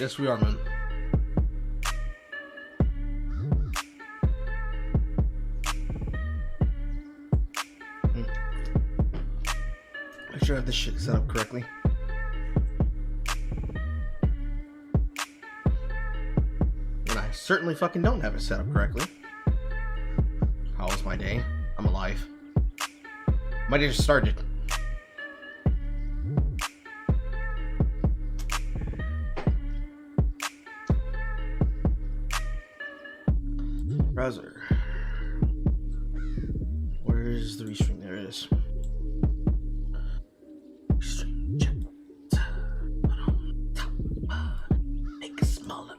Yes, we are, man. Make sure I have this shit set up correctly. And I certainly fucking don't have it set up correctly. How was my day? I'm alive. My day just started. Browser. Where's the restring? There it is. Restring check. Put on top. Make it smaller.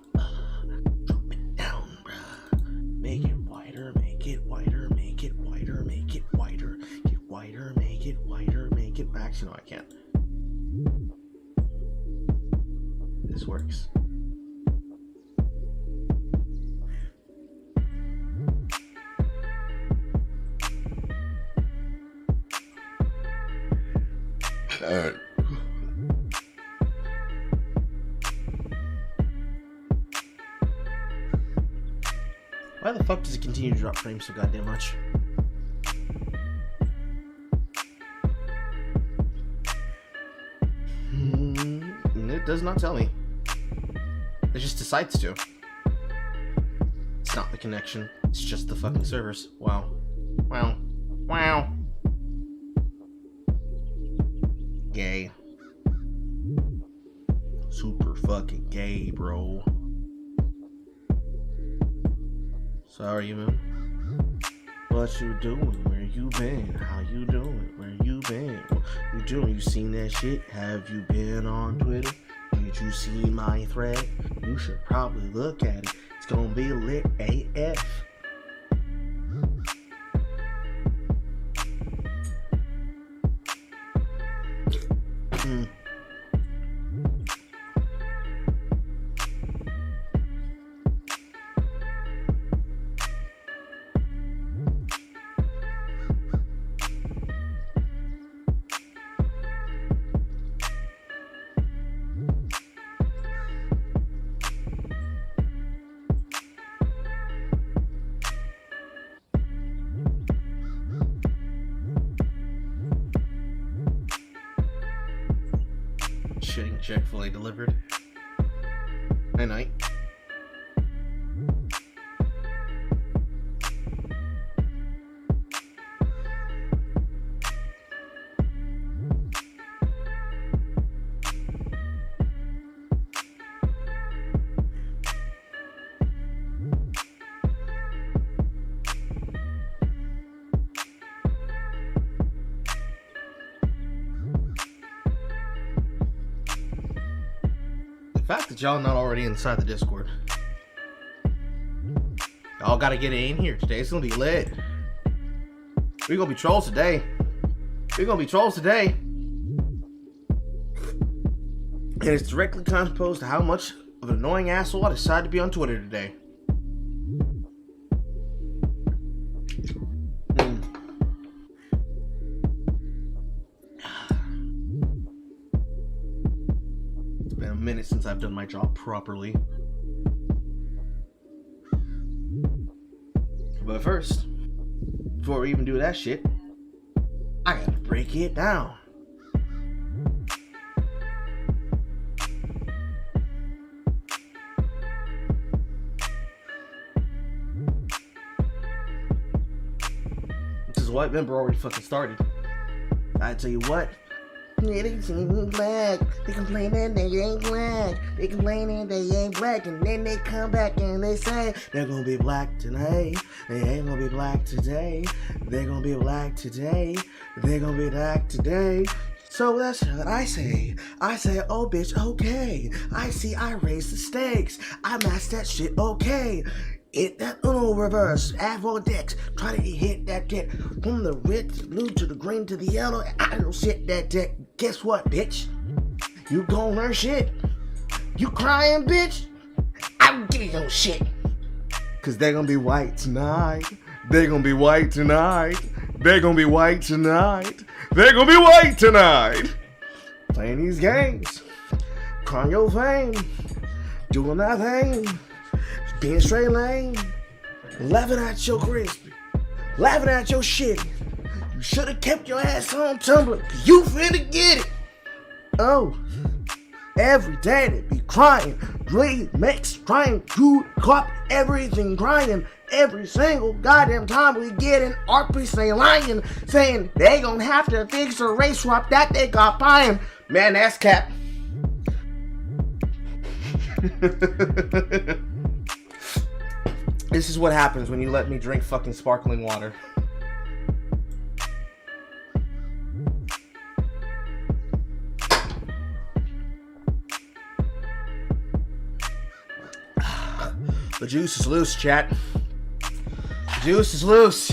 Drop it down, bruh. Make it wider. Make it wider. Make it wider. Make it wider. Get wider. Make it wider. Make it. Actually, no, I can't. This works. Why the fuck does it continue to drop frames so goddamn much? It does not tell me. It just decides to. It's not the connection. It's just the fucking servers. Wow. Wow. Wow. Gay. Super fucking gay, bro. Sorry, man. What you doing? Where you been? How you doing? Where you been? What you doing? You seen that shit? Have you been on Twitter? Did you see my thread? You should probably look at it. It's gonna be lit AF. Shitting Chick-fil-A delivered. Night. The fact that y'all not already inside the Discord. Y'all gotta get in here today. It's gonna be lit. We're gonna be trolls today. We're gonna be trolls today. And it's directly composed to how much of an annoying asshole I decided to be on Twitter today. Minute since I've done my job properly. But first, before we even do that shit, I gotta break it down. This is why member already fucking started. I tell you what. Yeah, they say we black. They complaining they ain't black. They complaining they ain't black, and then they come back and they say they're gonna be black tonight. They ain't gonna be black today. They're gonna be black today. They're gonna be black today. So that's what I say. I say, oh bitch, okay. I see I raised the stakes. I matched that shit, okay. Hit that Uno reverse, Avro Dex, try to hit that deck from the red to the blue to the green to the yellow. I don't sit that deck. Guess what, bitch? You gon' learn shit. You crying, bitch? I'm giving you shit. Cause they're gonna be white tonight. They're gonna be white tonight. They're gonna be white tonight. They're gonna be white tonight. Playing these games. Crying your fame. doing nothing, being straight lane, laughing at your crispy, laughing at your shit. You should have kept your ass on Tumblr, 'cause you finna get it. Oh, every day they be crying, remakes, trying to cop everything, crying. Every single goddamn time we get an RP say lying, saying they gon' have to fix a race swap that they got buying. Man, that's cap. This is what happens when you let me drink fucking sparkling water. The juice is loose, chat. The juice is loose.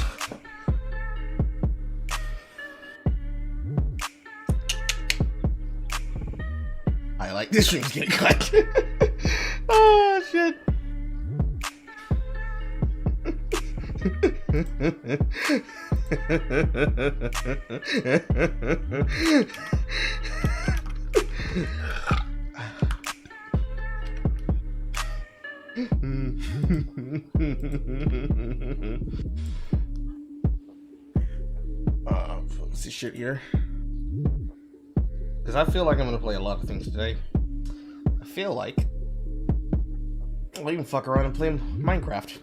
I like this stream's getting cut. Oh, shit. Focus this shit here. Because I feel like I'm going to play a lot of things today. I feel like I'll even fuck around and play Minecraft.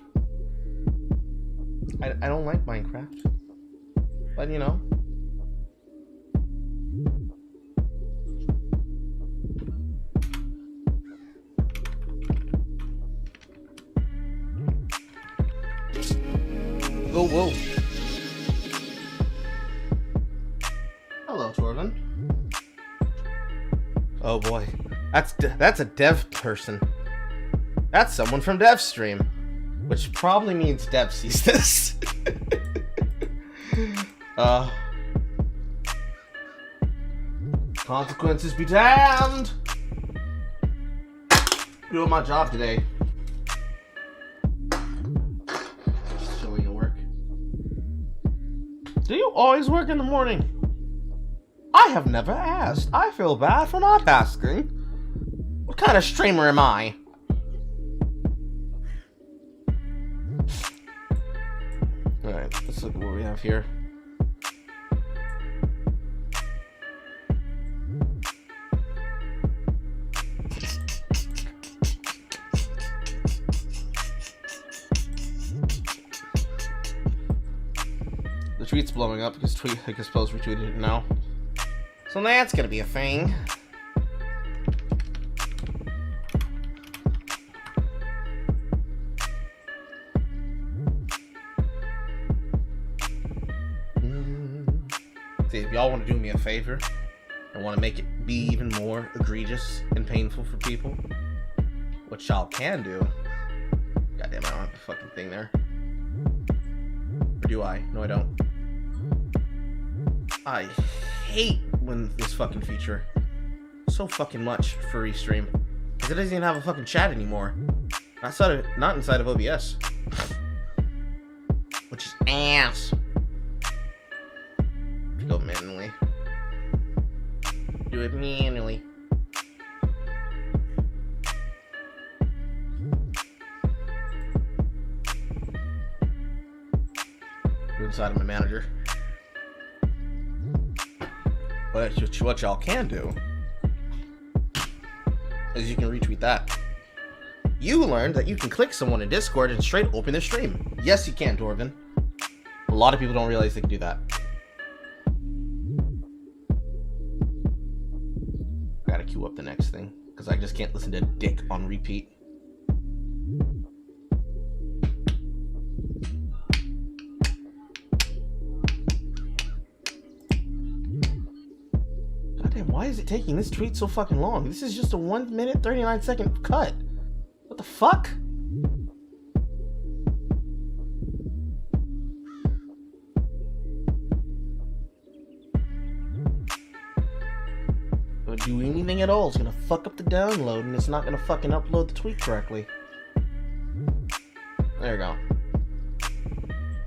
I don't like Minecraft. But you know. Oh, whoa. Hello, Torvin. Oh boy. That's a dev person. That's someone from DevStream. Which probably means Dev sees this. Consequences be damned! Doing my job today. Just showing your work. Do you always work in the morning? I have never asked. I feel bad for not asking. What kind of streamer am I? Alright, let's look at what we have here. The tweet's blowing up because Post retweeted it now. So that's gonna be a thing. See, if y'all want to do me a favor and want to make it be even more egregious and painful for people, what y'all can do. Goddamn, I don't have the fucking thing there. Or do I? No, I don't. I hate when this fucking feature so fucking much for Restream, because it doesn't even have a fucking chat anymore. Not inside of OBS, which is ass. Go manually. Do it manually. Do it inside of my manager. But what y'all can do is you can retweet that. You learned that you can click someone in Discord and straight open their stream. Yes, you can, Dorvin. A lot of people don't realize they can do that. Gotta queue up the next thing, because I just can't listen to Dick on repeat. Goddamn, why is it taking this tweet so fucking long? This is just a 1 minute 39-second cut. What the fuck? Do anything at all, it's gonna fuck up the download and it's not gonna fucking upload the tweet correctly. There you go.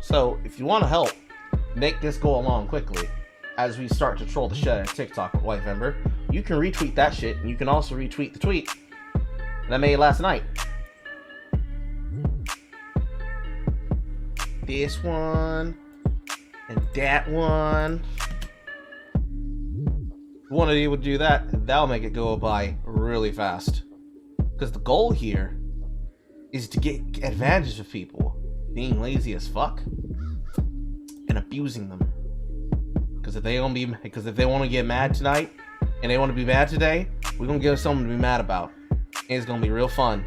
So, if you want to help make this go along quickly, as we start to troll the shit out of TikTok with White Member, you can retweet that shit, and you can also retweet the tweet. And I made it last night. This one. And that one. If one of you would do that, that'll make it go by really fast. Because the goal here is to get advantage of people being lazy as fuck and abusing them. Because if they want to get mad tonight and they want to be mad today, we're gonna give them something to be mad about. And it's gonna be real fun.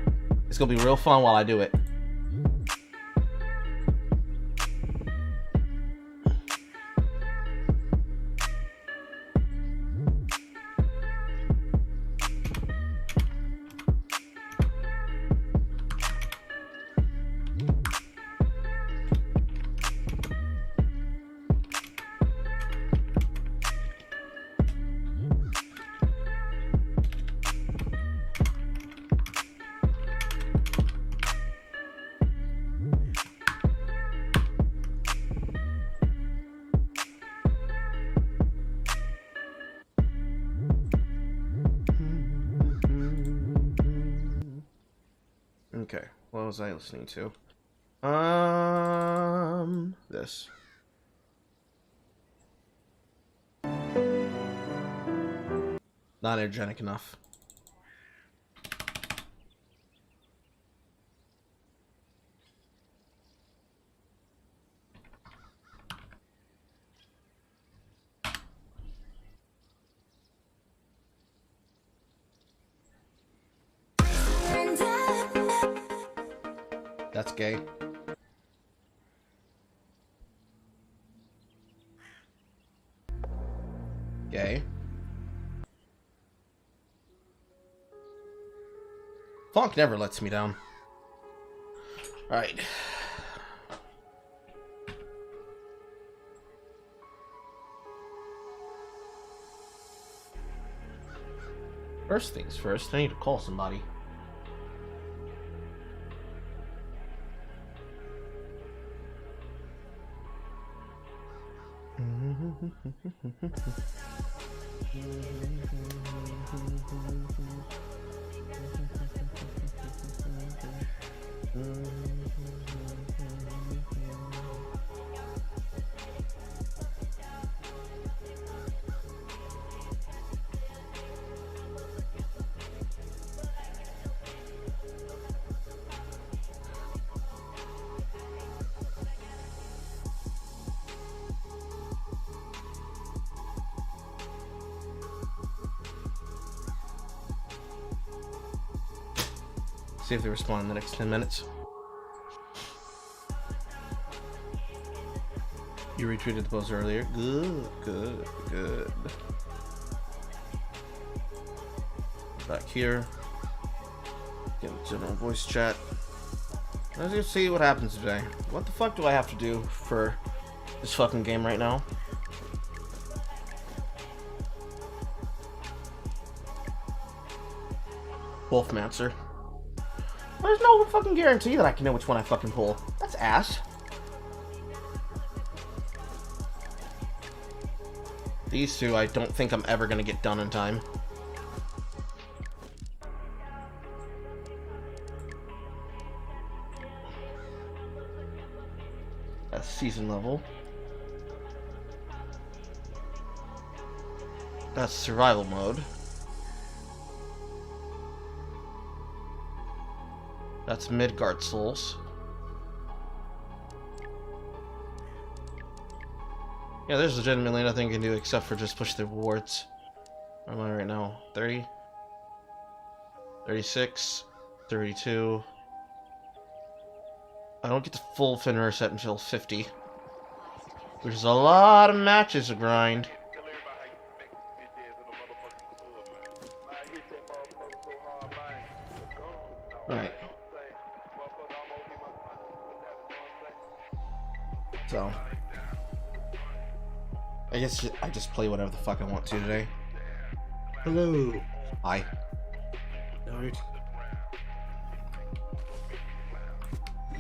It's gonna be real fun while I do it. Okay, what was I listening to? This. Not energetic enough. That's gay. Gay. Funk never lets me down. Alright. First things first, I need to call somebody. See if they respond in the next 10 minutes. You retweeted the post earlier. Good. Back here. Get a general voice chat. Let's just see what happens today. What the fuck do I have to do for this fucking game right now? Wolfmancer. There's no fucking guarantee that I can know which one I fucking pull. That's ass. These two, I don't think I'm ever gonna get done in time. That's season level. That's survival mode. That's Midgard Souls. Yeah, there's legitimately nothing you can do except for just push the rewards. Where am I right now? 30? 36? 32? I don't get the full Finner set until 50. Which is a lot of matches to grind. Alright. So, I guess I just play whatever the fuck I want to today. Hello. Hi. Alright.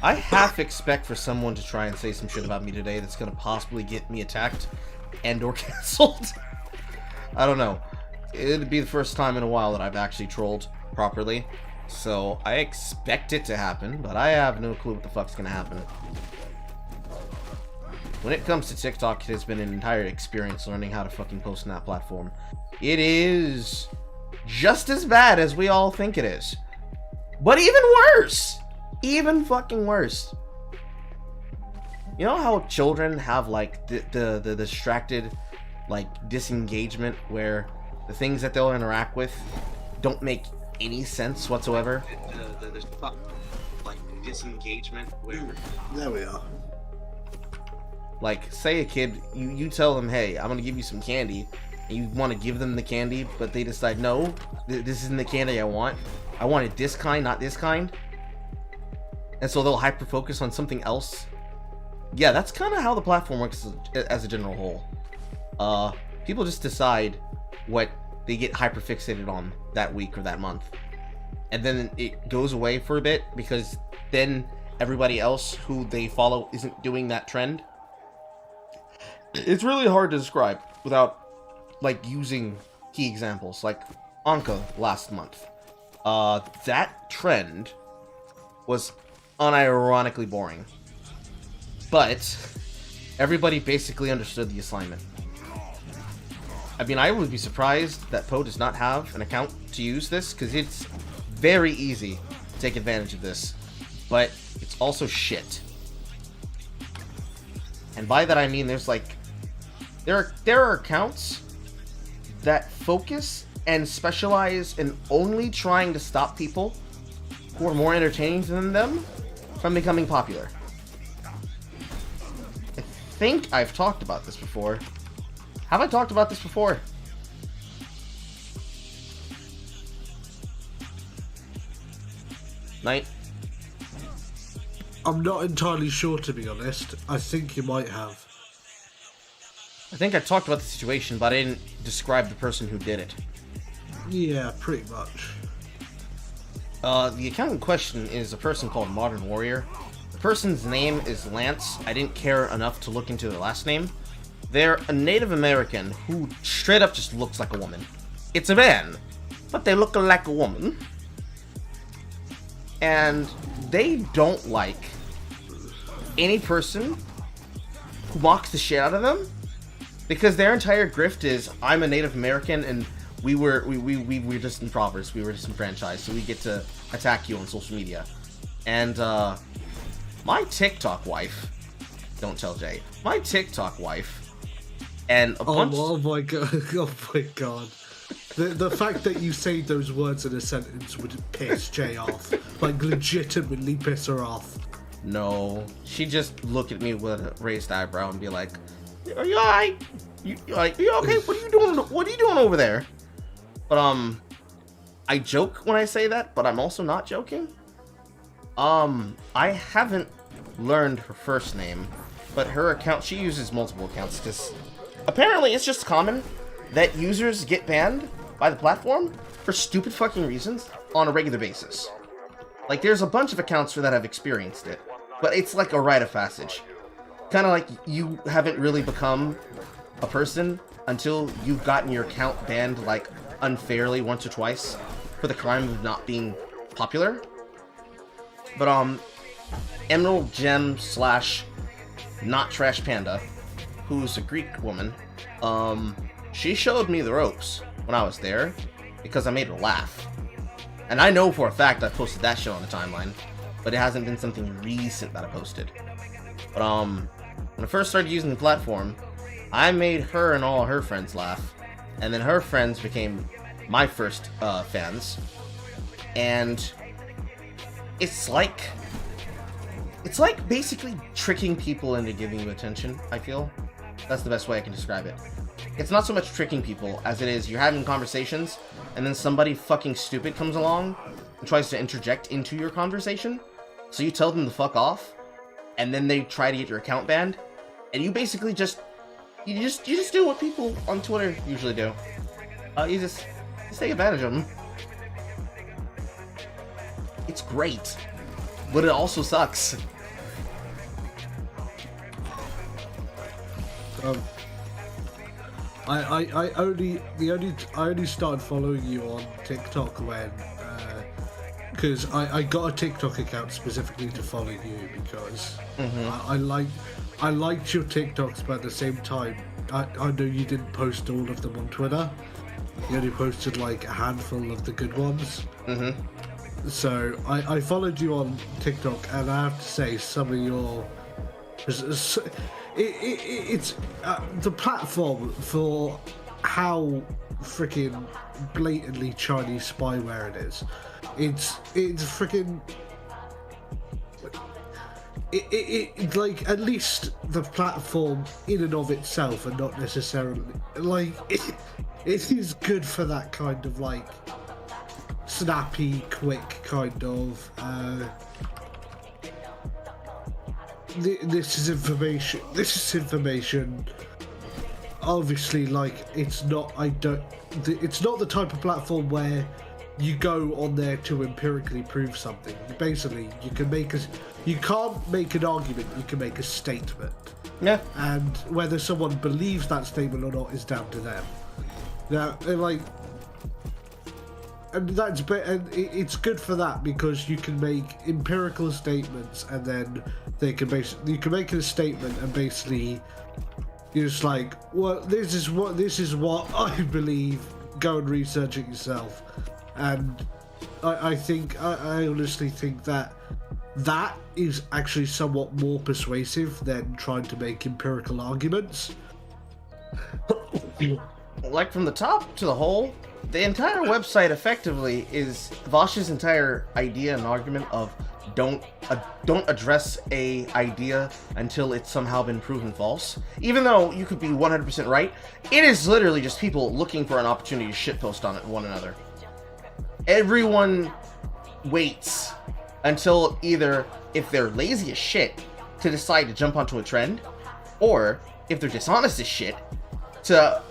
I half expect for someone to try and say some shit about me today that's gonna possibly get me attacked and or cancelled. I don't know. It'd be the first time in a while that I've actually trolled properly. So I expect it to happen, but I have no clue what the fuck's gonna happen. When it comes to TikTok, it has been an entire experience learning how to fucking post on that platform. It is just as bad as we all think it is. But even worse! Even fucking worse. You know how children have like the distracted like disengagement where the things that they'll interact with don't make any sense whatsoever? The like disengagement where... There we are. Like, say a kid, you tell them, hey, I'm gonna give you some candy, and you want to give them the candy, but they decide, no, this isn't the candy I want. I wanted this kind, not this kind. And so they'll hyper-focus on something else. Yeah, that's kind of how the platform works as a general whole. People just decide what they get hyper-fixated on that week or that month. And then it goes away for a bit, because then everybody else who they follow isn't doing that trend. It's really hard to describe without, like, using key examples, like Anka last month. That trend was unironically boring. But everybody basically understood the assignment. I mean, I would be surprised that Poe does not have an account to use this, because it's very easy to take advantage of this. But it's also shit. And by that I mean there's like... There are accounts that focus and specialize in only trying to stop people who are more entertaining than them from becoming popular. I think I've talked about this before. Have I talked about this before? Night? I'm not entirely sure, to be honest. I think you might have. I think I talked about the situation, but I didn't describe the person who did it. Yeah, pretty much. The account in question is a person called Modern Warrior. The person's name is Lance. I didn't care enough to look into their last name. They're a Native American who straight up just looks like a woman. It's a man, but they look like a woman. And they don't like any person who mocks the shit out of them. Because their entire grift is, I'm a Native American and we were just impoverished, we were disenfranchised, so we get to attack you on social media. And my TikTok wife, don't tell Jay, my TikTok wife, and a bunch... Oh my god, oh my god. The fact that you say those words in a sentence would piss Jay off. Like, legitimately piss her off. No, she just look at me with a raised eyebrow and be like, are you alright? You okay? What are you doing? What are you doing over there? But I joke when I say that, but I'm also not joking. I haven't learned her first name, but her account, she uses multiple accounts because apparently it's just common that users get banned by the platform for stupid fucking reasons on a regular basis. Like, there's a bunch of accounts that have experienced it, but it's like a rite of passage. Kind of like you haven't really become a person until you've gotten your account banned, like, unfairly once or twice for the crime of not being popular. But, Emerald Gem / Not Trash Panda, who's a Greek woman, she showed me the ropes when I was there because I made her laugh. And I know for a fact I posted that show on the timeline, but it hasn't been something recent that I posted. But, when I first started using the platform, I made her and all her friends laugh, and then her friends became my first fans. And it's like basically tricking people into giving you attention, I feel. That's the best way I can describe it. It's not so much tricking people as it is you're having conversations, and then somebody fucking stupid comes along and tries to interject into your conversation, so you tell them to fuck off, and then they try to get your account banned. And you basically just do what people on Twitter usually do. You just take advantage of them. It's great, but it also sucks. I only started following you on TikTok when because I got a TikTok account specifically to follow you because I liked your TikToks, but at the same time, I know you didn't post all of them on Twitter. You only posted like a handful of the good ones. So I followed you on TikTok, and I have to say some of your it's the platform for how freaking blatantly Chinese spyware it is. It's freaking it like, at least the platform in and of itself, and not necessarily like it is good for that kind of like snappy, quick kind of this is information. Obviously, like, it's not the type of platform where you go on there to empirically prove something. Basically, you can't make an argument, you can make a statement. Yeah. And whether someone believes that statement or not is down to them. Now, it's good for that, because you can make empirical statements, and then you can make a statement, and basically you're just like, well, this is what I believe. Go and research it yourself. And I honestly think that is actually somewhat more persuasive than trying to make empirical arguments. Like, from the top to the whole, the entire website effectively is Vosh's entire idea and argument of don't address a idea until it's somehow been proven false. Even though you could be 100% right, it is literally just people looking for an opportunity to shitpost on one another. Everyone waits until either, if they're lazy as shit, to decide to jump onto a trend, or if they're dishonest as shit, to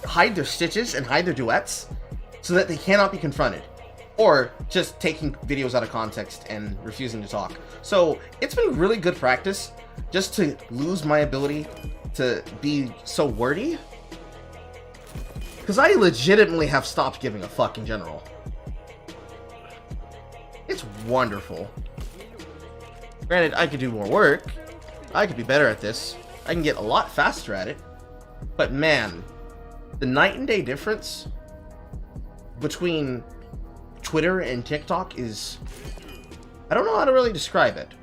hide their stitches and hide their duets so that they cannot be confronted, or just taking videos out of context and refusing to talk. So it's been really good practice just to lose my ability to be so wordy, because I legitimately have stopped giving a fuck in general. It's wonderful. Granted, I could do more work, I could be better at this, I can get a lot faster at it, but man, the night and day difference between Twitter and TikTok is, I don't know how to really describe it.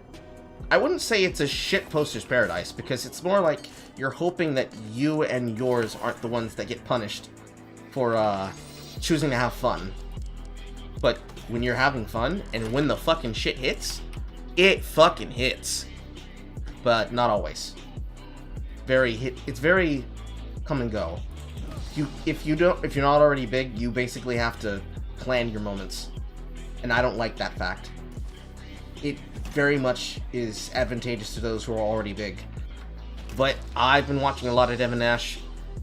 I wouldn't say it's a shit poster's paradise, because it's more like you're hoping that you and yours aren't the ones that get punished for choosing to have fun. But when you're having fun, and when the fucking shit hits, it fucking hits. But not always. It's very come and go. If you're not already big, you basically have to plan your moments, and I don't like that fact. It very much is advantageous to those who are already big. But I've been watching a lot of Devin Nash,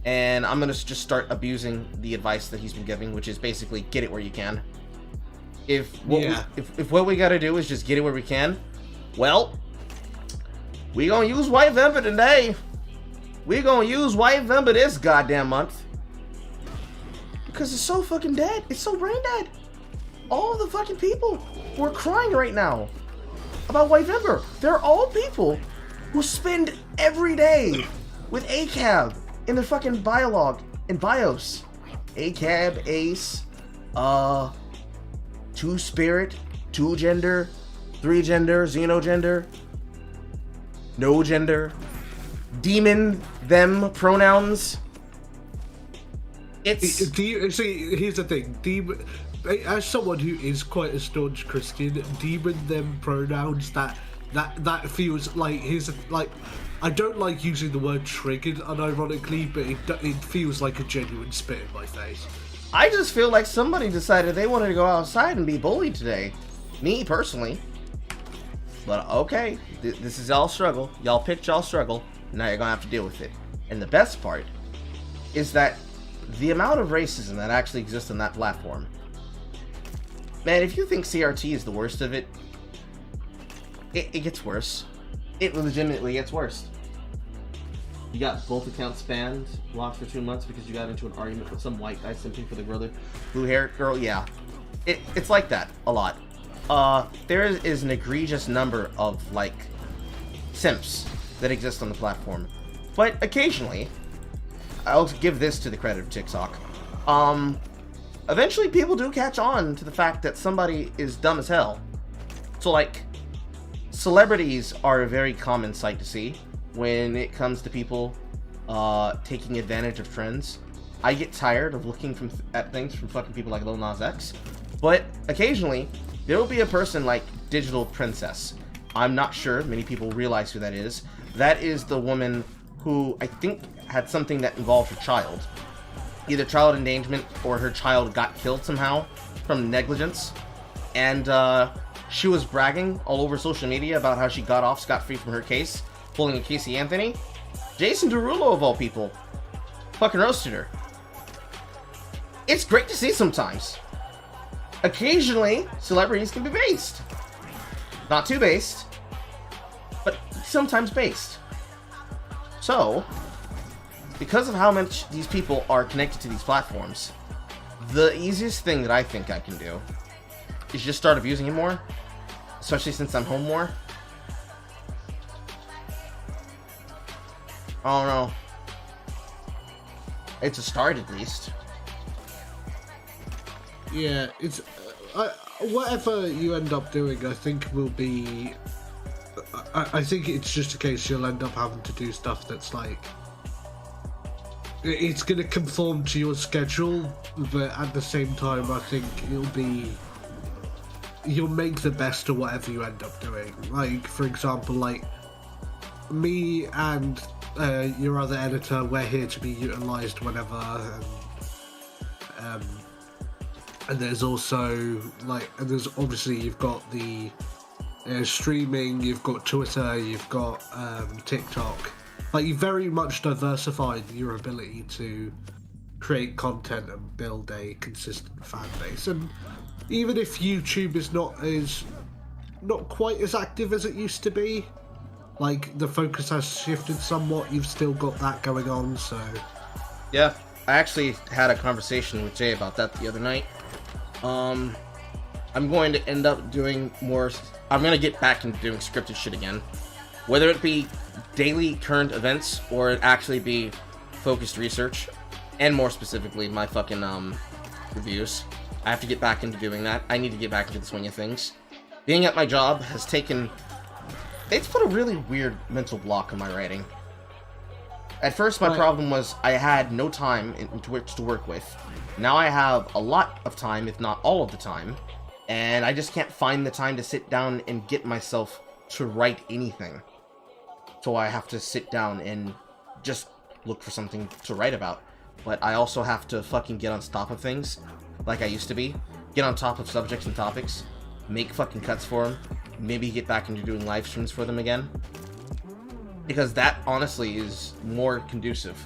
and I'm gonna just start abusing the advice that he's been giving, which is basically get it where you can. If what we gotta do is just get it where we can, well, we gonna use White Vember today. We gonna use White Vember this goddamn month. Because it's so fucking dead. It's so brain dead. All the fucking people who are crying right now about White Vember, they're all people who spend every day with ACAB in their fucking biolog and BIOS. ACAB, ACE, 2 spirit, 2 gender, 3 gender, xenogender, no gender, demon, them pronouns. See, here's the thing. As someone who is quite a staunch Christian, demon, them pronouns, that feels like I don't like using the word triggered unironically, but it feels like a genuine spit in my face. I just feel like somebody decided they wanted to go outside and be bullied today. Me, personally. But okay, this is y'all struggle. Y'all picked y'all struggle. Now you're gonna have to deal with it. And the best part is that the amount of racism that actually exists on that platform. Man, if you think CRT is the worst of it, it gets worse. It legitimately gets worse. You got both accounts banned, blocked for 2 months because you got into an argument with some white guy simping for the blue-haired girl. Yeah, it's like that a lot. there is an egregious number of, like, simps that exist on the platform. But occasionally, I'll give this to the credit of TikTok, eventually people do catch on to the fact that somebody is dumb as hell. So, like, celebrities are a very common sight to see when it comes to people taking advantage of trends. I get tired of looking at things from fucking people like Lil Nas X, but occasionally there will be a person like Digital Princess. I'm not sure many people realize who that is. That is the woman who I think had something that involved her child. Either child endangerment or her child got killed somehow from negligence. And she was bragging all over social media about how she got off scot-free from her case, pulling a Casey Anthony. Jason Derulo, of all people, fucking roasted her. It's great to see sometimes. Occasionally, celebrities can be based. Not too based, but sometimes based. So, because of how much these people are connected to these platforms, the easiest thing that I think I can do is just start abusing it more, especially since I'm home more. I don't know. It's a start, at least. Yeah, it's whatever you end up doing, I think will be. I think it's just a case you'll end up having to do stuff that's like. It's going to conform to your schedule, but at the same time, I think you'll make the best of whatever you end up doing. Like, for example, like me and your other editor, we're here to be utilized whenever, and there's also there's obviously you've got the streaming, you've got Twitter, you've got TikTok. Like, you very much diversified your ability to create content and build a consistent fan base. And even if YouTube is not quite as active as it used to be, like, the focus has shifted somewhat, you've still got that going on, so... Yeah, I actually had a conversation with Jay about that the other night. I'm going to end up doing more... I'm going to get back into doing scripted shit again. Whether it be daily current events or it actually be focused research, and more specifically, my fucking, reviews. I have to get back into doing that. I need to get back into the swing of things. Being at my job has taken... It's put a really weird mental block on my writing. At first, my problem was I had no time into which to work with. Now I have a lot of time, if not all of the time, and I just can't find the time to sit down and get myself to write anything. So I have to sit down and just look for something to write about. But I also have to fucking get on top of things, like I used to be. Get on top of subjects and topics. Make fucking cuts for them. Maybe get back into doing live streams for them again. Because that, honestly, is more conducive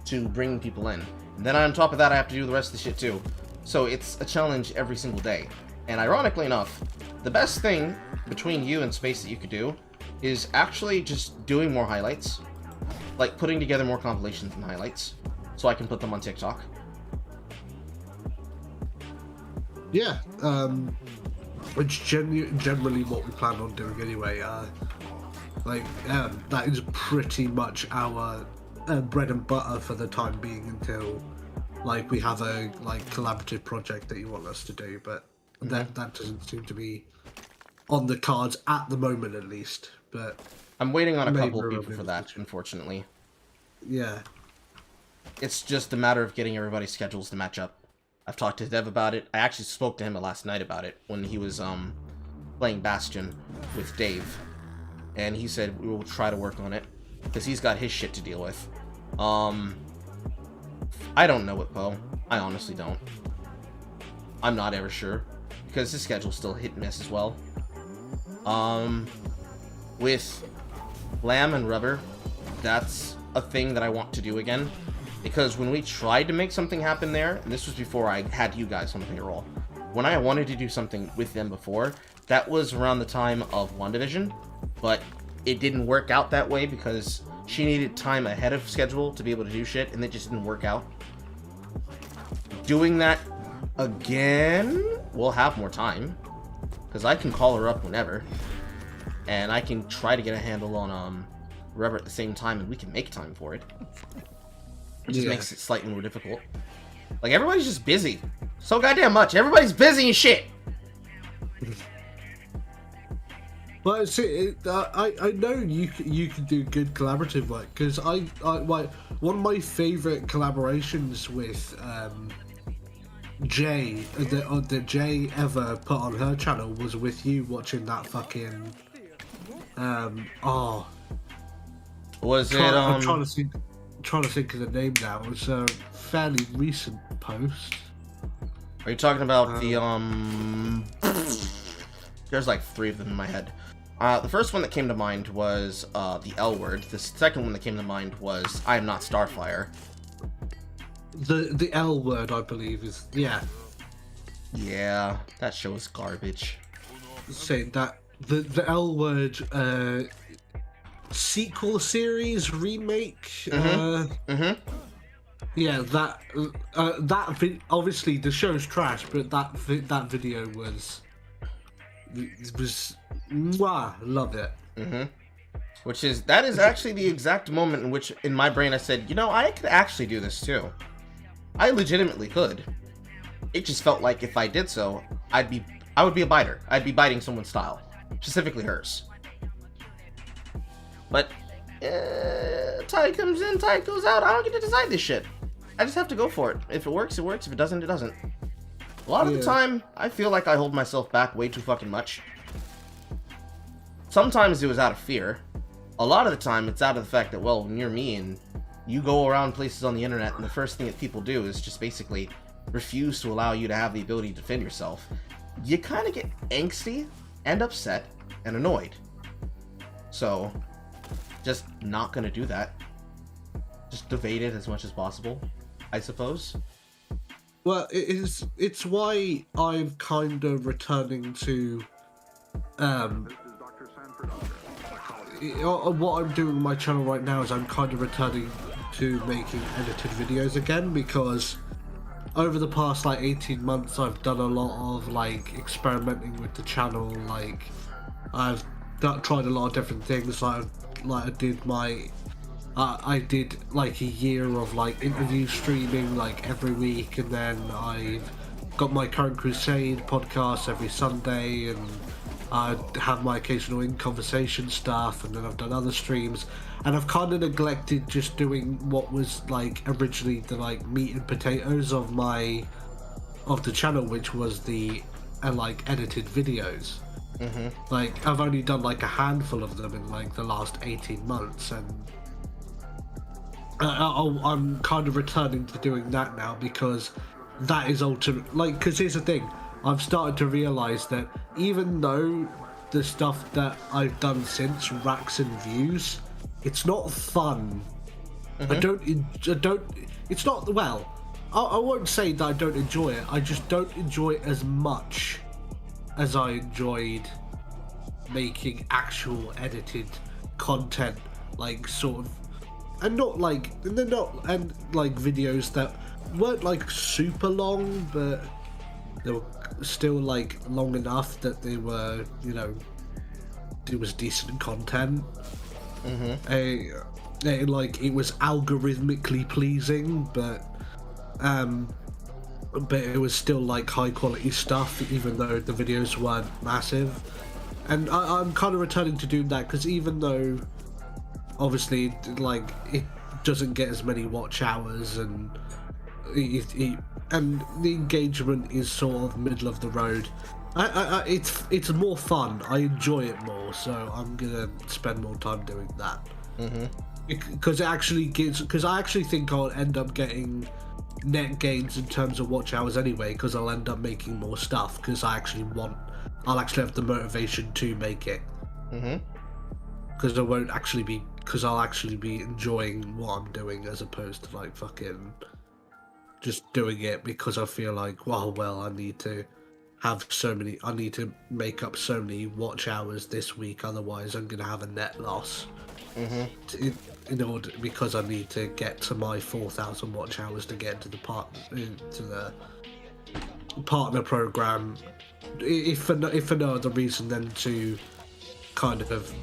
to bringing people in. And then on top of that, I have to do the rest of the shit too. So it's a challenge every single day. And ironically enough, the best thing between you and Space that you could do is actually just doing more highlights. Like, putting together more compilations and highlights, so I can put them on TikTok. Yeah, it's generally what we plan on doing anyway. That is pretty much our bread and butter for the time being until, like, we have a, like, collaborative project that you want us to do, but that doesn't seem to be on the cards at the moment, at least. But I'm waiting on a couple of people for that, unfortunately. Yeah. It's just a matter of getting everybody's schedules to match up. I've talked to Dev about it. I actually spoke to him last night about it when he was playing Bastion with Dave. And he said we will try to work on it, because he's got his shit to deal with. I don't know it, Poe. I honestly don't. I'm not ever sure, because his schedule's still hit and miss as well. With Lamb and Rubber, that's a thing that I want to do again. Because when we tried to make something happen there, and this was before I had you guys on the payroll, when I wanted to do something with them before, that was around the time of WandaVision, but it didn't work out that way because she needed time ahead of schedule to be able to do shit, and it just didn't work out. Doing that again, we'll have more time. because I can call her up whenever, and I can try to get a handle on Rubber at the same time, and we can make time for it. It just makes it slightly more difficult. Like, everybody's just busy. So goddamn much. Everybody's busy and shit. Well, see, I know you can do good collaborative work, because one of my favorite collaborations with Jay that Jay ever put on her channel was with you watching that fucking Was it I'm trying to think of the name now. It was a fairly recent post. Are you talking about the there's like 3 of them in my head. The first one that came to mind was the L word. The second one that came to mind was I am not Starfire. The L word, I believe, is yeah. Yeah, that show is garbage. Saying that the L word sequel series remake. Yeah, that obviously the show's trash, but that video was mwah, love it. That is actually the exact moment in which in my brain I said, you know, I could actually do this too. I legitimately could. It just felt like if I did so, I would be a biter. I'd be biting someone's style, specifically hers. But tide comes in, tide goes out. I don't get to decide this shit. I just have to go for it. If it works, it works. If it doesn't, it doesn't. A lot of the time, I feel like I hold myself back way too fucking much. Sometimes it was out of fear. A lot of the time, it's out of the fact that, well, when you're me and you go around places on the internet and the first thing that people do is just basically refuse to allow you to have the ability to defend yourself, you kind of get angsty and upset and annoyed. So, just not gonna do that. Just evade it as much as possible, I suppose. Well, it's why I'm kind of returning to what I'm doing on my channel right now is I'm kind of returning to making edited videos again, because over the past like 18 months I've done a lot of like experimenting with the channel. Like I've tried a lot of different things. I did like a year of like interview streaming like every week, and then I've got my Current Crusade podcast every Sunday, and I have my occasional in conversation stuff, and then I've done other streams, and I've kind of neglected just doing what was like originally the like meat and potatoes of the channel, which was the like edited videos. Like I've only done like a handful of them in like the last 18 months, and I'm kind of returning to doing that now, because that is ultimate. Like, because here's the thing, I've started to realize that even though the stuff that I've done since racks in views, it's not fun. I don't. It's not, well, I won't say that I don't enjoy it. I just don't enjoy it as much as I enjoyed making actual edited content, like sort of, and like videos that weren't like super long, but they were still like long enough that they were, you know, it was decent content. Like it was algorithmically pleasing, but it was still like high quality stuff, even though the videos weren't massive. And I'm kind of returning to doing that, because even though obviously like it doesn't get as many watch hours, and and the engagement is sort of middle of the road, it's more fun. I enjoy it more, so I'm gonna spend more time doing that. Because it actually gives, because I actually think I'll end up getting net gains in terms of watch hours anyway, because I'll end up making more stuff, because I'll actually have the motivation to make it. Because I'll actually be enjoying what I'm doing, as opposed to like fucking just doing it because I feel like, well, I need to make up so many watch hours this week, otherwise I'm gonna have a net loss. In order, because I need to get to my 4,000 watch hours to get into the partner program, if for no other reason than to kind of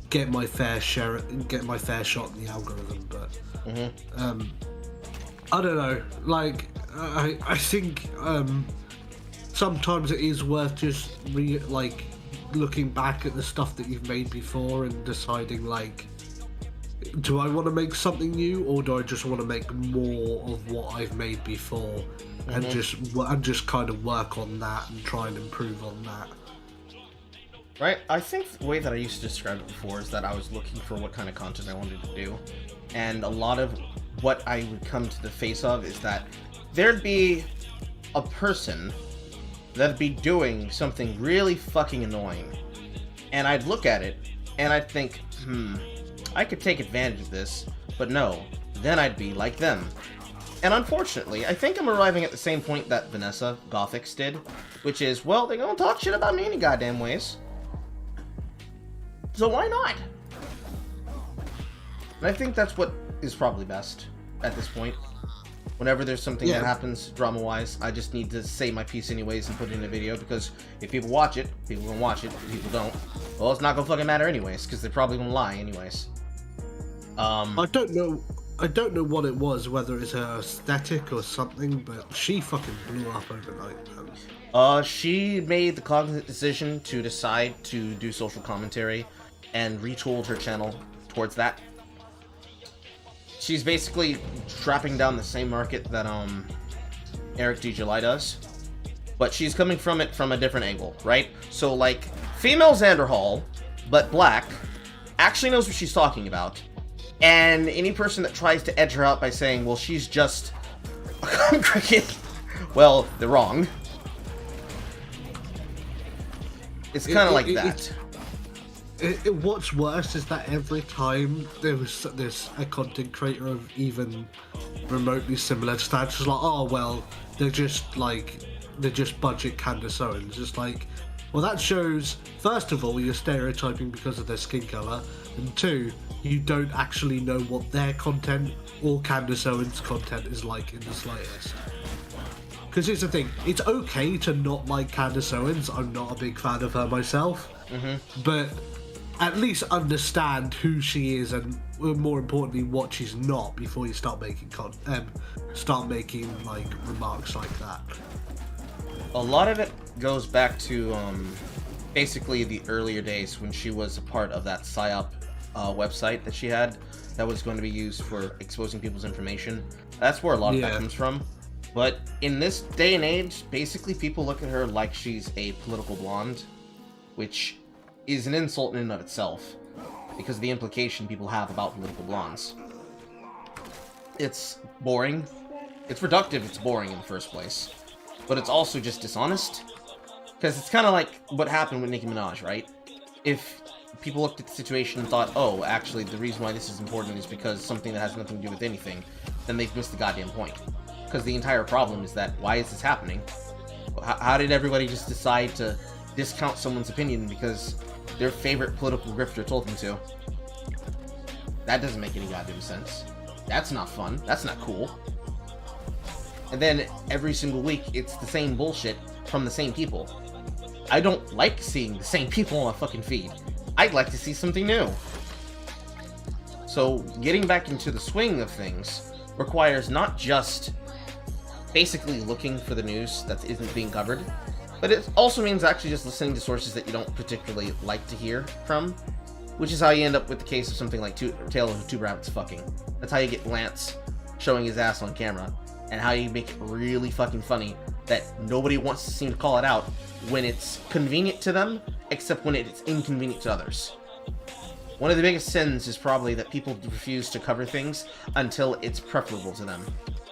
get my fair shot in the algorithm. But I don't know. Like I think sometimes it is worth just looking back at the stuff that you've made before and deciding, like, do I want to make something new, or do I just want to make more of what I've made before, and just kind of work on that and try and improve on that. Right, I think the way that I used to describe it before is that I was looking for what kind of content I wanted to do, and a lot of what I would come to the face of is that there'd be a person that'd be doing something really fucking annoying, and I'd look at it and I'd think, I could take advantage of this, but no, then I'd be like them. And unfortunately, I think I'm arriving at the same point that Vanessa Gothics did, which is, well, they're gonna talk shit about me any goddamn ways, so why not? And I think that's what is probably best at this point. Whenever there's something that happens drama-wise, I just need to say my piece anyways and put it in a video, because if people watch it, people gonna watch it. If people don't, well, it's not gonna fucking matter anyways, because they're probably gonna lie anyways. I don't know what it was, whether it's her aesthetic or something, but she fucking blew up overnight, man. She made the cognizant decision to decide to do social commentary and retooled her channel towards that. She's basically trapping down the same market that Eric D. July does, but she's coming from it from a different angle, right? So, like, female Xander Hall, but black, actually knows what she's talking about, and any person that tries to edge her out by saying, well, she's just a cricket, well, they're wrong. It's kind of like that. What's worse is that every time there's a content creator of even remotely similar to that, just like, oh well, they're just budget Candace Owens. Just like, well, that shows, first of all, you're stereotyping because of their skin color, and two, you don't actually know what their content or Candace Owens' content is like in the slightest. Because here's the thing, it's okay to not like Candace Owens. I'm not a big fan of her myself, but at least understand who she is, and more importantly, what she's not, before you start making like remarks like that. A lot of it goes back to basically the earlier days when she was a part of that PSYOP website that she had that was going to be used for exposing people's information. That's where a lot of that comes from. But in this day and age, basically people look at her like she's a political blonde, which is an insult in and of itself, because of the implication people have about political blondes. It's boring. It's reductive, it's boring in the first place. But it's also just dishonest. Because it's kind of like what happened with Nicki Minaj, right? If people looked at the situation and thought, oh, actually, the reason why this is important is because something that has nothing to do with anything, then they've missed the goddamn point. Because the entire problem is that, why is this happening? How did everybody just decide to discount someone's opinion because their favorite political grifter told them to? That doesn't make any goddamn sense. That's not fun. That's not cool. And then every single week, it's the same bullshit from the same people. I don't like seeing the same people on my fucking feed. I'd like to see something new. So getting back into the swing of things requires not just basically looking for the news that isn't being covered, but it also means actually just listening to sources that you don't particularly like to hear from, which is how you end up with the case of something like Tale of Two Rabbits Fucking. That's how you get Lance showing his ass on camera, and how you make it really fucking funny that nobody wants to seem to call it out when it's convenient to them, except when it's inconvenient to others. One of the biggest sins is probably that people refuse to cover things until it's preferable to them.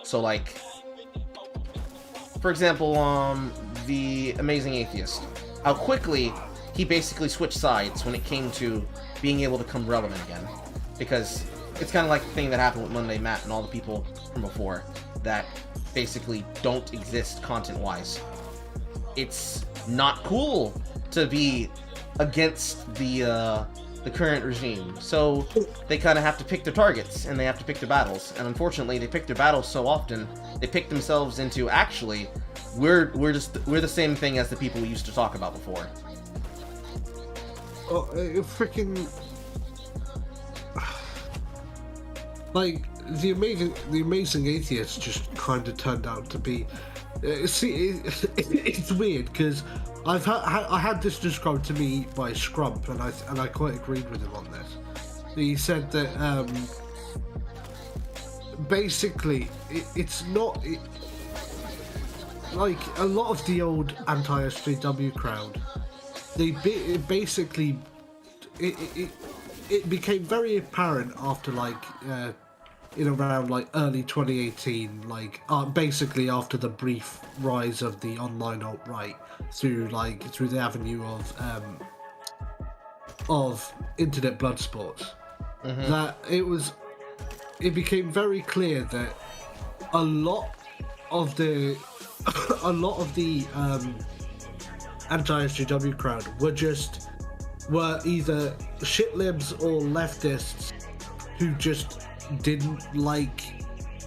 So, like, for example, The Amazing Atheist. How quickly he basically switched sides when it came to being able to come relevant again. Because it's kind of like the thing that happened with Monday Matt and all the people from before that basically don't exist content-wise. It's not cool to be against the the current regime. So they kind of have to pick their targets, and they have to pick their battles. And unfortunately, they pick their battles so often, they pick themselves into, actually, we're the same thing as the people we used to talk about before. Oh, freaking... Like, the amazing atheist just kind of turned out to be... it's weird, because I had this described to me by Scrump, and I quite agreed with him on this. He said that basically it's not like a lot of the old anti-SJW crowd. It became very apparent after in around early 2018, basically after the brief rise of the online alt-right through the avenue of internet blood sports, that it became very clear that a lot of the anti-SJW crowd were either shit libs or leftists who just didn't like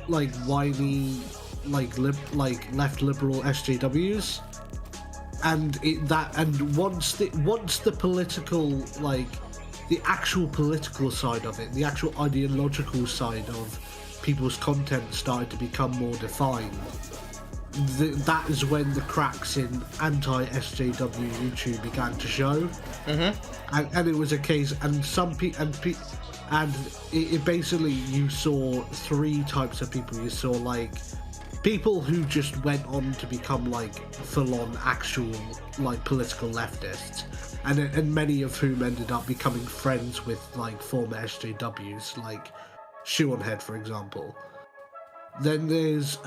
whiny left liberal SJWs, and once the political the actual political side of it, the actual ideological side of people's content started to become more defined, that is when the cracks in anti-SJW YouTube began to show. And it was a case, and it basically, you saw three types of people. You saw people who just went on to become full-on actual political leftists, and many of whom ended up becoming friends with former SJWs, like Shoe on Head, for example. Then there's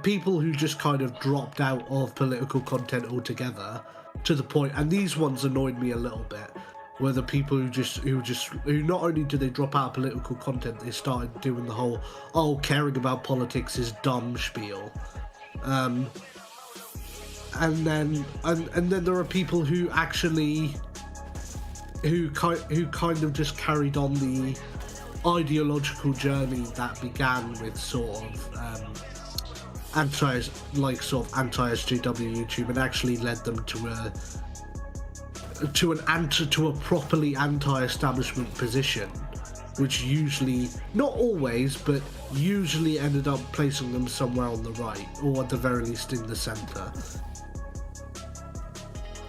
people who just kind of dropped out of political content altogether, to the point, and these ones annoyed me a little bit, were the people who not only did they drop out of political content, they started doing the whole caring about politics is dumb spiel. And then there are people who actually who kind of just carried on the ideological journey that began with sort of anti-SJW YouTube, and actually led them to a properly anti-establishment position, which usually, not always, but usually ended up placing them somewhere on the right, or at the very least in the center.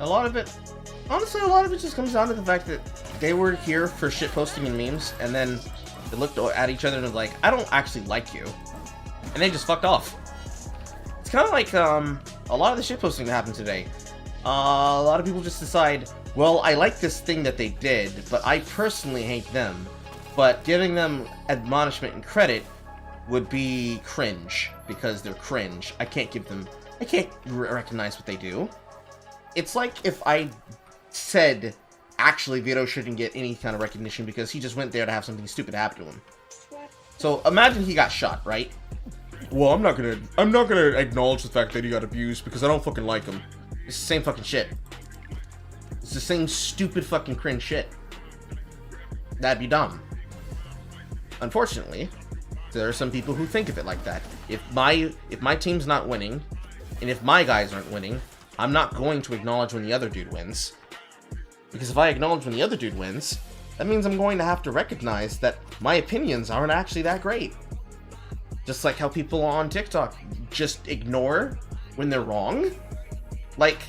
A lot of it just comes down to the fact that they were here for shitposting and memes, and then they looked at each other and was like, I don't actually like you, and they just fucked off. It's kind of like a lot of the shitposting that happened today. A lot of people just decide, well, I like this thing that they did, but I personally hate them. But giving them admonishment and credit would be cringe, because they're cringe. I can't recognize what they do. It's like if I said, actually, Vito shouldn't get any kind of recognition because he just went there to have something stupid happen to him. So imagine he got shot, right? Well, I'm not gonna acknowledge the fact that he got abused because I don't fucking like him. It's the same fucking shit. It's the same stupid fucking cringe shit. That'd be dumb. Unfortunately, there are some people who think of it like that. If my team's not winning, and if my guys aren't winning, I'm not going to acknowledge when the other dude wins. Because if I acknowledge when the other dude wins, that means I'm going to have to recognize that my opinions aren't actually that great. Just like how people on TikTok just ignore when they're wrong. Like,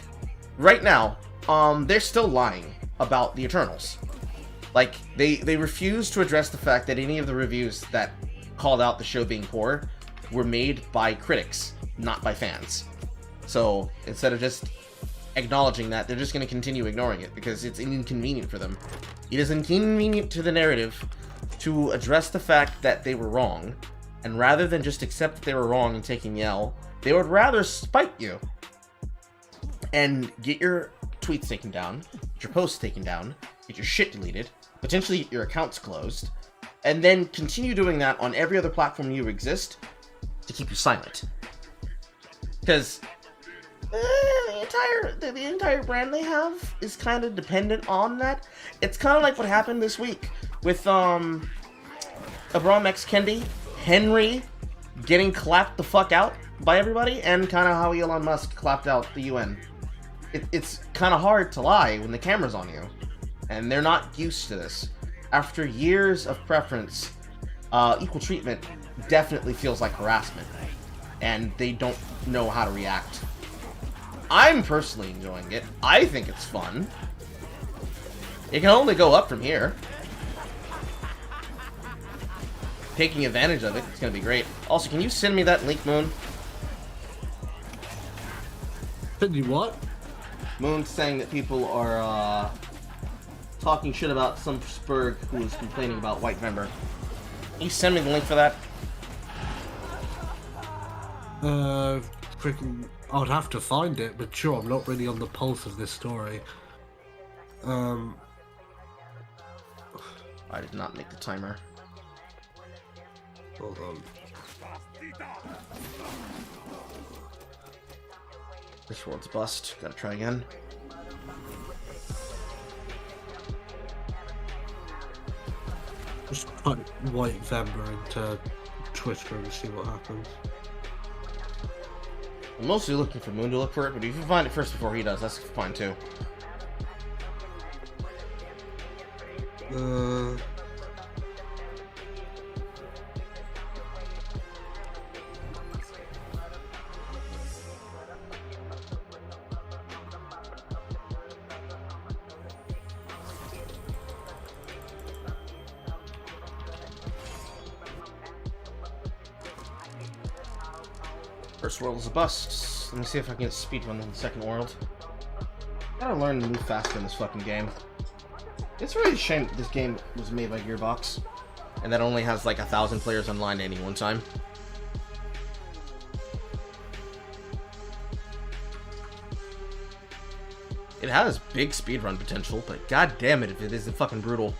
right now, they're still lying about the Eternals. Like, they refuse to address the fact that any of the reviews that called out the show being poor were made by critics, not by fans. So, instead of just acknowledging that, they're just going to continue ignoring it because it's inconvenient for them. It is inconvenient to the narrative to address the fact that they were wrong, and rather than just accept that they were wrong and taking the L, they would rather spite you and get your tweets taken down, get your posts taken down, get your shit deleted, potentially get your accounts closed, and then continue doing that on every other platform you exist to keep you silent. Because entire brand they have is kind of dependent on that. It's kind of like what happened this week with Abraham X Kendi, Henry getting clapped the fuck out by everybody, and kind of how Elon Musk clapped out the UN. It's kind of hard to lie when the camera's on you, and they're not used to this. After years of preference, equal treatment definitely feels like harassment, and they don't know how to react. I'm personally enjoying it. I think it's fun. It can only go up from here. Taking advantage of it, it's gonna be great. Also, can you send me that link, Moon? Send you what? Moon's saying that people are talking shit about some Spurg who was complaining about White Member. Can you send me the link for that? Freaking, I'd have to find it, but sure, I'm not really on the pulse of this story. I did not make the timer. Hold on. This world's bust. Gotta try again. Just type White Vember into Twitter and see what happens. I'm mostly looking for Moon to look for it, but if you find it first before he does, that's fine too. First world is a bust. Let me see if I can get speedrun in the second world. Gotta learn to move faster in this fucking game. It's really a shame that this game was made by Gearbox, and that only has like 1,000 players online at any one time. It has big speedrun potential, but god damn it if it isn't fucking brutal.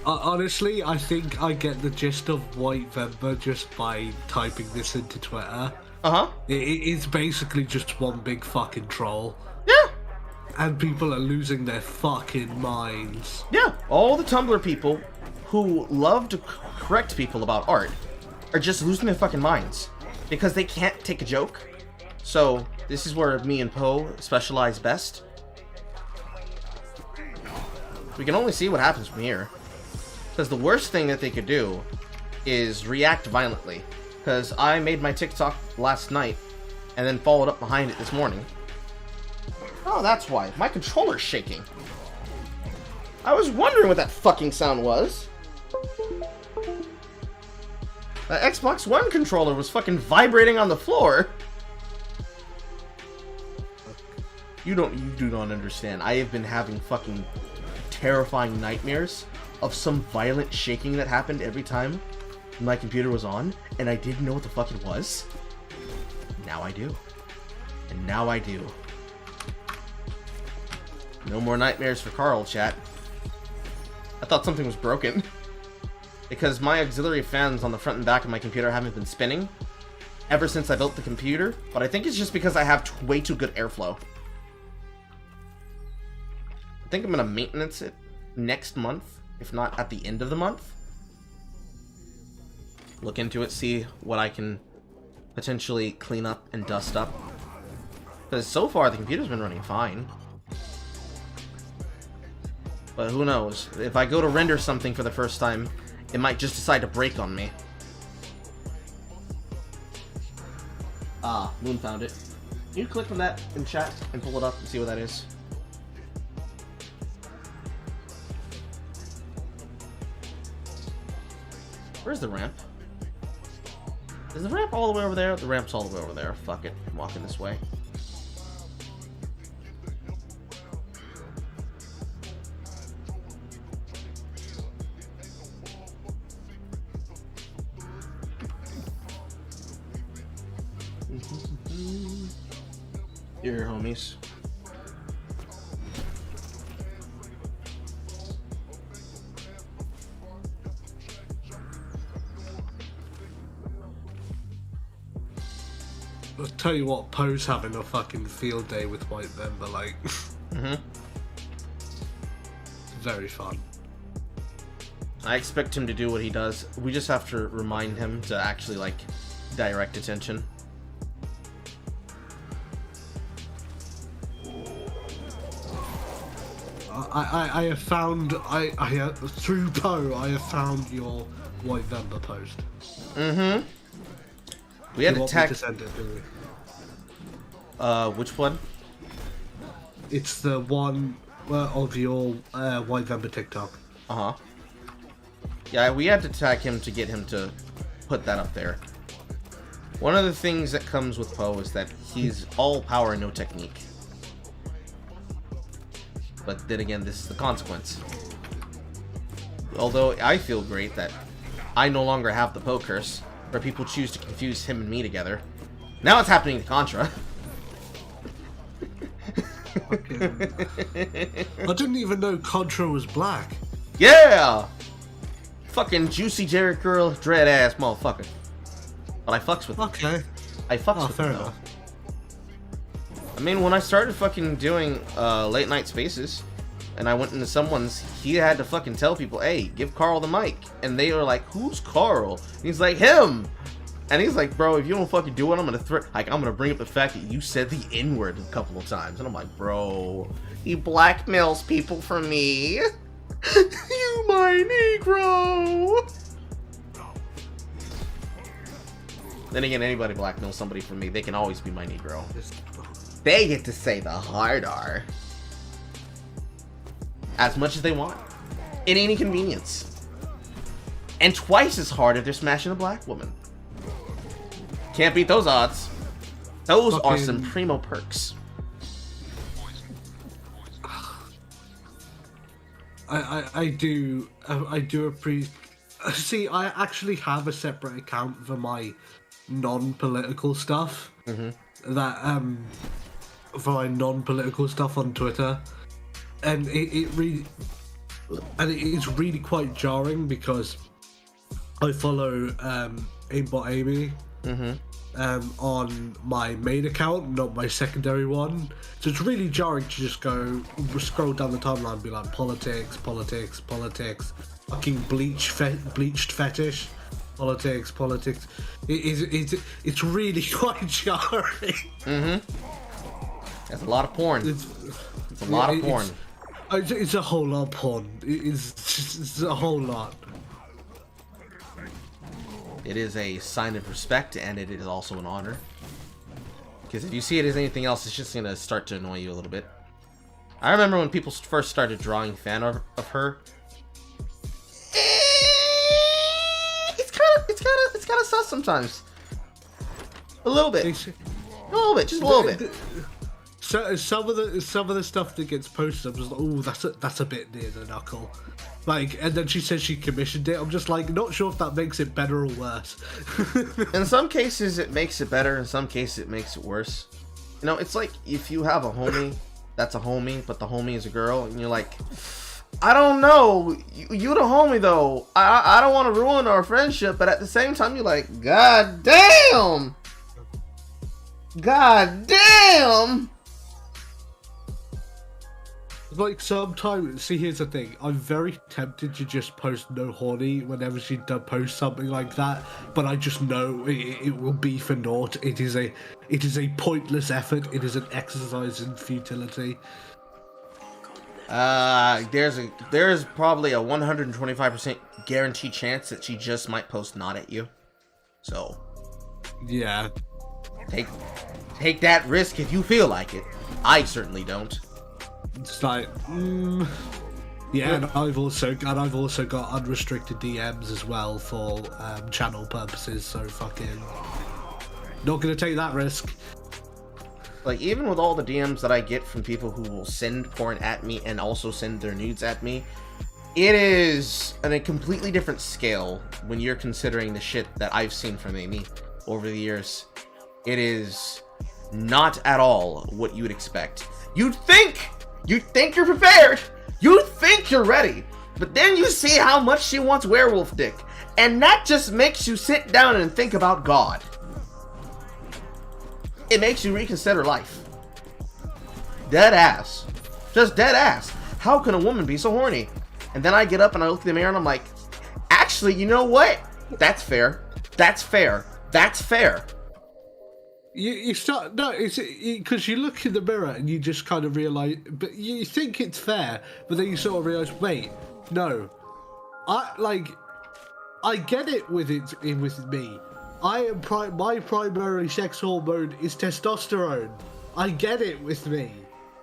Honestly, I think I get the gist of White Vember just by typing this into Twitter. It's basically just one big fucking troll. Yeah. And people are losing their fucking minds. Yeah. All the Tumblr people who love to correct people about art are just losing their fucking minds because they can't take a joke. So this is where me and Poe specialize best. We can only see what happens from here. Because the worst thing that they could do is react violently. Because I made my TikTok last night and then followed up behind it this morning. Oh, that's why. My controller's shaking. I was wondering what that fucking sound was. The Xbox One controller was fucking vibrating on the floor. You do not understand. I have been having fucking terrifying nightmares of some violent shaking that happened every time my computer was on, and I didn't know what the fuck it was. Now I do. And now I do. No more nightmares for Carl, chat. I thought something was broken. Because my auxiliary fans on the front and back of my computer haven't been spinning ever since I built the computer, but I think it's just because I have way too good airflow. I think I'm gonna maintenance it next month, if not at the end of the month. Look into it, see what I can potentially clean up and dust up. Because so far the computer's been running fine. But who knows? If I go to render something for the first time, it might just decide to break on me. Ah, Moon found it. Can you click on that in chat and pull it up and see what that is? Where's the ramp? Is the ramp all the way over there? The ramp's all the way over there. Fuck it. I'm walking this way. Here, homies. I'll tell you what, Poe's having a fucking field day with White Member, like. Very fun. I expect him to do what he does. We just have to remind him to actually, like, direct attention. I have found, through Poe, I have found your White Member post. We had to send it, do we? Which one? It's the one of your White Member TikTok. Yeah, we had to tag him to get him to put that up there. One of the things that comes with Poe is that he's all power and no technique. But then again, this is the consequence. Although I feel great that I no longer have the Poe curse, where people choose to confuse him and me together. Now it's happening to Contra. I didn't even know Contra was black. Yeah! Fucking juicy Jerry Curl, dread ass motherfucker. But I fucks with him. Okay. I fucks with fair him, though. enough. I mean, when I started fucking doing late night spaces, and I went into someone's, he had to fucking tell people, hey, give Carl the mic. And they were like, who's Carl? And he's like, him! And he's like, bro, if you don't fucking do it, I'm gonna bring up the fact that you said the N-word a couple of times. And I'm like, bro, he blackmails people for me. You my Negro! Then again, anybody blackmails somebody for me, they can always be my Negro. They get to say the hard R. As much as they want. It ain't inconvenience. And twice as hard if they're smashing a black woman. Can't beat those odds. Those are some primo perks. I do appreciate. See, I actually have a separate account for my non-political stuff. That for my non-political stuff on Twitter, and it's really quite jarring because I follow Aimbot Amy on my main account, not my secondary one. So it's really jarring to just go scroll down the timeline and be like politics, fucking bleached fetish, politics. It's really quite jarring. That's a lot of porn. It's a lot of porn. It's a whole lot of porn. It's a whole lot. It is a sign of respect, and it is also an honor. Because if you see it as anything else, it's just gonna start to annoy you a little bit. I remember when people first started drawing fan art of her. It's kind of sus sometimes. A little bit, just a little bit. So some of the stuff that gets posted, I'm just like, oh, that's a bit near the knuckle. Like, and then she says she commissioned it. I'm just like, not sure if that makes it better or worse. In some cases, it makes it better. In some cases, it makes it worse. You know, it's like if you have a homie that's a homie, but the homie is a girl, and you're like, I don't know, you the homie though. I don't want to ruin our friendship, but at the same time, you're like, God damn. Like, sometimes, see, here's the thing, I'm very tempted to just post no horny whenever she does post something like that, but I just know it will be for naught. It is a pointless effort. It is an exercise in futility. There's probably a 125% guaranteed chance that she just might post not at you. So, yeah, take that risk if you feel like it. I certainly don't. It's like, yeah, and I've also got unrestricted DMs as well for channel purposes. So fucking not gonna take that risk. Like, even with all the DMs that I get from people who will send porn at me and also send their nudes at me, it is on a completely different scale when you're considering the shit that I've seen from Amy over the years. It is not at all what you would expect. You think you're prepared. You think you're ready. But then you see how much she wants werewolf dick. And that just makes you sit down and think about God. it makes you reconsider life. Dead ass. Just dead ass. How can a woman be so horny? And then I get up and I look in the mirror and I'm like, actually, you know what? That's fair. That's fair. That's fair. You start, no, it's because you look in the mirror and you just kind of realize, but you think it's fair, but then you sort of realize, wait, no, I get it with me. My primary sex hormone is testosterone. I get it with me.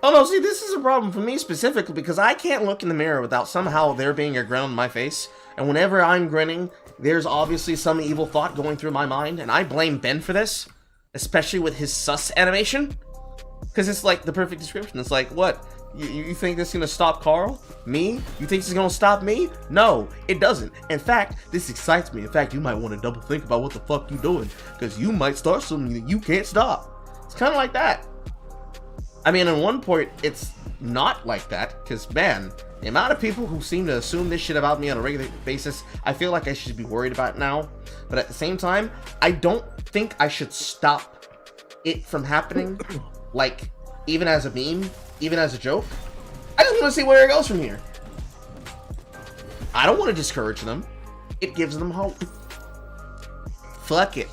Oh no, see, this is a problem for me specifically because I can't look in the mirror without somehow there being a grin on my face. And whenever I'm grinning, there's obviously some evil thought going through my mind, and I blame Ben for this, especially with his sus animation. Because it's like the perfect description. It's like, what? You think this is going to stop Carl? Me? You think this is going to stop me? No, it doesn't. In fact, this excites me. In fact, you might want to double think about what the fuck you're doing, because you might start something that you can't stop. It's kind of like that. I mean, at one point, it's not like that, because, man, the amount of people who seem to assume this shit about me on a regular basis, I feel like I should be worried about now. But at the same time, I don't think I should stop it from happening, like, even as a meme, even as a joke. I just want to see where it goes from here. I don't want to discourage them. It gives them hope. Fuck it.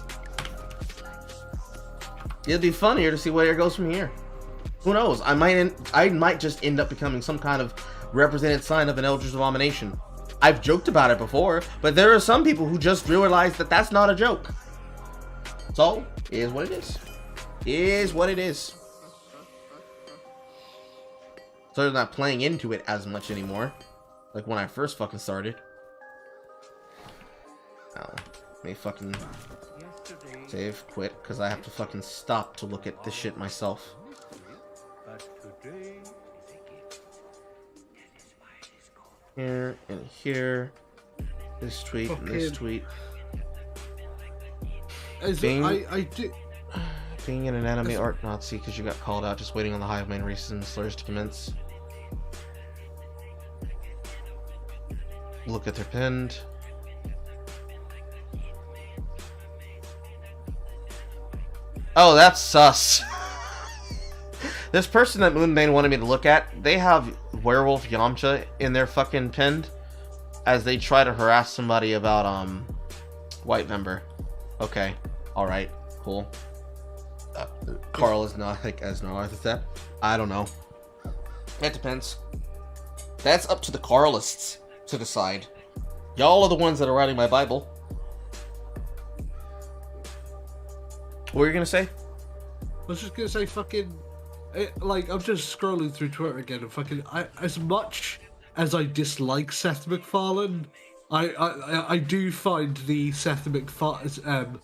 It'll be funnier to see where it goes from here. Who knows? I might just end up becoming some kind of represented sign of an Eldritch abomination. I've joked about it before, but there are some people who just realize that that's not a joke. So, it is what it is. It is what it is. So they're not playing into it as much anymore, like when I first fucking started. Oh, let me fucking save, quit, because I have to fucking stop to look at this shit myself. Here and here, this tweet and this tweet. Being in an anime art Nazi because you got called out, just waiting on the hive mind races and slurs to commence. Look at their pinned. Oh, that's sus. This person that Moonbane wanted me to look at, they have Werewolf Yamcha in their fucking pinned as they try to harass somebody about white member. Okay, alright, cool. Carl is not like as normal as that. I don't know. It depends. That's up to the Carlists to decide. Y'all are the ones that are writing my Bible. What were you gonna say? I was just gonna say fucking... like, I'm just scrolling through Twitter again and fucking... as much as I dislike Seth MacFarlane, I do find the Seth MacFarlane...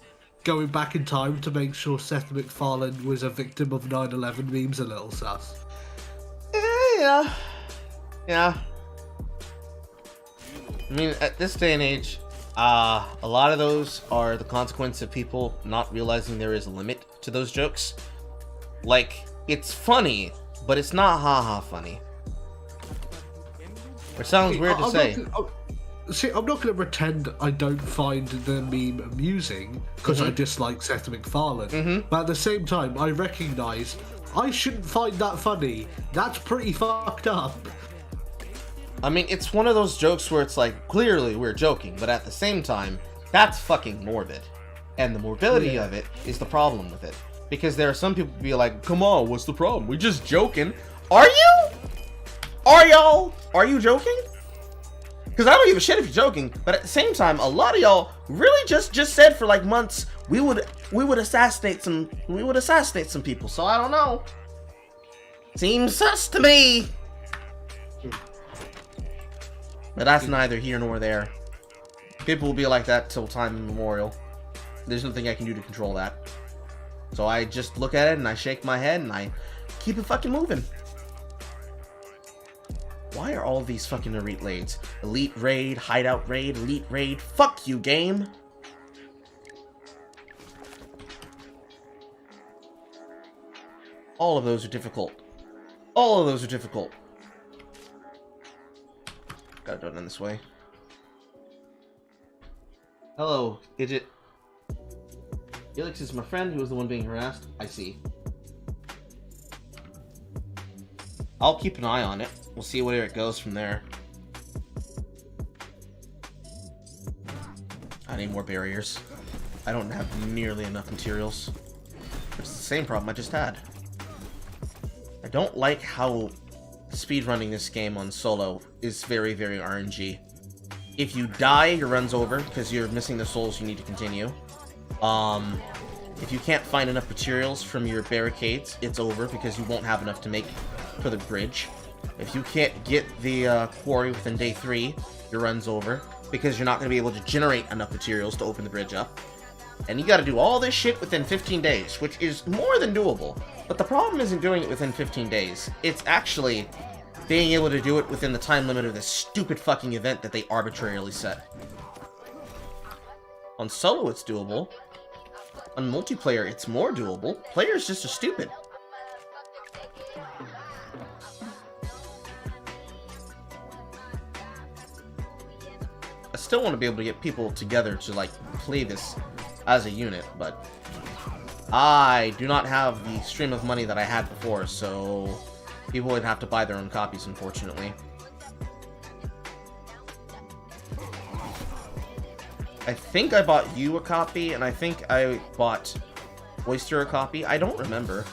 going back in time to make sure Seth MacFarlane was a victim of 9/11 memes a little sus. Yeah. I mean, at this day and age, a lot of those are the consequence of people not realizing there is a limit to those jokes. Like, it's funny, but it's not haha funny. Which sounds weird to say. See, I'm not going to pretend I don't find the meme amusing because I dislike Seth MacFarlane. But at the same time, I recognise I shouldn't find that funny. That's pretty fucked up. I mean, it's one of those jokes where it's like, clearly we're joking, but at the same time, that's fucking morbid. And the morbidity of it is the problem with it. Because there are some people who be like, come on, what's the problem? We're just joking. Are you? Are y'all? Are you joking? Because I don't give a shit if you're joking, but at the same time, a lot of y'all really just said for like months we would assassinate some people. So I don't know. Seems sus to me. But that's neither here nor there. People will be like that till time immemorial. There's nothing I can do to control that. So I just look at it and I shake my head and I keep it fucking moving. Why are all these fucking elite raids? Elite raid, hideout raid, elite raid. Fuck you, game. All of those are difficult. All of those are difficult. Gotta do it in this way. Hello, Idjit. Felix is my friend who was the one being harassed. I see. I'll keep an eye on it. We'll see where it goes from there. I need more barriers. I don't have nearly enough materials. It's the same problem I just had. I don't like how speedrunning this game on solo is very, very RNG. If you die, your run's over because you're missing the souls you need to continue. If you can't find enough materials from your barricades, it's over because you won't have enough to make for the bridge. If you can't get the quarry within day 3, your run's over because you're not going to be able to generate enough materials to open the bridge up. And you got to do all this shit within 15 days, which is more than doable. But the problem isn't doing it within 15 days. It's actually being able to do it within the time limit of this stupid fucking event that they arbitrarily set. On solo, it's doable. On multiplayer, it's more doable. Players just are stupid. I still want to be able to get people together to, like, play this as a unit, but I do not have the stream of money that I had before, so people would have to buy their own copies, unfortunately. I think I bought you a copy, and I think I bought Oyster a copy. I don't remember.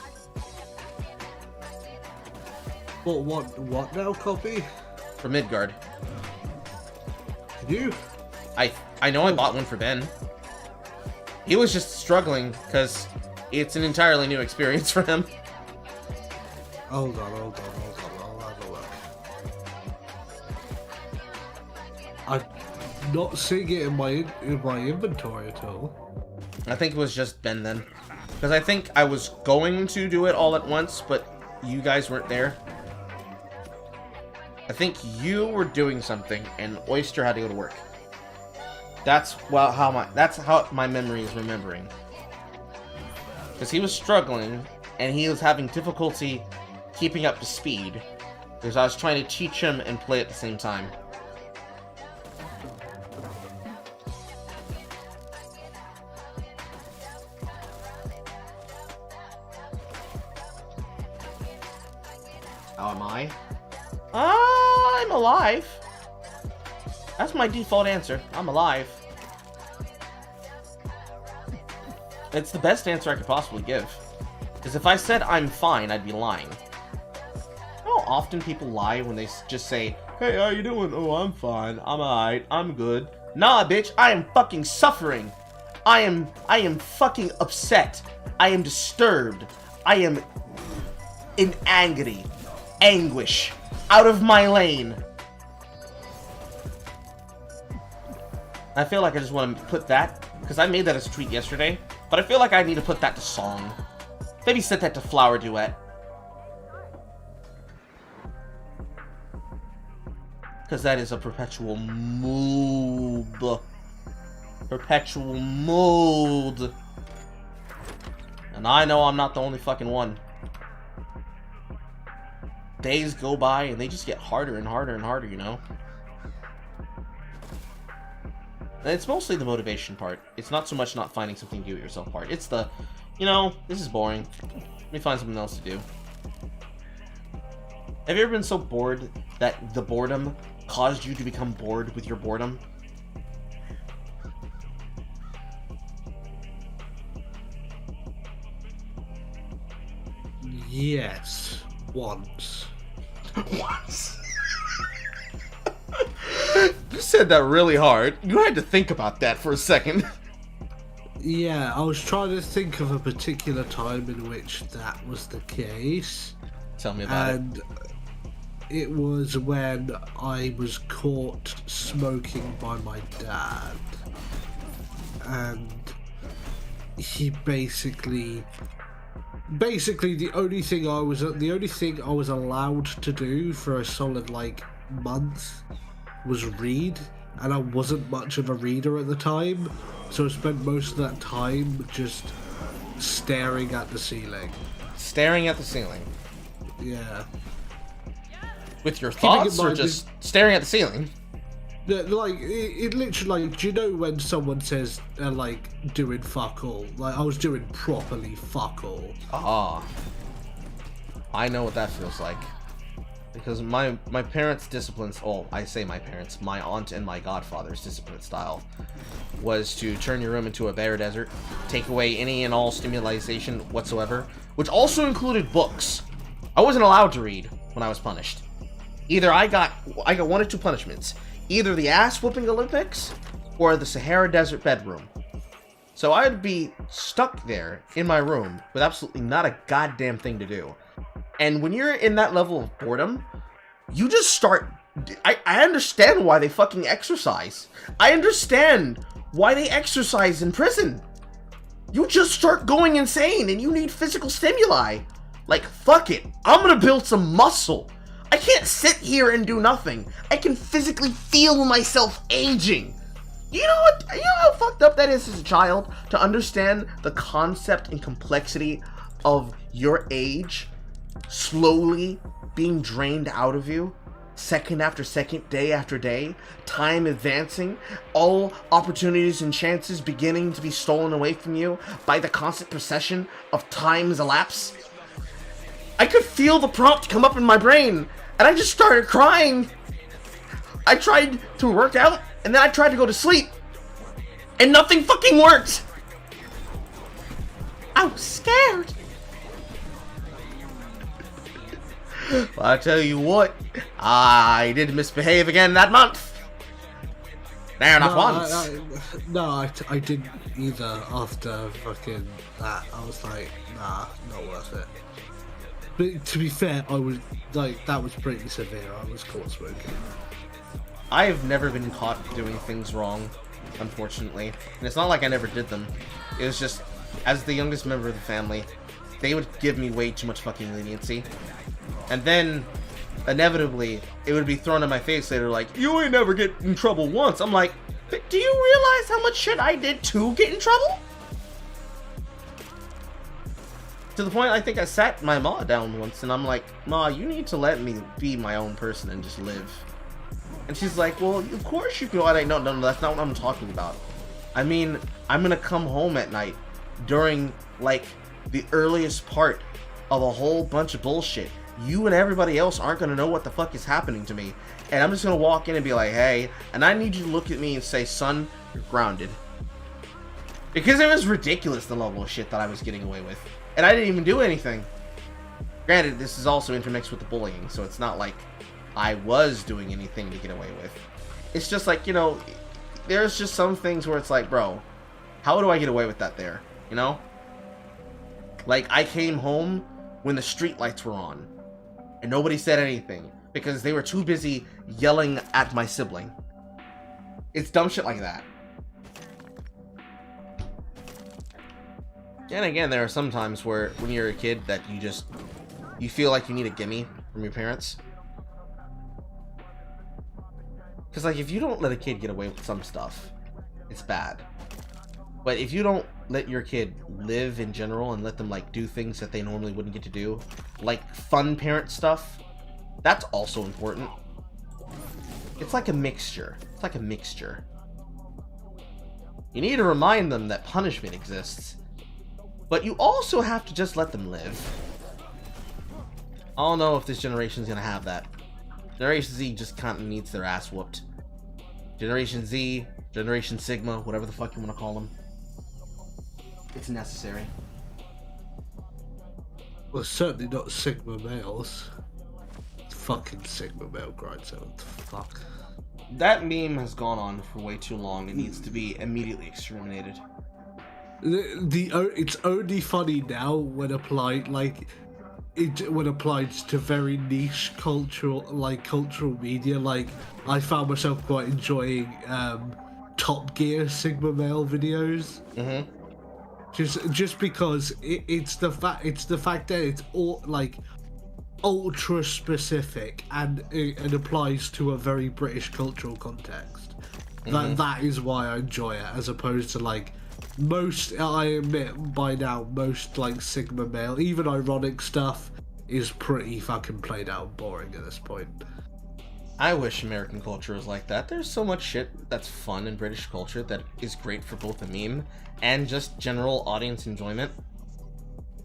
But what now, copy? For Midgard. You? I know I bought one for Ben. He was just struggling, because it's an entirely new experience for him. Hold on. I'll have a look. I'm not seeing it in my inventory at all. I think it was just Ben then. Because I think I was going to do it all at once, but you guys weren't there. I think you were doing something, and Oyster had to go to work. That's how my memory is remembering. Because he was struggling, and he was having difficulty keeping up to speed. Because I was trying to teach him and play at the same time. How am I? I'm alive. That's my default answer. I'm alive. It's the best answer I could possibly give. Because if I said I'm fine, I'd be lying. You know how often people lie when they just say, "Hey, how you doing?" "Oh, I'm fine. I'm alright. I'm good." Nah, bitch. I am fucking suffering. I am fucking upset. I am disturbed. I am in anguish. Out of my lane. I feel like I just want to put that, because I made that as a tweet yesterday, but I feel like I need to put that to song. Maybe set that to Flower Duet. Because that is a perpetual mood. Perpetual mood. And I know I'm not the only fucking one. Days go by and they just get harder and harder and harder, you know? And it's mostly the motivation part. It's not so much not finding something to do it yourself part. It's the, you know, this is boring. Let me find something else to do. Have you ever been so bored that the boredom caused you to become bored with your boredom? Yes. Once. Once. You said that really hard. You had to think about that for a second. Yeah, I was trying to think of a particular time in which that was the case. Tell me about it. And it was when I was caught smoking by my dad. And he basically the only thing I was allowed to do for a solid like month was read, and I wasn't much of a reader at the time, so I spent most of that time just staring at the ceiling. Staring at the ceiling? Yeah. With your thoughts, or just staring at the ceiling? Like it literally, like, do you know when someone says they're like doing fuck all? Like, I was doing properly fuck all. Ah, I know what that feels like. Because my parents' discipline, oh, I say my parents, my aunt and my godfather's discipline style was to turn your room into a bare desert, take away any and all stimulation whatsoever, which also included books. I wasn't allowed to read when I was punished. Either I got one or two punishments. Either the ass-whooping Olympics or the Sahara Desert bedroom. So I'd be stuck there in my room with absolutely not a goddamn thing to do. And when you're in that level of boredom, you just start... I understand why they fucking exercise. I understand why they exercise in prison. You just start going insane and you need physical stimuli. Like, fuck it. I'm gonna build some muscle. I can't sit here and do nothing. I can physically feel myself aging. You know what? You know how fucked up that is as a child? To understand the concept and complexity of your age slowly being drained out of you, second after second, day after day, time advancing, all opportunities and chances beginning to be stolen away from you by the constant procession of time's elapse. I could feel the prompt come up in my brain, and I just started crying. I tried to work out, and then I tried to go to sleep, and nothing fucking worked. I was scared. Well, I tell you what, I didn't misbehave again that month. There, not once. I didn't either after fucking that. I was like, nah, not worth it. But to be fair, I was like, that was pretty severe. I was caught smoking. I have never been caught doing things wrong, unfortunately. And it's not like I never did them. It was just, as the youngest member of the family, they would give me way too much fucking leniency. And then, inevitably, it would be thrown in my face later like, you ain't never get in trouble once. I'm like, but do you realize how much shit I did to get in trouble? To the point, I think I sat my ma down once, and I'm like, Ma, you need to let me be my own person and just live. And she's like, well, of course you can. I'm like, no, that's not what I'm talking about. I mean, I'm gonna come home at night during, like, the earliest part of a whole bunch of bullshit. You and everybody else aren't gonna know what the fuck is happening to me. And I'm just gonna walk in and be like, hey, and I need you to look at me and say, son, you're grounded. Because it was ridiculous, the level of shit that I was getting away with. And I didn't even do anything. Granted, this is also intermixed with the bullying, so it's not like I was doing anything to get away with. It's just like, you know, there's just some things where it's like, bro, how do I get away with that there? You know? Like, I came home when the street lights were on, and nobody said anything, because they were too busy yelling at my sibling. It's dumb shit like that. And again, there are some times where, when you're a kid, that you feel like you need a gimme from your parents. Because, like, if you don't let a kid get away with some stuff, it's bad. But if you don't let your kid live in general and let them, like, do things that they normally wouldn't get to do, like fun parent stuff, that's also important. It's like a mixture. It's like a mixture. You need to remind them that punishment exists, but you also have to just let them live. I don't know if this generation's gonna have that. Generation Z just kind of needs their ass whooped. Generation Z, Generation Sigma, whatever the fuck you want to call them. It's necessary. Well, certainly not Sigma males. Fucking Sigma male grinds out. What the fuck? That meme has gone on for way too long. It needs to be immediately exterminated. It's only funny now when applied, like, when applied to very niche cultural media. Like, I found myself quite enjoying Top Gear Sigma male videos. Mm-hmm. Just because it's the fact that it's all like ultra specific and it applies to a very British cultural context. Mm-hmm. That is why I enjoy it, as opposed to like most, I admit by now, most like Sigma male, even ironic stuff, is pretty fucking played out and boring at this point. I wish American culture was like that. There's so much shit that's fun in British culture that is great for both a meme and just general audience enjoyment.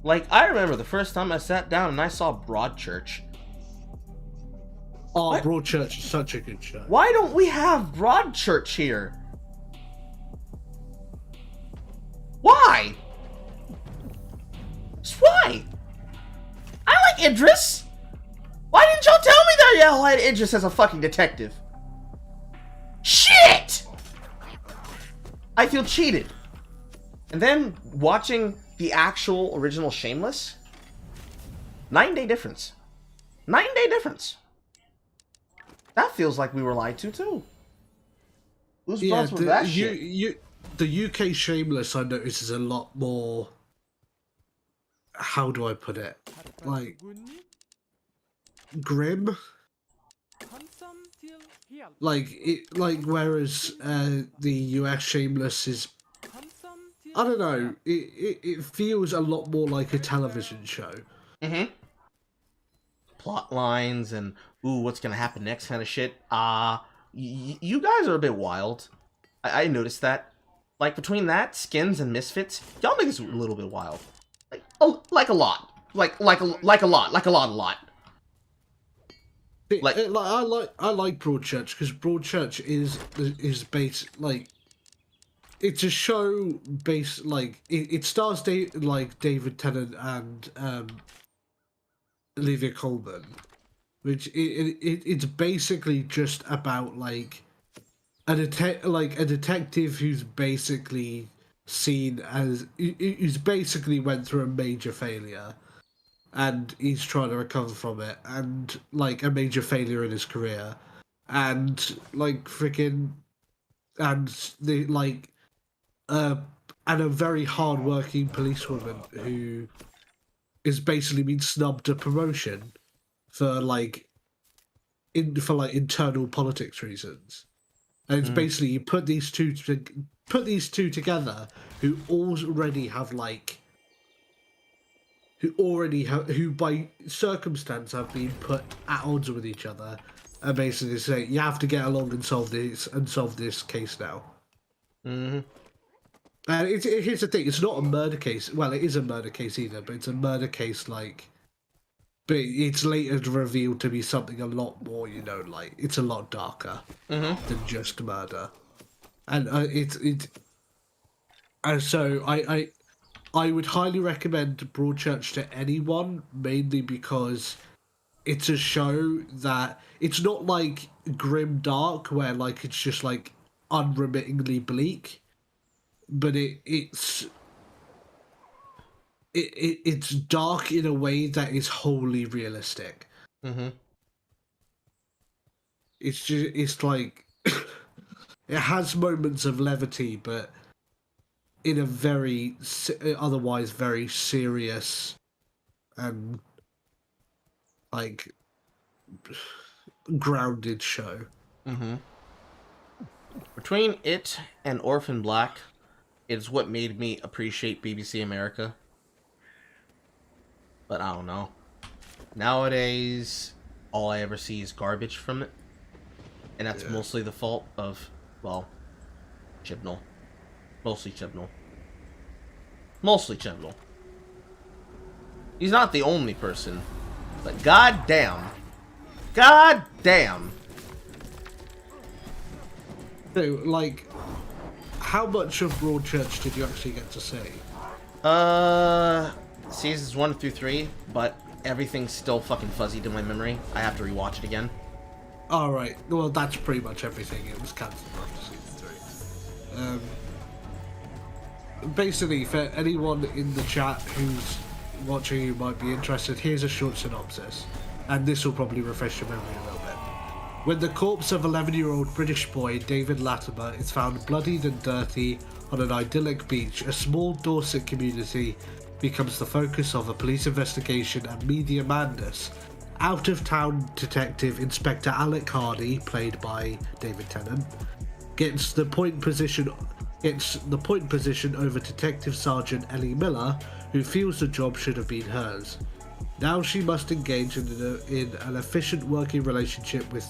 Like, I remember the first time I sat down and I saw Broadchurch. Oh, What? Broadchurch is such a good show. Why don't we have Broadchurch here? Why? Just why? I like Idris. Why didn't y'all tell me that y'all had Idris as a fucking detective? Shit! I feel cheated. And then watching the actual original Shameless, 9-day difference. 9-day difference. That feels like we were lied to too. Who's responsible for that shit? The UK Shameless, I notice, is a lot more. How do I put it? Like grim. Whereas the US Shameless is, I don't know, it feels a lot more like a television show. Mm-hmm. Plot lines and ooh, what's gonna happen next kind of shit. You guys are a bit wild. I noticed that. Like, between that, Skins, and Misfits, y'all niggas are a little bit wild. Like a lot. Like a lot. I like Broadchurch because Broadchurch is based like, it's a show based like it stars David Tennant and Olivia Colman, which it's basically just about like a detective who's basically seen as who's basically went through a major failure, and he's trying to recover from it, and like a major failure in his career, and like freaking, and the like, and a very hard-working policewoman who is basically been snubbed a promotion for internal politics reasons. And it's basically you put these two together who by circumstance have been put at odds with each other, and basically say you have to get along and solve this case now. Mm-hmm. And here's the thing: it's not a murder case. Well, it is a murder case either, but it's a murder case but it's later revealed to be something a lot more, it's a lot darker than just murder. And so I would highly recommend Broadchurch to anyone, mainly because it's a show that it's not like grim dark where like it's just like unremittingly bleak, but it's dark in a way that is wholly realistic. Mm-hmm. It's like it has moments of levity, but in a very otherwise very serious and like grounded show. Mm-hmm. Between it and Orphan Black, it's what made me appreciate BBC America. But I don't know. Nowadays, all I ever see is garbage from it. And that's mostly the fault of, well, Chibnall. Mostly Chibnall. He's not the only person. But goddamn. So, like, how much of Broadchurch did you actually get to see? Seasons 1 through 3, but everything's still fucking fuzzy to my memory. I have to rewatch it again. Alright, well that's pretty much everything. It was cancelled after season 3. Basically, for anyone in the chat who's watching who might be interested, here's a short synopsis. And this will probably refresh your memory a little bit. When the corpse of 11-year-old British boy David Latimer is found bloodied and dirty on an idyllic beach, a small Dorset community becomes the focus of a police investigation and media madness. Out-of-town detective Inspector Alec Hardy, played by David Tennant, gets the point position over Detective Sergeant Ellie Miller, who feels the job should have been hers. Now she must engage in an efficient working relationship with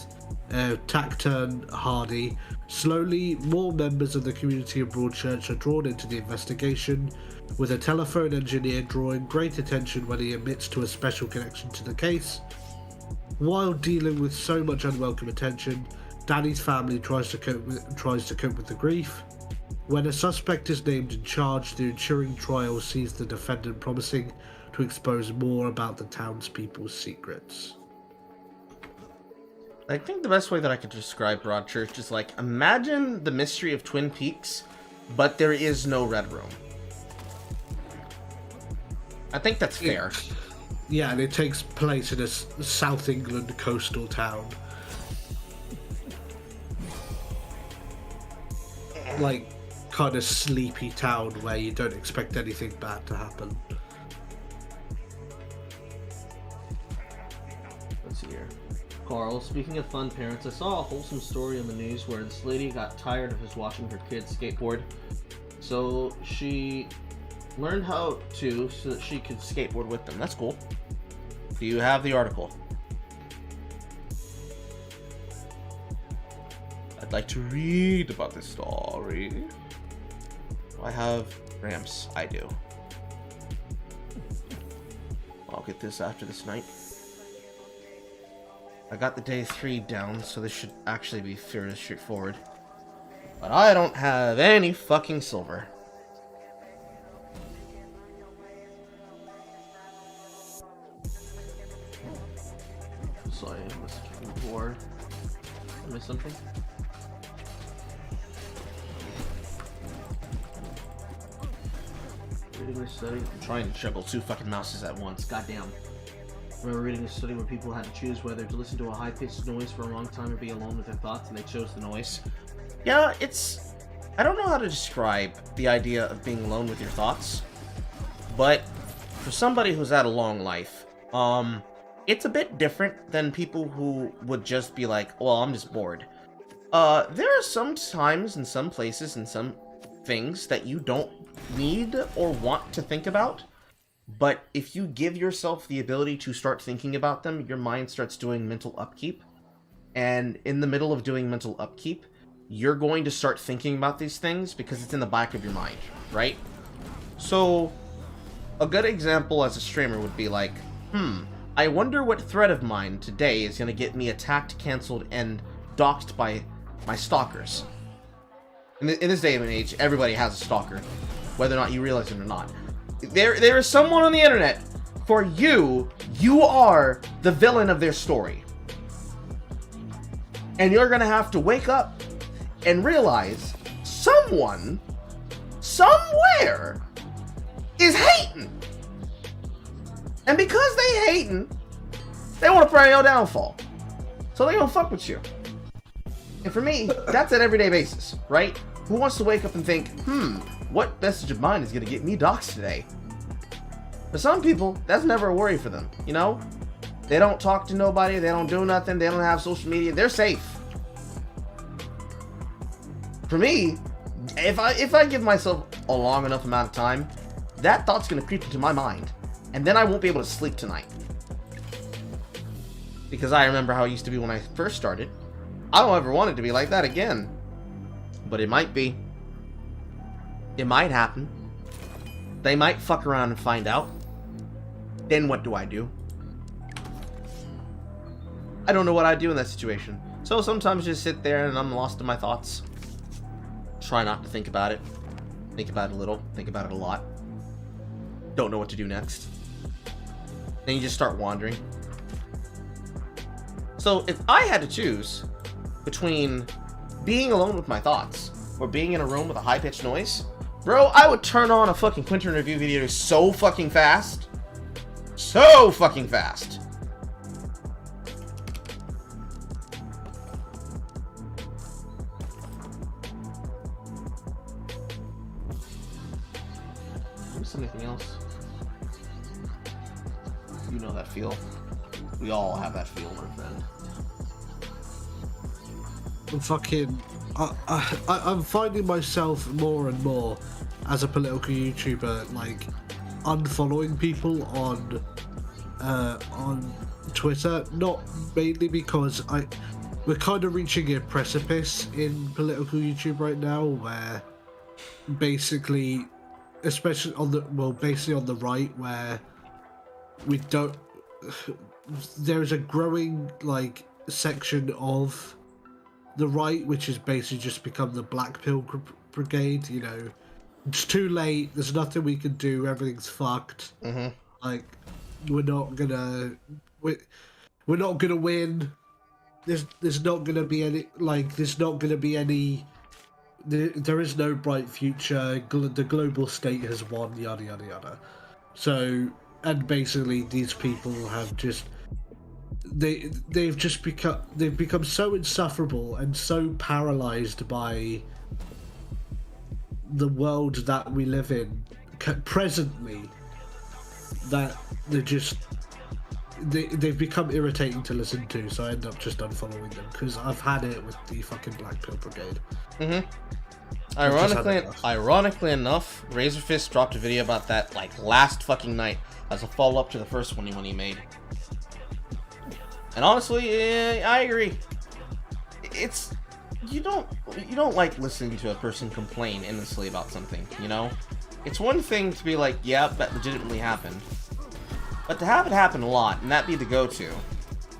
Taciturn Hardy. Slowly, more members of the community of Broadchurch are drawn into the investigation, with a telephone engineer drawing great attention when he admits to a special connection to the case. While dealing with so much unwelcome attention, Danny's family tries to cope with the grief. When a suspect is named in charge, the ensuing trial sees the defendant promising to expose more about the townspeople's secrets. I think the best way that I could describe Broadchurch is like, imagine the mystery of Twin Peaks, but there is no Red Room. I think that's fair. Yeah, and it takes place in a South England coastal town. Like, kind of sleepy town where you don't expect anything bad to happen. Let's see here. Carl, speaking of fun parents, I saw a wholesome story on the news where this lady got tired of just watching her kids skateboard. So she learned how to so that she could skateboard with them. That's cool. Do you have the article? I'd like to read about this story. Do I have ramps? I do. I'll get this after this night. I got the day 3 down, so this should actually be fairly straightforward. But I don't have any fucking silver. Sorry, I missed before. I missed something? Reading a study. I'm trying to juggle 2 fucking mouses at once. Goddamn. I remember reading a study where people had to choose whether to listen to a high-pitched noise for a long time or be alone with their thoughts, and they chose the noise. Yeah, I don't know how to describe the idea of being alone with your thoughts, but for somebody who's had a long life, it's a bit different than people who would just be like, well, I'm just bored. There are some times and some places and some things that you don't need or want to think about, but if you give yourself the ability to start thinking about them, your mind starts doing mental upkeep, and in the middle of doing mental upkeep, you're going to start thinking about these things because it's in the back of your mind, right? So, a good example as a streamer would be like, I wonder what thread of mine today is going to get me attacked, cancelled, and doxxed by my stalkers. In this day and age, everybody has a stalker, whether or not you realize it or not. There is someone on the internet, for you are the villain of their story. And you're going to have to wake up and realize someone, somewhere, is hating. And because they hating, they want to pray your downfall. So they gonna fuck with you. And for me, that's an everyday basis, right? Who wants to wake up and think, what message of mine is gonna get me doxxed today? For some people, that's never a worry for them, you know? They don't talk to nobody, they don't do nothing, they don't have social media, they're safe. For me, if I give myself a long enough amount of time, that thought's gonna creep into my mind. And then I won't be able to sleep tonight. Because I remember how it used to be when I first started. I don't ever want it to be like that again. But it might be. It might happen. They might fuck around and find out. Then what do I do? I don't know what I'd do in that situation. So sometimes just sit there and I'm lost in my thoughts. Try not to think about it. Think about it a little. Think about it a lot. Don't know what to do next. Then you just start wandering. So if I had to choose between being alone with my thoughts or being in a room with a high-pitched noise, bro, I would turn on a fucking Quentin review video so fucking fast. So fucking fast. Anything else? You know that feel. We all have that feel, my friend. I'm finding myself more and more as a political YouTuber, like unfollowing people on Twitter. Not mainly because we're kind of reaching a precipice in political YouTube right now, where basically, especially basically on the right, where we don't. There's a growing section of the right which has basically just become the Black Pill Brigade. You know, it's too late. There's nothing we can do. Everything's fucked. Mm-hmm. Like, we're not gonna win. There's not gonna be any there is no bright future. The global state has won. Yada yada yada. So, and basically these people have just they've become so insufferable and so paralyzed by the world that we live in presently that they've become irritating to listen to, so I end up just unfollowing them because I've had it with the fucking Black Pill Brigade. Ironically enough, Razorfist dropped a video about that last fucking night as a follow-up to the first one he made. And honestly, I agree. It's you don't like listening to a person complain endlessly about something, you know? It's one thing to be like, yeah, that legitimately happened. But to have it happen a lot, and that be the go-to,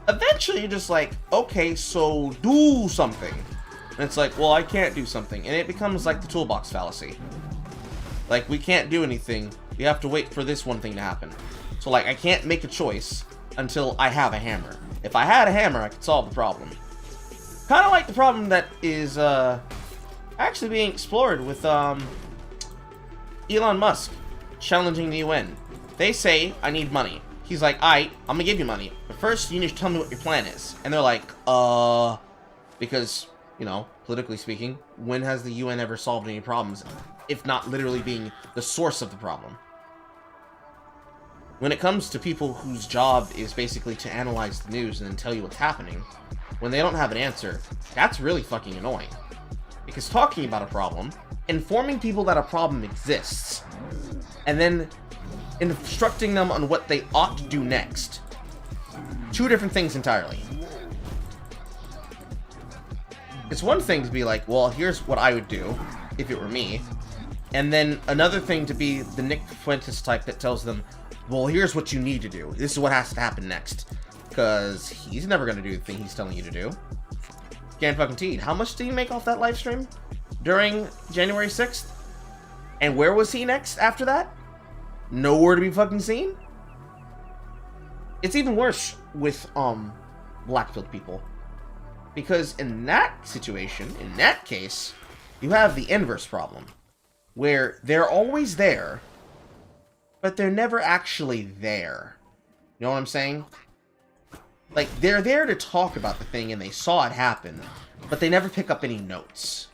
eventually you're just like, okay, so do something. And it's like, well, I can't do something. And it becomes like the toolbox fallacy. Like, we can't do anything. We have to wait for this one thing to happen. So, I can't make a choice until I have a hammer. If I had a hammer, I could solve the problem. Kind of like the problem that is actually being explored with Elon Musk challenging the UN. They say, I need money. He's like, I'm gonna give you money. But first, you need to tell me what your plan is. And they're like, because, politically speaking, when has the UN ever solved any problems, if not literally being the source of the problem? When it comes to people whose job is basically to analyze the news and then tell you what's happening, when they don't have an answer, that's really fucking annoying. Because talking about a problem, informing people that a problem exists, and then instructing them on what they ought to do next, two different things entirely. It's one thing to be like, well, here's what I would do if it were me, and then another thing to be the Nick Fuentes type that tells them, well, here's what you need to do. This is what has to happen next. Because he's never going to do the thing he's telling you to do. Can't fucking teed. How much did he make off that live stream during January 6th? And where was he next after that? Nowhere to be fucking seen? It's even worse with black-pilled people. Because in that situation, in that case, you have the inverse problem. Where they're always there, but they're never actually there. You know what I'm saying? Like, they're there to talk about the thing and they saw it happen, but they never pick up any notes.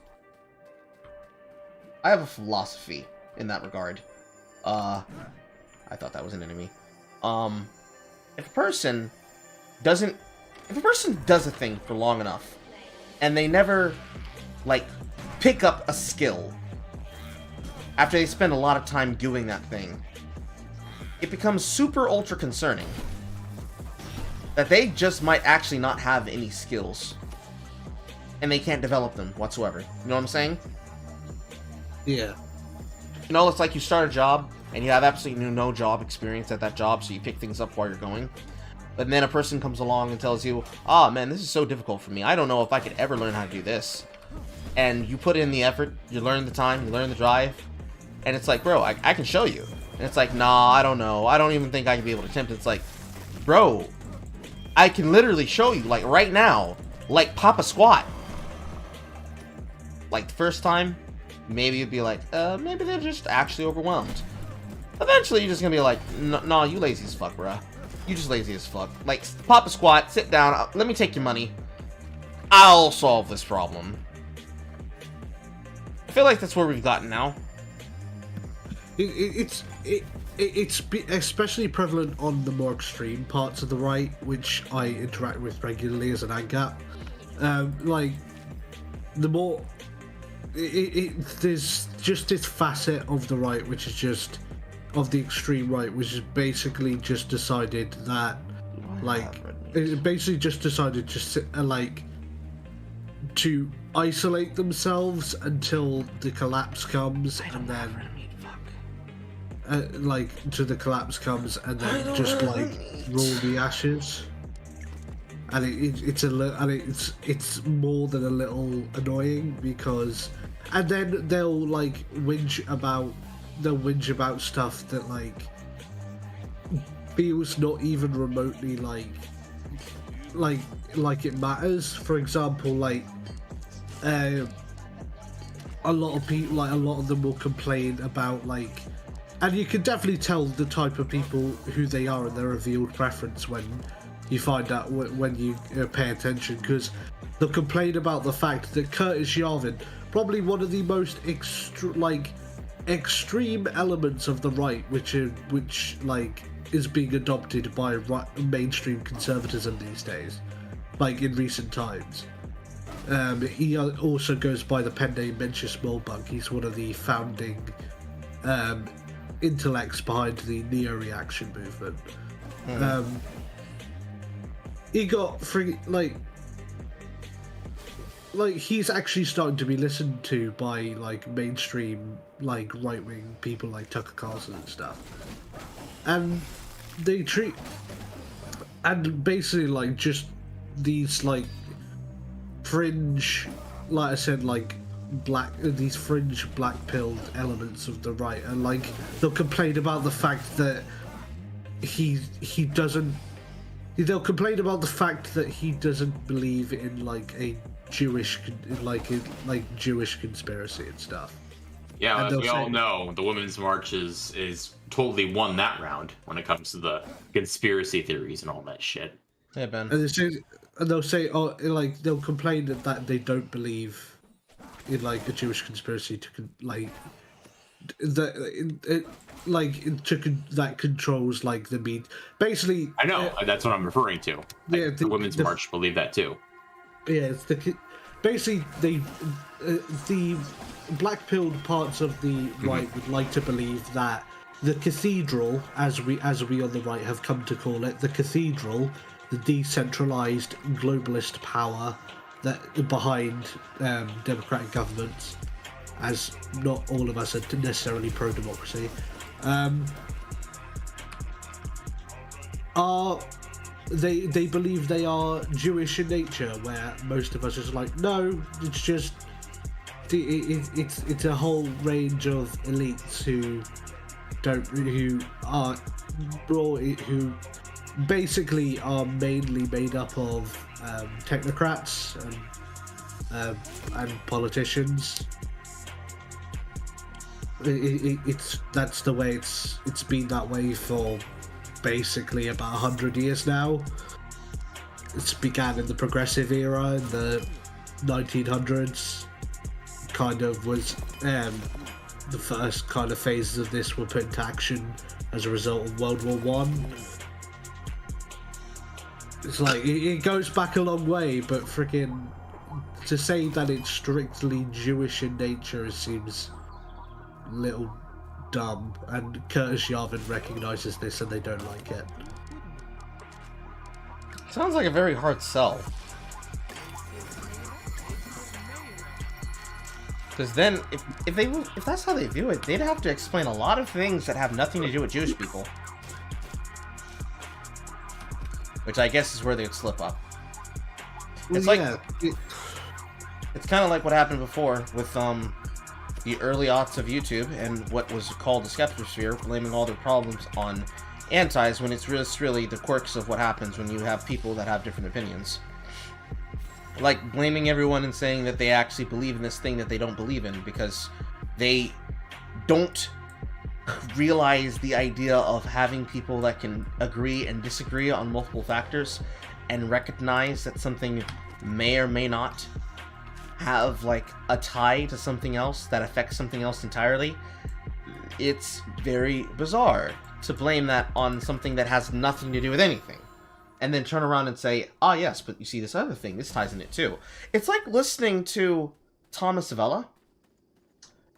I have a philosophy in that regard. I thought that was an enemy. If a person does a thing for long enough, and they never, pick up a skill, after they spend a lot of time doing that thing, it becomes super ultra concerning that they just might actually not have any skills, and they can't develop them whatsoever. You know what I'm saying? Yeah. It's like you start a job, and you have absolutely no job experience at that job, so you pick things up while you're going. But then a person comes along and tells you, man, this is so difficult for me. I don't know if I could ever learn how to do this. And you put in the effort, you learn the time, you learn the drive, and it's like, bro, I can show you. And it's like, nah, I don't know. I don't even think I can be able to attempt it. It's like, bro, I can literally show you, right now, pop a squat. The first time, maybe you'd be like, maybe they're just actually overwhelmed. Eventually, you're just gonna be like, nah, you lazy as fuck, bruh. You just lazy as fuck. Pop a squat, sit down, let me take your money. I'll solve this problem. I feel like that's where we've gotten now. It's especially prevalent on the more extreme parts of the right, which I interact with regularly as an ANGAP. The more there's just this facet of the right, which is just of the extreme right, which is basically just decided that, it basically just decided just to isolate themselves until the collapse comes, and then to the collapse comes, and then just like rule the ashes. And it's more than a little annoying because, and then they'll whinge about stuff that feels not even remotely like it matters. For example, a lot of people, a lot of them will complain about and you can definitely tell the type of people who they are and their revealed preference when you find out when you pay attention, because they'll complain about the fact that Curtis Yarvin, probably one of the most extreme elements of the right, which is being adopted by mainstream conservatism these days, in recent times. He also goes by the pen name Mencius Smallbug. He's one of the founding intellects behind the neo-reaction movement. He got he's actually starting to be listened to by mainstream right-wing people like Tucker Carlson and stuff, and they treat, and basically just these fringe, I said, these fringe black-pilled elements of the right, and they'll complain about the fact that they'll complain about the fact that he doesn't believe in a Jewish Jewish conspiracy and stuff. Yeah, as we all know, the Women's March is totally won that round when it comes to the conspiracy theories and all that shit. Yeah, Ben. And they'll say, they'll complain that they don't believe in a Jewish conspiracy that controls the media. Basically, I know that's what I'm referring to. The Women's March believe that too. Yeah, it's basically the black-pilled parts of the right would like to believe that the cathedral, as we on the right have come to call it, the cathedral, the decentralized globalist power that behind democratic governments, as not all of us are necessarily pro-democracy, they believe they are Jewish in nature, where most of us is no, it's just it's a whole range of elites who basically are mainly made up of technocrats and politicians. That's the way it's been that way for basically about 100 years now. It's began in the progressive era in the 1900s. Kind of was the first kind of phases of this were put into action as a result of World War One. It's it goes back a long way, but freaking to say that it's strictly Jewish in nature seems a little dumb, and Curtis Yarvin recognizes this and they don't like it. Sounds like a very hard sell. Because then, if that's how they view it, they'd have to explain a lot of things that have nothing to do with Jewish people. Which I guess is where they'd slip up. It's it's kind of like what happened before with the early aughts of YouTube and what was called the Skeptosphere, blaming all their problems on antis when it's just really the quirks of what happens when you have people that have different opinions. Blaming everyone and saying that they actually believe in this thing that they don't believe in because they don't realize the idea of having people that can agree and disagree on multiple factors and recognize that something may or may not have a tie to something else that affects something else entirely. It's very bizarre to blame that on something that has nothing to do with anything and then turn around and say, ah, yes, but you see this other thing, this ties in it too. It's like listening to Thomas Avella.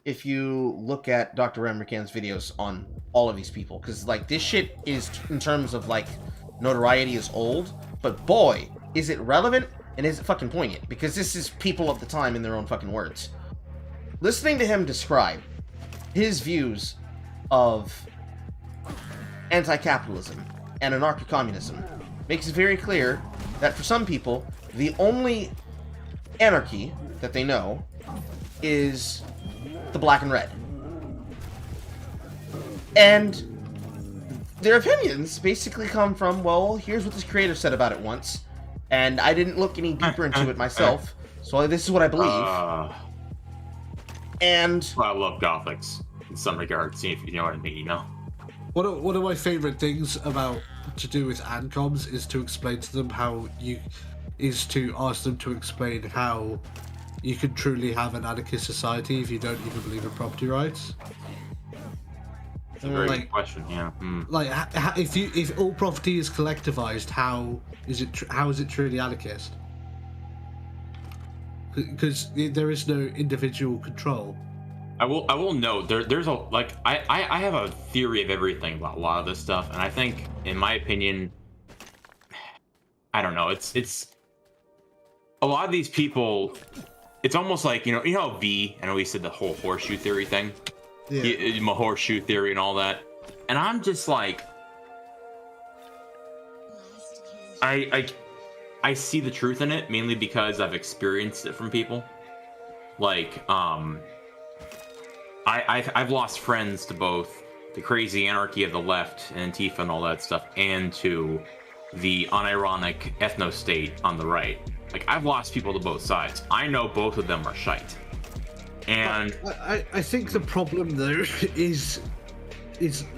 If you look at Dr. Ramrican's videos on all of these people, because this shit is, in terms of notoriety, is old, but boy, is it relevant and is it fucking poignant? Because this is people of the time in their own fucking words. Listening to him describe his views of anti-capitalism and anarcho-communism makes it very clear that for some people, the only anarchy that they know is the black and red. And their opinions basically come from, well, here's what this creator said about it once, and I didn't look any deeper into it myself, so this is what I believe. And I love Gothics in some regards, if you know what I mean, you know? One of my favorite things about to do with ANCOMs is to explain to them is to ask them to explain how you can truly have an anarchist society if you don't even believe in property rights. It's a very good question, yeah. Like, if all property is collectivized, how is it truly anarchist? Because there is no individual control. I will note there's a I have a theory of everything about a lot of this stuff, and I think, in my opinion, I don't know, it's a lot of these people. It's almost like, you know how I know he said the whole horseshoe theory thing, my horseshoe theory and all that, and I'm just like, I see the truth in it, mainly because I've experienced it from people. Like, I've lost friends to both the crazy anarchy of the left and Antifa and all that stuff, and to the unironic ethno-state on the right. Like, I've lost people to both sides. I know both of them are shite. And I think the problem though is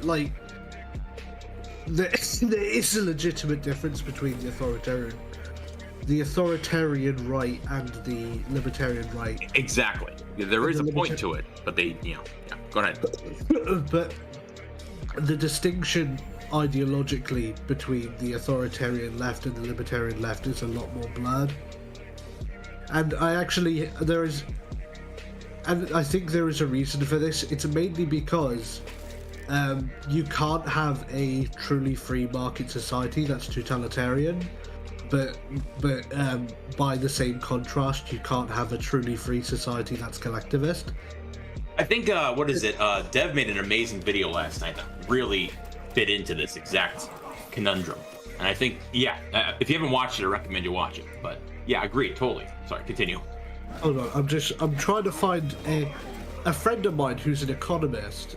like there is a legitimate difference between the authoritarian right and the libertarian right. Exactly. There is a point to it, but they, go ahead. But the distinction ideologically between the authoritarian left and the libertarian left is a lot more blurred. And I think there is a reason for this. It's mainly because you can't have a truly free market society that's totalitarian, but by the same contrast, you can't have a truly free society that's collectivist. I think Dev made an amazing video last night that really fit into this exact conundrum. And I think, if you haven't watched it, I recommend you watch it. But yeah, agreed, totally. Sorry, continue. Hold on, I'm trying to find a friend of mine who's an economist.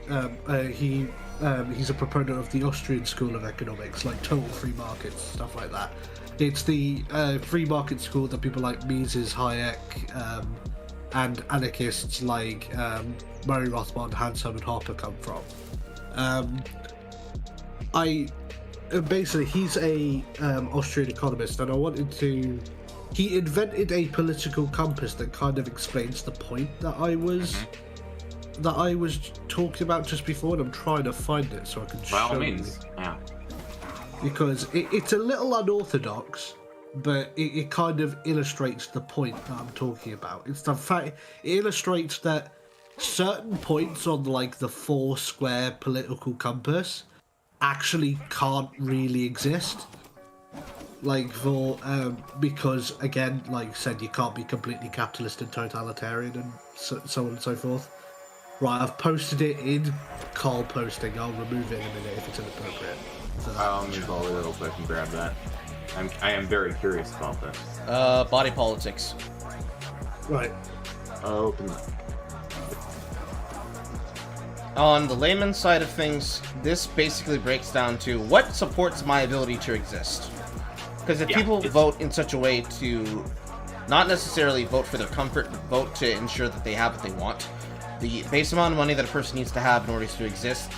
He's a proponent of the Austrian school of economics, like total free markets, stuff like that. It's the free market school that people like Mises, Hayek, and anarchists like Murray Rothbard, Hans Hermann Hoppe come from. Basically, he's a Austrian economist, and he invented a political compass that kind of explains the point that I was talking about just before, and I'm trying to find it so I can show you. By all means, yeah. Because it's a little unorthodox, but it kind of illustrates the point that I'm talking about. It's the fact it illustrates that certain points on the 4-square political compass actually can't really exist. Because again, like I said, you can't be completely capitalist and totalitarian and so on and so forth. Right, I've posted it in call posting. I'll remove it in a minute if it's inappropriate. Let me go real quick and grab that. I am very curious about this. Body politics. Right. Open that. On the layman's side of things, this basically breaks down to what supports my ability to exist. Because if people vote in such a way to not necessarily vote for their comfort, but vote to ensure that they have what they want, the base amount of money that a person needs to have in order to exist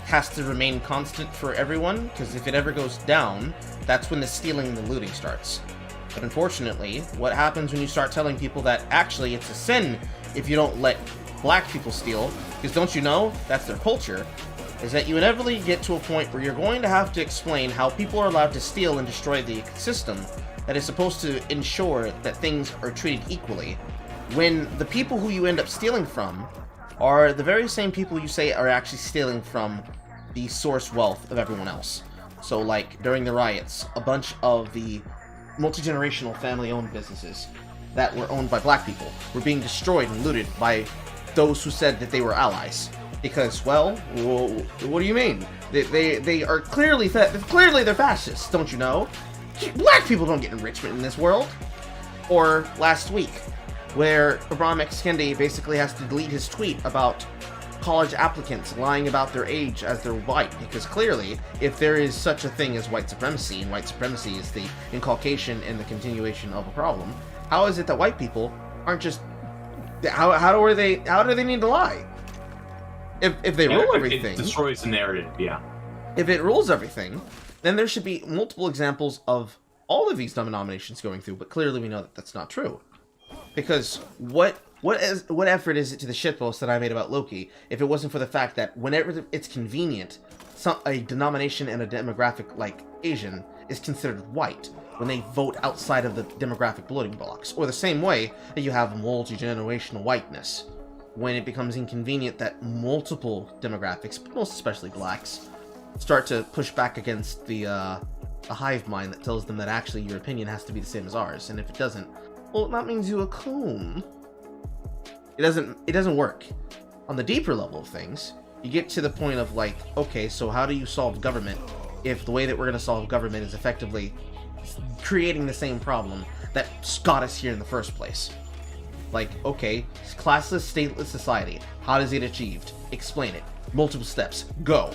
has to remain constant for everyone, because if it ever goes down, that's when the stealing and the looting starts. But unfortunately, what happens when you start telling people that actually it's a sin if you don't let black people steal, because don't you know, that's their culture, is that you inevitably get to a point where you're going to have to explain how people are allowed to steal and destroy the system that is supposed to ensure that things are treated equally, when the people who you end up stealing from are the very same people you say are actually stealing from the source wealth of everyone else. So, like, during the riots, a bunch of the multi-generational family-owned businesses that were owned by black people were being destroyed and looted by those who said that they were allies. Because, well, what do you mean? They are clearly they're fascists, don't you know? Black people don't get enrichment in this world. Or last week, where Ibram X. Kendi basically has to delete his tweet about college applicants lying about their age as they're white, because clearly, if there is such a thing as white supremacy, and white supremacy is the inculcation and the continuation of a problem, how is it that white people aren't just... How do they need to lie? If they rule everything... It destroys the narrative, yeah. If it rules everything, then there should be multiple examples of all of these denominations going through, but clearly we know that that's not true. Because what effort is it to the shitpost that I made about Loki if it wasn't for the fact that whenever it's convenient, a denomination and a demographic like Asian is considered white when they vote outside of the demographic voting blocks, or the same way that you have multi-generational whiteness when it becomes inconvenient that multiple demographics, but most especially blacks, start to push back against the hive mind that tells them that actually your opinion has to be the same as ours, and if it doesn't, well, that means you a coon. It doesn't work. On the deeper level of things, you get to the point of like, okay, so how do you solve government if the way that we're going to solve government is effectively creating the same problem that got us here in the first place? Like, okay, classless, stateless society. How does it achieved? Explain it. Multiple steps. Go.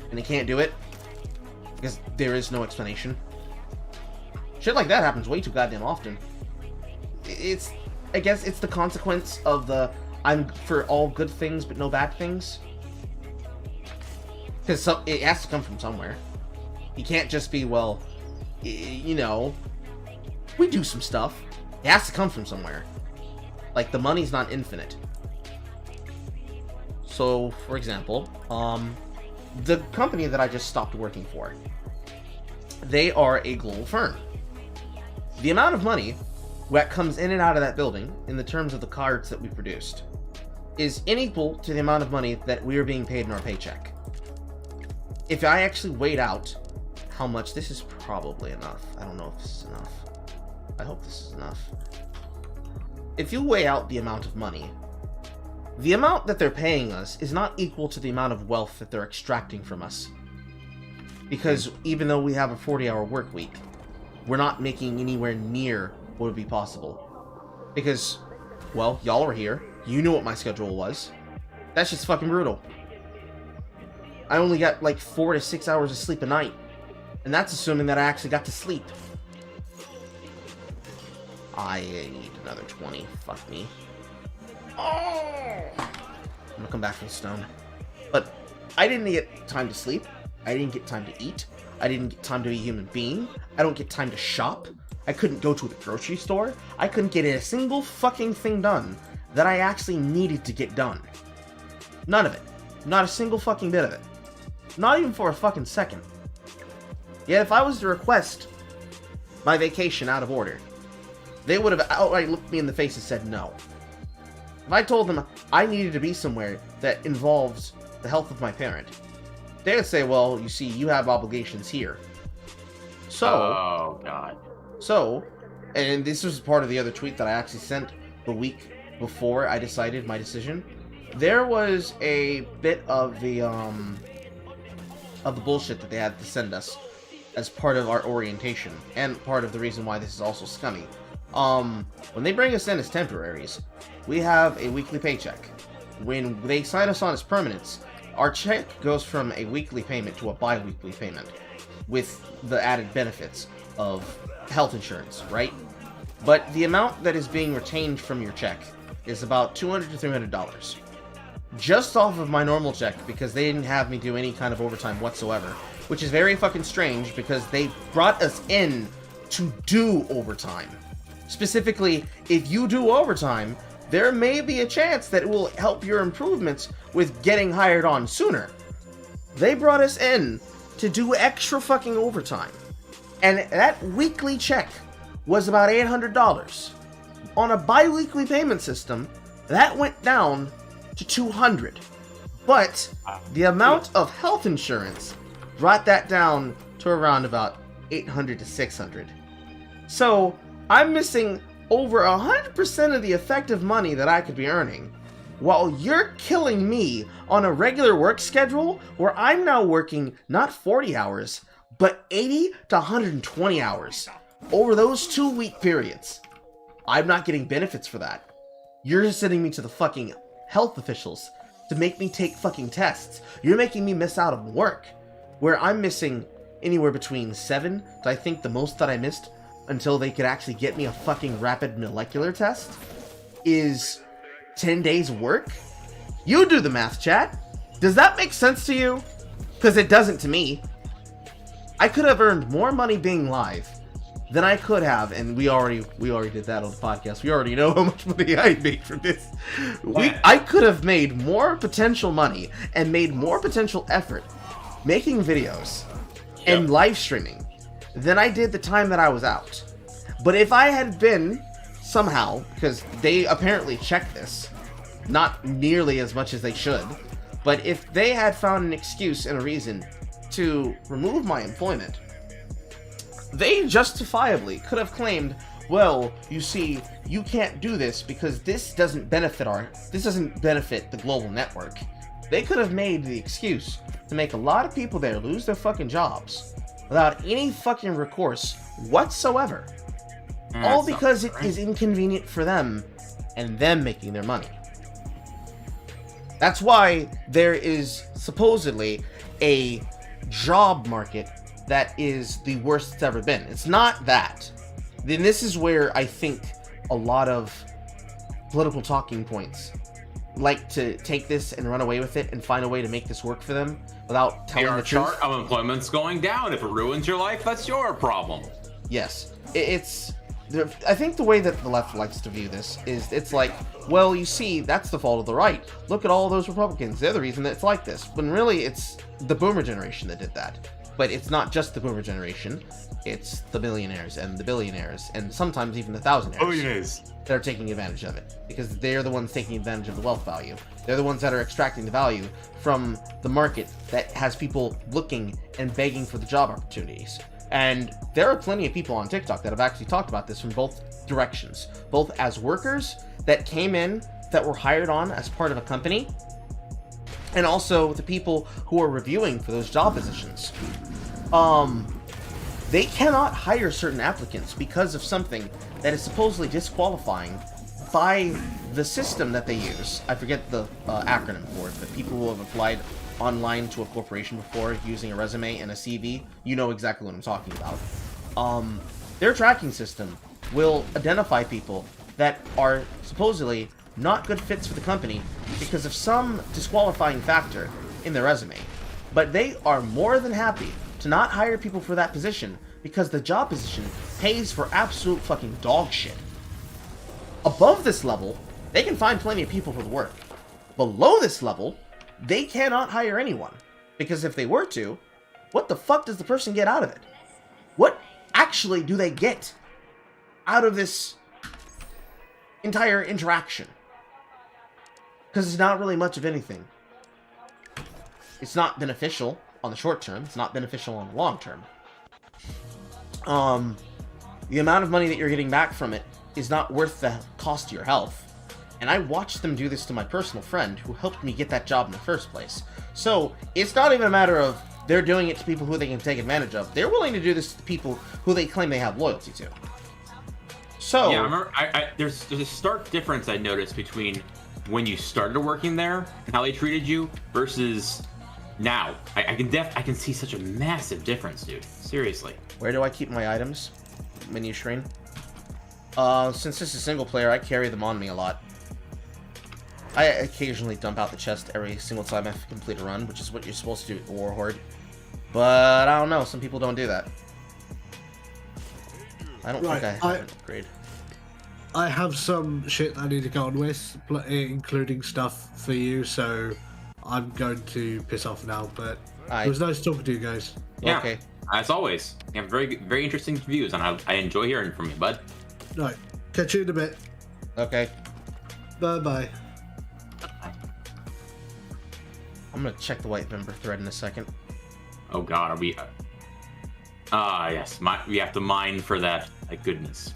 And they can't do it because there is no explanation. Shit like that happens way too goddamn often. I guess it's the consequence of the I'm for all good things but no bad things. Because it has to come from somewhere. You can't just be, well, you know, we do some stuff. It has to come from somewhere. Like, the money's not infinite. So, for example, the company that I just stopped working for, they are a global firm. The amount of money that comes in and out of that building, in the terms of the cards that we produced, is unequal to the amount of money that we are being paid in our paycheck. If I actually weighed out how much, this is probably enough. I don't know if this is enough. I hope this is enough. If you weigh out the amount of money, the amount that they're paying us is not equal to the amount of wealth that they're extracting from us. Because even though we have a 40-hour work week, we're not making anywhere near what would be possible. Because, well, y'all were here. You knew what my schedule was. That's just fucking brutal. I only got like 4 to 6 hours of sleep a night. And that's assuming that I actually got to sleep. I need another 20. Fuck me. Oh! I'm gonna come back from stone. But I didn't get time to sleep. I didn't get time to eat. I didn't get time to be a human being. I don't get time to shop. I couldn't go to the grocery store. I couldn't get a single fucking thing done that I actually needed to get done. None of it. Not a single fucking bit of it. Not even for a fucking second. Yet if I was to request my vacation out of order, they would have outright looked me in the face and said no. If I told them I needed to be somewhere that involves the health of my parent, they would say, well, you see, you have obligations here. So... Oh, God. So, and this was part of the other tweet that I actually sent the week before I decided my decision. There was a bit of the bullshit that they had to send us as part of our orientation, and part of the reason why this is also scummy. When they bring us in as temporaries, we have a weekly paycheck. When they sign us on as permanents, our check goes from a weekly payment to a bi-weekly payment, with the added benefits of health insurance, right? But the amount that is being retained from your check is about $200 to $300. Just off of my normal check, because they didn't have me do any kind of overtime whatsoever. Which is very fucking strange, because they brought us in to do overtime. Specifically, if you do overtime, there may be a chance that it will help your improvements with getting hired on sooner. They brought us in to do extra fucking overtime. And that weekly check was about $800. On a bi-weekly payment system, that went down to $200. But the amount of health insurance brought that down to around about $800 to $600. So I'm missing over 100% of the effective money that I could be earning, while you're killing me on a regular work schedule where I'm now working not 40 hours, but 80 to 120 hours over those 2-week periods. I'm not getting benefits for that. You're just sending me to the fucking health officials to make me take fucking tests. You're making me miss out on work, where I'm missing anywhere between 7 to I think the most that I missed until they could actually get me a fucking rapid molecular test is 10 days work? You do the math, chat. Does that make sense to you? Because it doesn't to me. I could have earned more money being live than I could have, and we already did that on the podcast. We already know how much money I made from this. I could have made more potential money and made more potential effort making videos and live streaming than I did the time that I was out. But if I had been somehow, because they apparently check this, not nearly as much as they should, but if they had found an excuse and a reason to remove my employment, they justifiably could have claimed, well, you see, you can't do this because this doesn't benefit the global network. They could have made the excuse to make a lot of people there lose their fucking jobs without any fucking recourse whatsoever. All because it is inconvenient for them and them making their money. That's why there is supposedly a job market that is the worst it's ever been. It's not that. Then this is where I think a lot of political talking points like to take this and run away with it and find a way to make this work for them without telling the truth. Our chart of employment's going down. If it ruins your life, that's your problem. Yes. I think the way that the left likes to view this is it's like, well, you see, that's the fault of the right. Look at all those Republicans. They're the reason that it's like this. When really, it's the boomer generation that did that. But it's not just the boomer generation. It's the millionaires and the billionaires and sometimes even the thousandaires that are taking advantage of it. Because they're the ones taking advantage of the wealth value. They're the ones that are extracting the value from the market that has people looking and begging for the job opportunities. And there are plenty of people on TikTok that have actually talked about this from both directions. Both as workers that came in, that were hired on as part of a company, and also the people who are reviewing for those job positions. They cannot hire certain applicants because of something that is supposedly disqualifying by the system that they use. I forget the acronym for it, but people who have applied online to a corporation before using a resume and a CV, you know exactly what I'm talking about. Their tracking system will identify people that are supposedly not good fits for the company because of some disqualifying factor in their resume. But they are more than happy to not hire people for that position because the job position pays for absolute fucking dog shit. Above this level, they can find plenty of people for the work. Below this level, they cannot hire anyone. Because if they were to, what the fuck does the person get out of it? What actually do they get out of this entire interaction? Because it's not really much of anything. It's not beneficial on the short term. It's not beneficial on the long term. The amount of money that you're getting back from it is not worth the cost to your health. And I watched them do this to my personal friend who helped me get that job in the first place. So it's not even a matter of they're doing it to people who they can take advantage of. They're willing to do this to people who they claim they have loyalty to. So yeah, I remember. There's a stark difference I noticed between when you started working there and how they treated you versus now. I can see such a massive difference, dude. Seriously. Where do I keep my items? Menu screen. Since this is single player, I carry them on me a lot. I occasionally dump out the chest every single time I complete a run, which is what you're supposed to do with the War Horde. But I don't know, some people don't do that. I don't think I have an upgrade. I have some shit I need to go on with, including stuff for you, so I'm going to piss off now, but it was nice talking to you guys. Yeah, okay. As always. You have very interesting views, and I enjoy hearing from you, bud. Right, catch you in a bit. Okay. Bye-bye. I'm gonna check the white member thread in a second. Oh god, are we... Ah, yes. We have to mine for that. Thank goodness.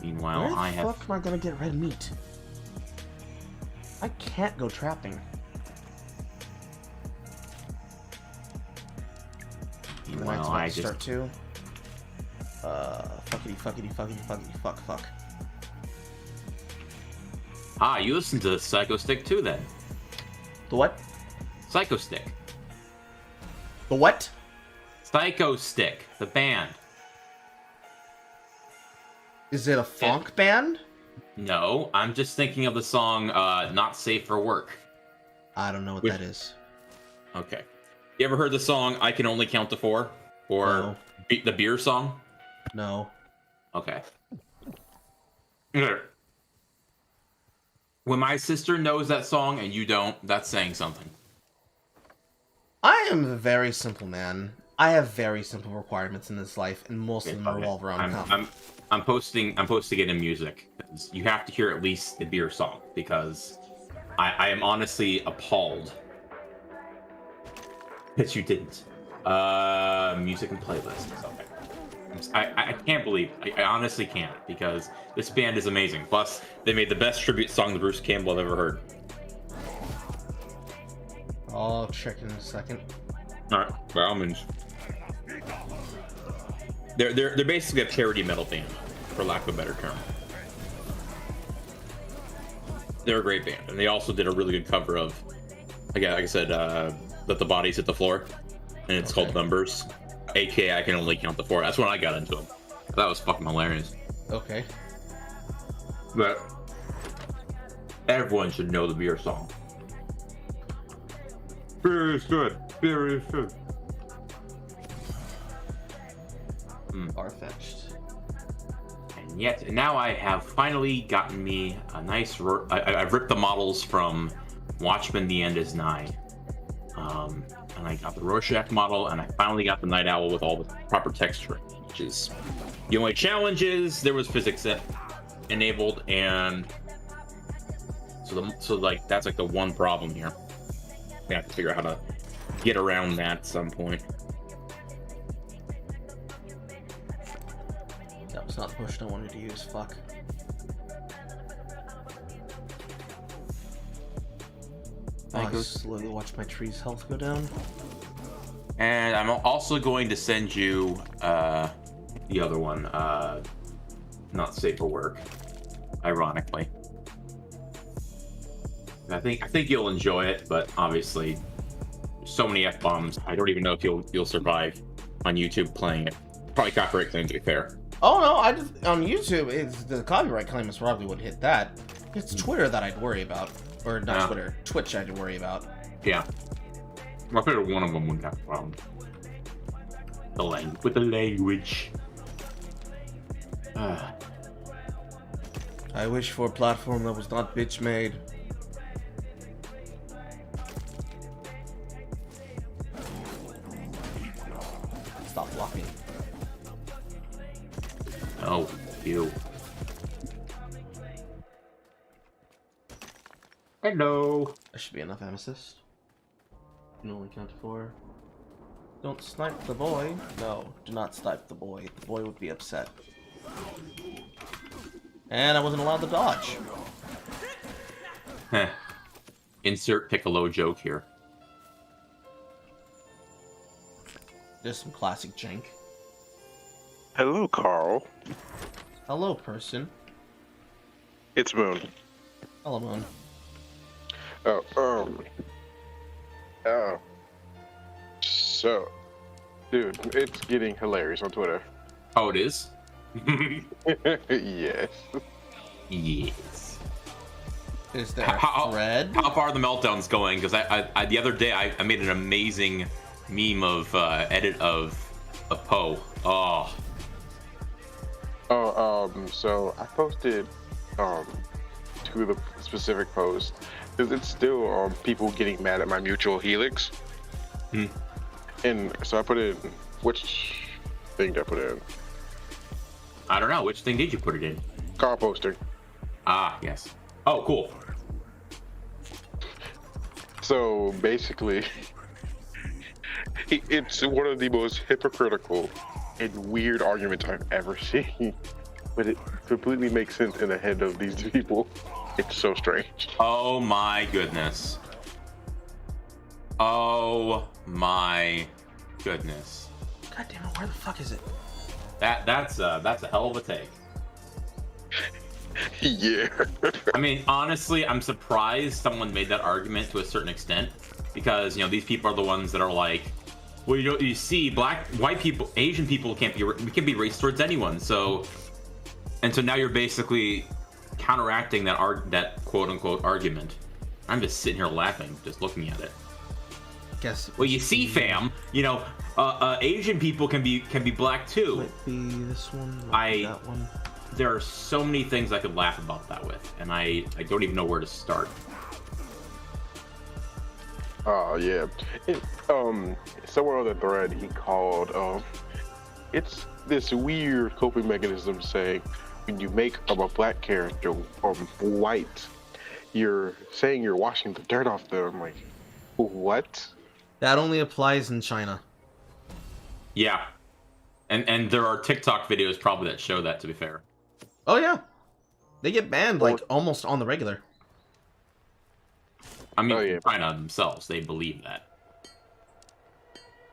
Meanwhile, Where the I have. fuck am I gonna get red meat? I can't go trapping. Meanwhile, Night's about I to just. start too. Fuckity, fuck. Ah, you listen to Psycho Stick too, then? The what? Psycho Stick. The what? Psycho Stick, the band. Is it a funk band? No, I'm just thinking of the song "Not Safe for Work." I don't know what that is. Okay. You ever heard the song "I Can Only Count to 4"? Or No. the beer song? No. Okay. When my sister knows that song and you don't, that's saying something. I am a very simple man. I have very simple requirements in this life, and most of them revolve around cum. I'm posting it in music. You have to hear at least the beer song because I am honestly appalled that you didn't. Music and playlists. Okay. I can't believe it. I honestly can't because this band is amazing. Plus, they made the best tribute song to Bruce Campbell I've ever heard. I'll check in a second. All right, by all means. They're basically a parody metal band, for lack of a better term. They're a great band, and they also did a really good cover of, again, like I said, "Let the Bodies Hit the Floor," and it's called "Numbers," aka "I Can Only Count to 4." That's when I got into them. That was fucking hilarious. Okay. But everyone should know the beer song. Beer is good. Beer is good. Far-fetched. And now I have finally gotten me a nice. I've ripped the models from Watchmen: The End Is Nigh, and I got the Rorschach model, and I finally got the Night Owl with all the proper texture. Which is the only challenge is there was physics enabled, and so like that's like the one problem here. We have to figure out how to get around that at some point. That was not the potion I wanted to use. Fuck. I slowly watch my tree's health go down. And I'm also going to send you the other one, not safe for work. Ironically, I think you'll enjoy it, but obviously, so many F-bombs. I don't even know if you'll survive on YouTube playing it. Probably copyright claim, to be fair. Oh no, I just on YouTube. It's the copyright claim is probably would hit that. It's Twitter that I'd worry about, or not Yeah. Twitter, Twitch I'd worry about. Yeah. I figured one of them wouldn't have a problem. With the language. I wish for a platform that was not bitch made. Stop blocking. Oh, you. Hello. That should be enough amethyst. You can only count to 4. Don't snipe the boy. No, do not snipe the boy. The boy would be upset. And I wasn't allowed to dodge. Heh. Insert Piccolo joke here. There's some classic jank. Hello, Carl. Hello, person. It's Moon. Hello, Moon. So, dude, it's getting hilarious on Twitter. Oh, it is? Yes. Is Yes. there a thread? How far are the meltdowns going? Because I the other day I made an amazing meme of edit of Poe. Oh. So I posted to the specific post because it's still people getting mad at my mutual helix. And so I put in, which thing did I put in? I don't know. Which thing did you put it in? Car posting. Ah, yes. Oh, cool. So basically, It's one of the most hypocritical and weird arguments I've ever seen, but it completely makes sense in the head of these people. It's so strange. Oh my goodness. Oh my goodness. God damn it, where the fuck is it? That's a hell of a take. Yeah. I mean, honestly, I'm surprised someone made that argument to a certain extent, because these people are the ones that are like, well, you see, white people, Asian people can't be racist towards anyone. So now you're basically counteracting that quote unquote argument. I'm just sitting here laughing, just looking at it. Guess. Well, you see, fam, Asian people can be black too. Might be this one. Might be that one. There are so many things I could laugh about that with, and I don't even know where to start. Oh yeah. Somewhere on the thread he called it's this weird coping mechanism saying when you make a black character white, you're saying you're washing the dirt off them. I'm like, what? That only applies in China. Yeah. And there are TikTok videos probably that show that, to be fair. Oh yeah. They get banned like almost on the regular. I mean, Oh, yeah. China themselves, they believe that.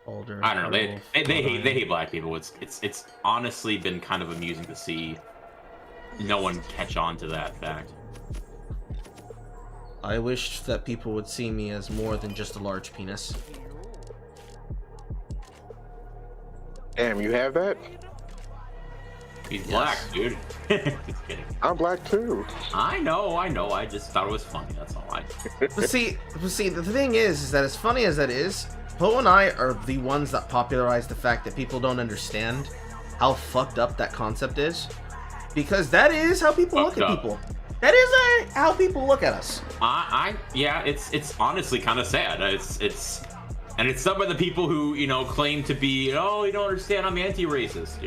Older. I don't know. They hate black people. It's honestly been kind of amusing to see no one catch on to that fact. I wish that people would see me as more than just a large penis. Damn, you have that? He's Yes. black, dude. Just kidding. I'm black too. I know. I just thought it was funny. That's all. But see, the thing is that as funny as that is, Poe and I are the ones that popularized the fact that people don't understand how fucked up that concept is, because that is how people look at people. That is how people look at us. Yeah, it's honestly kind of sad. It's some of the people who claim to be, you don't understand, I'm anti-racist,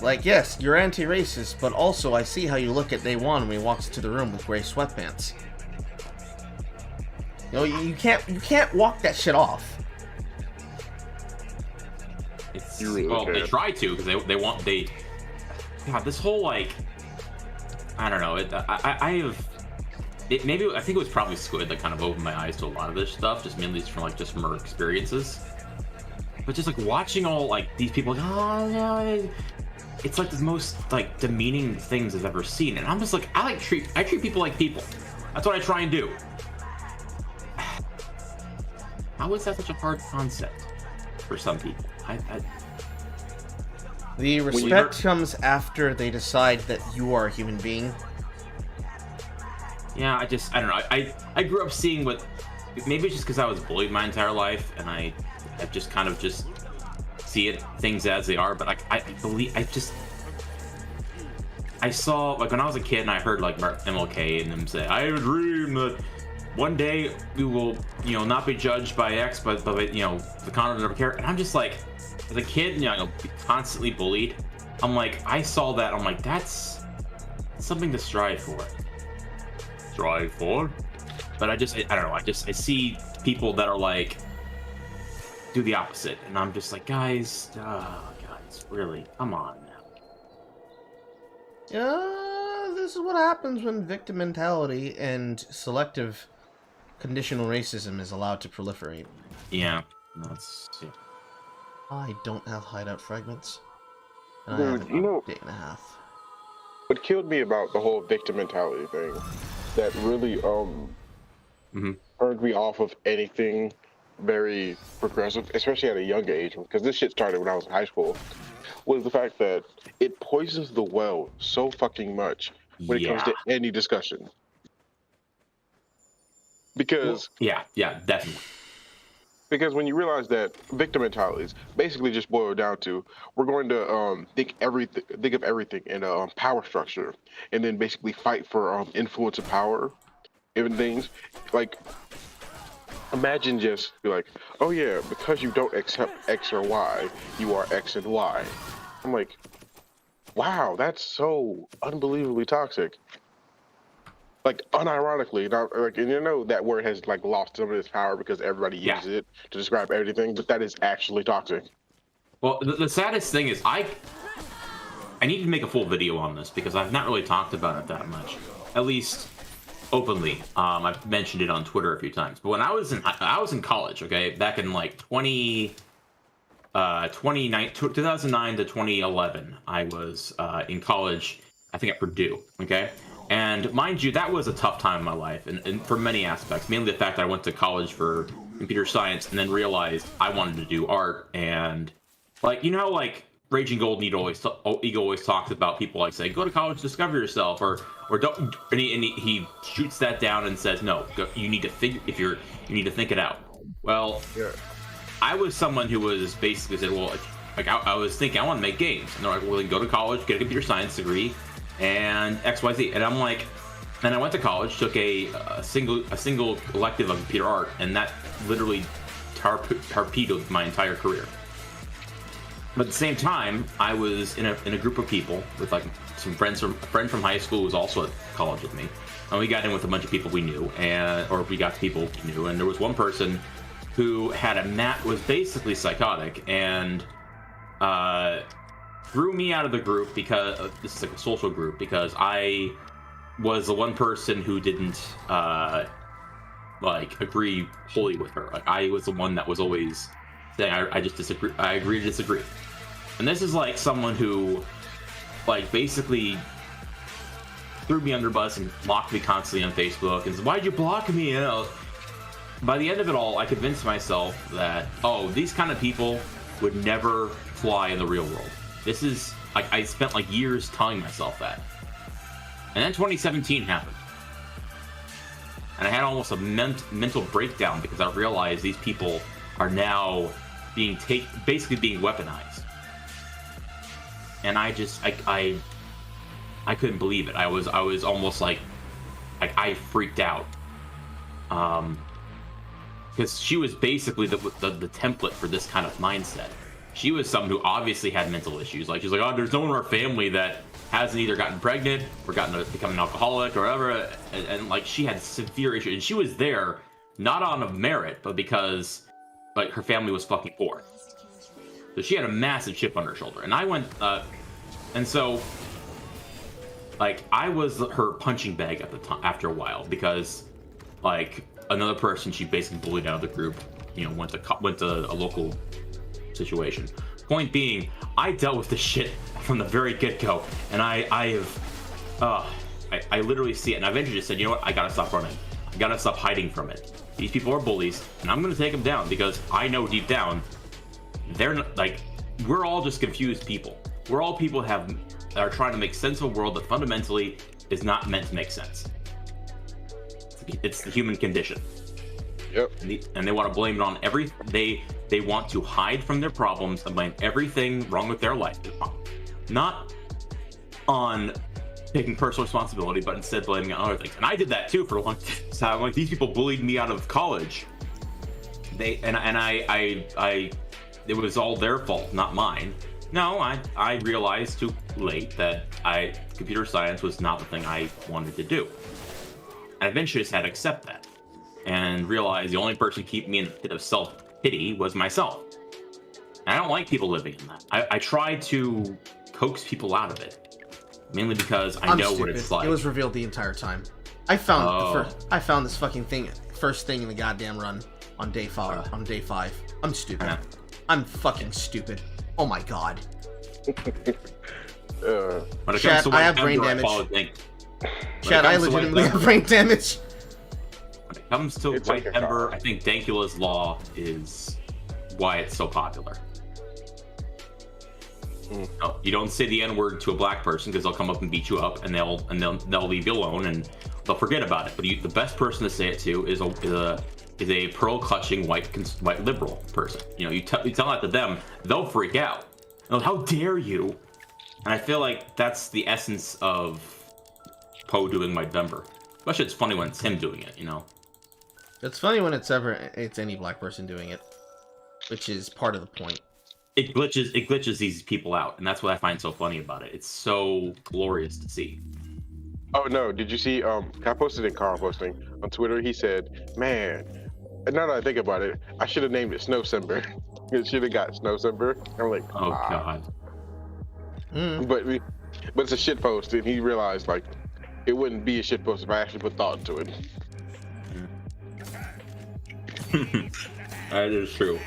Like, yes, you're anti-racist, but also I see how you look at Day One when he walks into the room with gray sweatpants. You can't walk that shit off. You really Well, they can. try to, because God, this whole I don't know. I think it was probably Squid that kind of opened my eyes to a lot of this stuff, just mainly from our experiences. But just watching all these people, oh yeah, it's the most demeaning things I've ever seen, and I'm just I treat people like people. That's what I try and do. How is that such a hard concept for some people? The respect comes after they decide that you are a human being. Yeah, I don't know. I grew up seeing maybe it's just because I was bullied my entire life, and I just kind of just see things as they are. But I saw when I was a kid and I heard MLK and them say, I have a dream that one day we will not be judged by X, but the content of care. And I'm just as a kid, constantly bullied. I'm I saw that. I'm that's something to strive for. Strive for? But I don't know. I see people that are do the opposite, and I'm just guys, really, come on now. This is what happens when victim mentality and selective conditional racism is allowed to proliferate. Yeah, I don't have hideout fragments. And Dude, I have a day and a half. What killed me about the whole victim mentality thing that really turned me off of anything very progressive, especially at a young age, because this shit started when I was in high school, was the fact that it poisons the well so fucking much when it comes to any discussion. Because yeah, definitely. Because when you realize that victim mentalities basically just boil down to, we're going to think of everything in a power structure, and then basically fight for influence and power, even things imagine just be oh yeah, because you don't accept X or Y, you are X and Y. I'm wow, that's so unbelievably toxic. like unironically, not like, and that word has like lost some of its power because everybody uses it to describe everything, but that is actually toxic. Well, the saddest thing is I need to make a full video on this because I've not really talked about it that much, at least openly. I've mentioned it on Twitter a few times. But when I was in college, okay, back in like 2009 to 2011, I was in college, I think at Purdue, okay? And mind you, that was a tough time in my life, and for many aspects, mainly the fact that I went to college for computer science and then realized I wanted to do art. And like, like Raging Golden Eagle always talks about people like say, go to college, discover yourself, or don't, and he shoots that down and says, no, you need to think you need to think it out. Well, I was someone who was basically said, well, like I was thinking I want to make games, and they're like, well, then go to college, get a computer science degree, and XYZ. And I'm like, then I went to college, took a single elective of computer art, and that literally torpedoed my entire career. But at the same time, I was in a group of people with like some friends. A friend from high school who was also at college with me, and we got in with a bunch of people we knew, or we got people we knew. And there was one person who was basically psychotic, and threw me out of the group because this is like a social group, because I was the one person who didn't like agree wholly with her. Like I was the one that was always saying I just disagree. I agree to disagree. And this is like someone who like basically threw me under the bus and blocked me constantly on Facebook and said, why'd you block me? By the end of it all, I convinced myself that, these kind of people would never fly in the real world. This is like, I spent like years telling myself that. And then 2017 happened. And I had almost a mental breakdown because I realized these people are now basically being weaponized. And I couldn't believe it. I was almost like I freaked out. Because she was basically the template for this kind of mindset. She was someone who obviously had mental issues. Like she's like, there's no one in our family that hasn't either gotten pregnant or become an alcoholic or whatever, and like she had severe issues. And she was there not on a merit, but because like her family was fucking poor. So she had a massive chip on her shoulder. And I went, and so like I was her punching bag at the time after a while, because like another person she basically bullied out of the group, went to a local situation. Point being, I dealt with this shit from the very get-go, and I literally see it, and I eventually just said, you know what, I gotta stop running. I gotta stop hiding from it. These people are bullies, and I'm gonna take them down, because I know deep down, they're not, like, we're all just confused people. We're all people that are trying to make sense of a world that fundamentally is not meant to make sense. It's the human condition. Yep. And they want to blame it on they want to hide from their problems and blame everything wrong with their life, not on taking personal responsibility, but instead blaming it on other things. And I did that too for a long time. So I'm like, these people bullied me out of college. It was all their fault, not mine. No, I realized too late that computer science was not the thing I wanted to do. And eventually just had to accept that and realize the only person keeping me in the pit of self-pity was myself. And I don't like people living in that. I try to coax people out of it, mainly because I know what it's like. It was revealed the entire time. I found this fucking thing first thing in the goddamn run on day 5. I'm stupid. I'm fucking stupid. Oh my god. Chad, I have brain damage. Chad, I legitimately have brain damage. When it comes to White Ember, I think Dankula's Law is why it's so popular. No, you don't say the N-word to a black person because they'll come up and beat you up, and they'll leave you alone, and they'll forget about it. But the best person to say it to is a pearl-clutching white liberal person. You tell that to them, they'll freak out. How dare you? And I feel like that's the essence of Poe doing White Ember. Especially it's funny when it's him doing it, It's funny when it's any black person doing it, which is part of the point. It glitches these people out, and that's what I find so funny about it. It's so glorious to see. Oh no, did you see? I posted in Carl posting on Twitter. He said, "Man, now that I think about it, I should have named it Snowcember. It should have got Snowcember." I'm like, Oh god. but it's a shit post, and he realized like it wouldn't be a shit post if I actually put thought into it. That is true.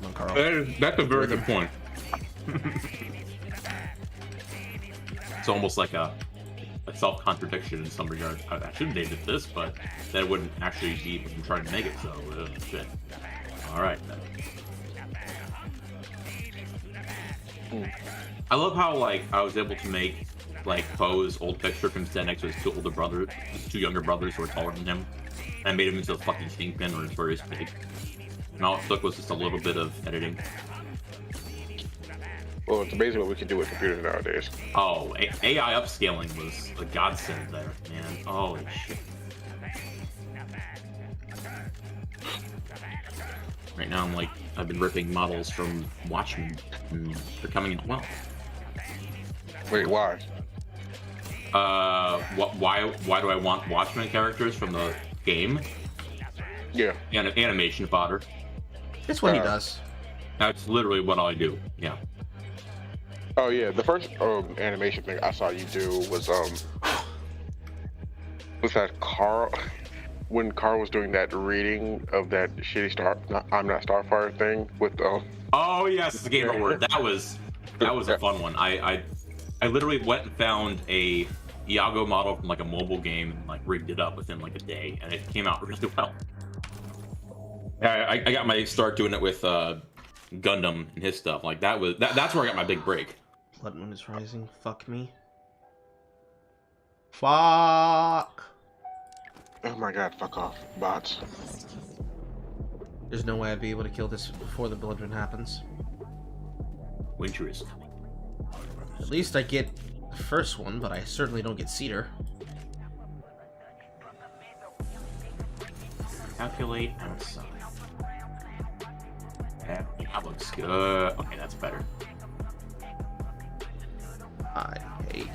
Come on, Carl. That's a very good point. It's almost like a self-contradiction in some regards. I should have named it this, but that wouldn't actually be what I'm trying to make it, so shit. Alright then. I love how, like, I was able to make, like, Poe's old picture from stand next to his two younger brothers who are taller than him. And I made him into a fucking kingpin or his various big. And all it took was just a little bit of editing. Well, it's amazing what we can do with computers nowadays. Oh, AI upscaling was a godsend there, man. Holy shit. Right now, I've been ripping models from Watchmen, and they're coming in well. Wait, why? Why do I want Watchmen characters from the game? Yeah. Animation fodder. It's what he does. That's literally what I do. Yeah. Oh yeah, the first animation thing I saw you do was that Carl when Carl was doing that reading of that shitty I'm Not Starfire thing with Oh yes, the Game Award. That was a fun one. I literally went and found a Iago model from like a mobile game and like rigged it up within like a day, and it came out really well. I got my start doing it with Gundam and his stuff. Like that's where I got my big break. Blood Moon is rising. Fuck me. Fuck. oh my god, fuck off, bots. There's no way I'd be able to kill this before the Blood Moon happens. Winter is coming. At least I get the first one, but I certainly don't get Cedar. Calculate outside. That looks good. Okay, that's better. I hate.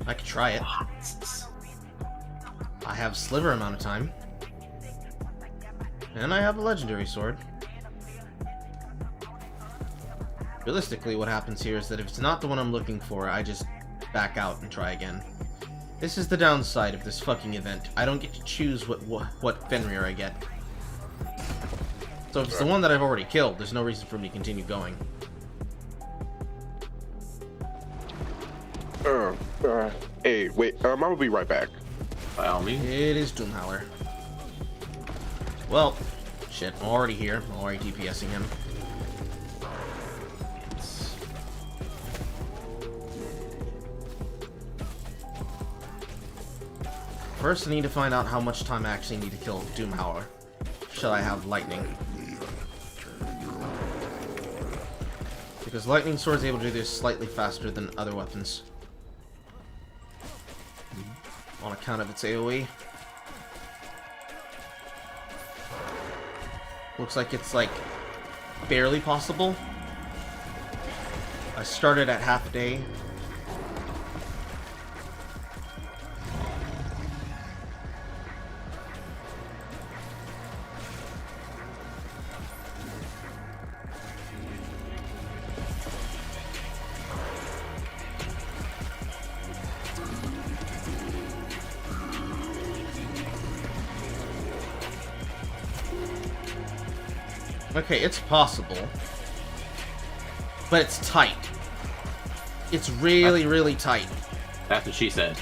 I could try it. I have sliver amount of time. And I have a legendary sword. Realistically, what happens here is that if it's not the one I'm looking for, I just back out and try again. This is the downside of this fucking event. I don't get to choose what Fenrir I get. So if it's the one that I've already killed, there's no reason for me to continue going. Hey, wait, I'm gonna be right back. By all means. It is Doomhowler. Well, shit, I'm already here. I'm already DPSing him. First, I need to find out how much time I actually need to kill Doomhowler. Should I have lightning? Because lightning sword is able to do this slightly faster than other weapons. On account of its AoE. Looks like it's like barely possible. I started at half day. Okay, it's possible. But it's tight. It's really, really tight. That's what she said.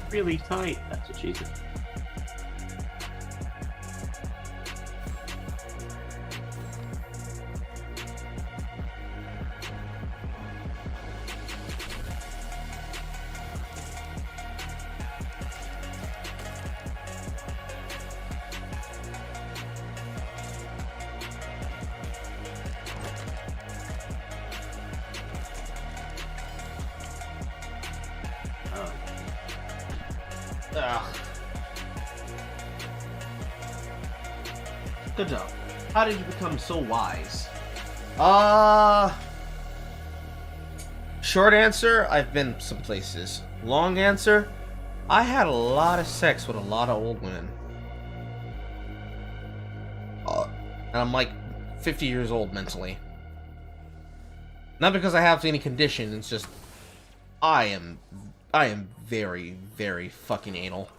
Really tight. That's what she said. Ugh. Good job. How did you become so wise? Short answer, I've been some places. Long answer, I had a lot of sex with a lot of old women. And I'm like 50 years old mentally. Not because I have any condition, it's just I am very, very fucking anal.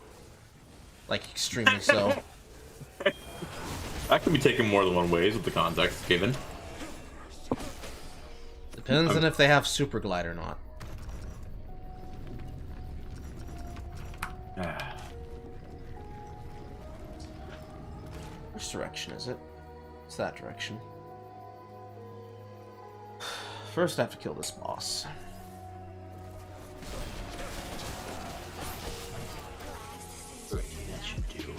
Like extremely so. That can be taken more than one ways with the context given. Depends on if they have super glide or not. Which direction is it? It's that direction. First I have to kill this boss. That should do.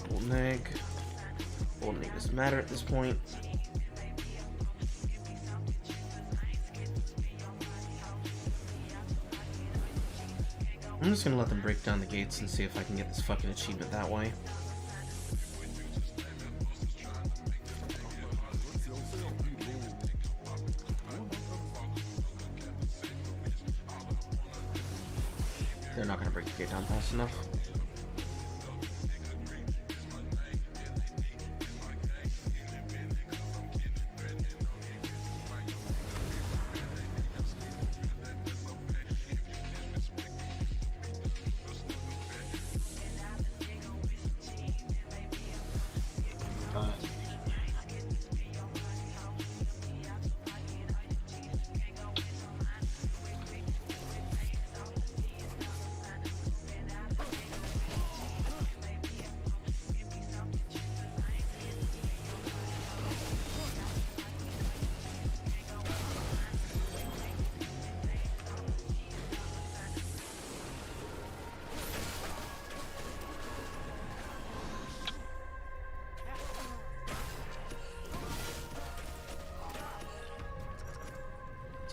Golden egg. Golden egg doesn't matter at this point. I'm just gonna let them break down the gates and see if I can get this fucking achievement that way. They're not gonna break the gate down fast enough.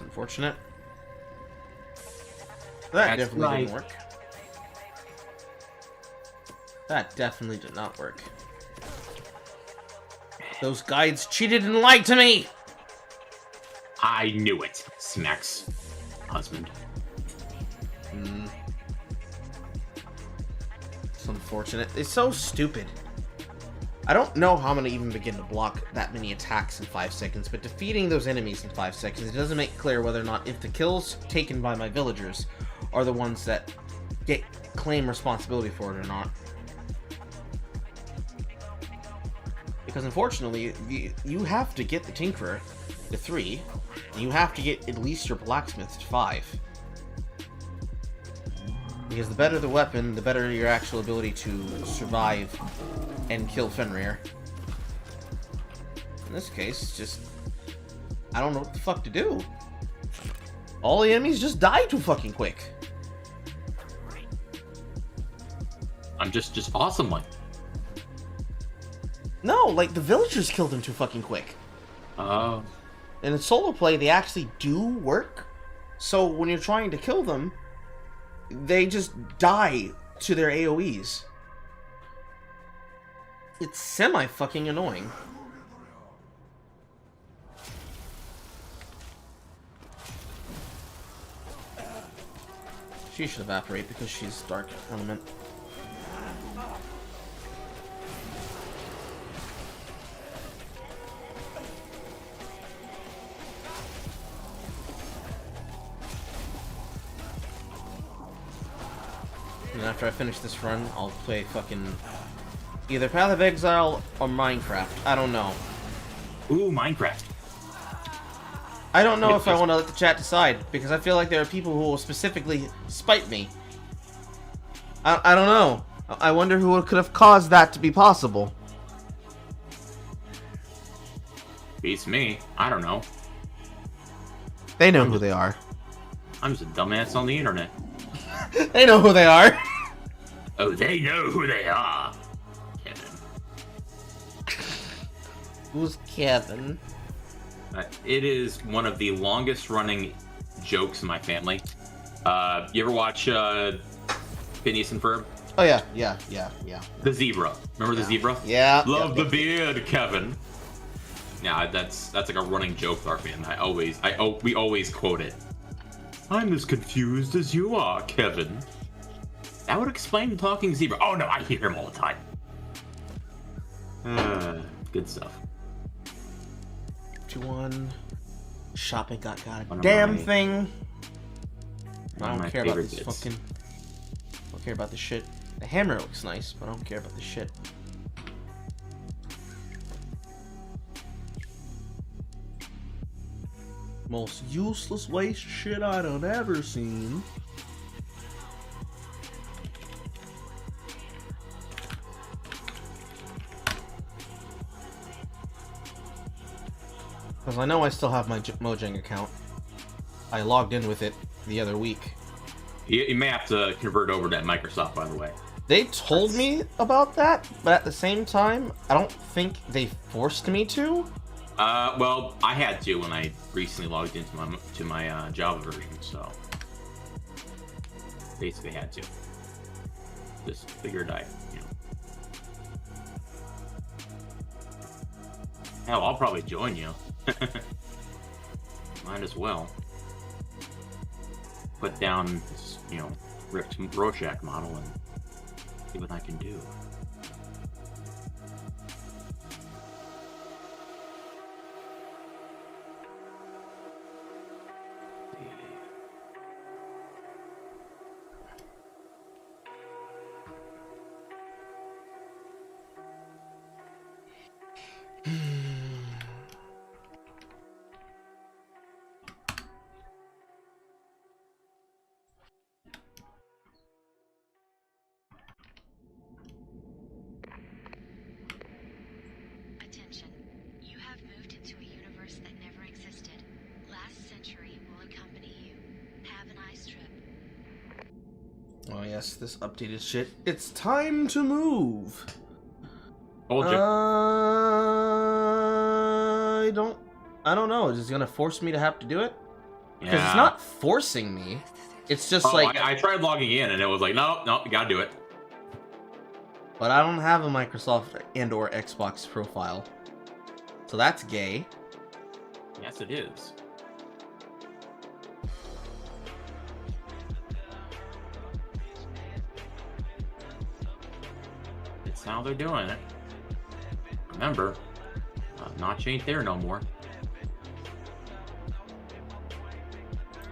Unfortunate. That That's definitely right. didn't work. That definitely did not work. Those guides cheated and lied to me! I knew it. Smacks husband. It's unfortunate. It's so stupid. I don't know how I'm gonna even begin to block that many attacks in 5 seconds, but defeating those enemies in 5 seconds, it doesn't make clear whether or not if the kills taken by my villagers are the ones that claim responsibility for it or not. Because unfortunately, you have to get the Tinkerer to 3, and you have to get at least your Blacksmith to 5. Because the better the weapon, the better your actual ability to survive and kill Fenrir. In this case, it's just... I don't know what the fuck to do. All the enemies just die too fucking quick. I'm just awesome like. No, like, the villagers killed him too fucking quick. Oh. And in solo play, they actually do work. So when you're trying to kill them, they just die to their AoEs. It's semi-fucking annoying. She should evaporate because she's dark element. And after I finish this run, I'll play fucking either Path of Exile or Minecraft. I don't know. Ooh, Minecraft. I don't know if I want to let the chat decide, because I feel like there are people who will specifically spite me. I don't know. I wonder who could have caused that to be possible. Beats me. I don't know. They know who they are. I'm just a dumbass on the internet. They know who they are. Oh, they know who they are. Kevin. Who's Kevin? It is one of the longest running jokes in my family. You ever watch Phineas and Ferb? Oh yeah. The zebra. Remember the zebra? Yeah. Love the beard, Kevin. Yeah, that's like a running joke with our family. We always quote it. I'm as confused as you are, Kevin. That would explain the talking zebra. Oh no, I hear him all the time. Good stuff. 2-1. Shopping got a One of damn my- thing. One I of don't my care about favorite this bits. fucking. I don't care about the shit. The hammer looks nice, but I don't care about the shit. Most useless waste shit I done ever seen. Because I know I still have my Mojang account. I logged in with it the other week. You may have to convert over to Microsoft, by the way. They told me about that, but at the same time, I don't think they forced me to. Well, I had to when I recently logged into my Java version, so basically had to. Just figured Hell, I'll probably join you. Might as well. Put down this, ripped Rorschach model and see what I can do. Attention. You have moved into a universe that never existed. Last century will accompany you. Have a nice trip. Oh yes, this updated shit. It's time to move. Told you. I don't know. Is it gonna force me to have to do it? Because Yeah. it's not forcing me. It's just like. I tried logging in and it was like, no, you gotta do it. But I don't have a Microsoft and/or Xbox profile, so that's gay. Yes, it is. It's how they're doing it. Remember, Notch ain't there no more.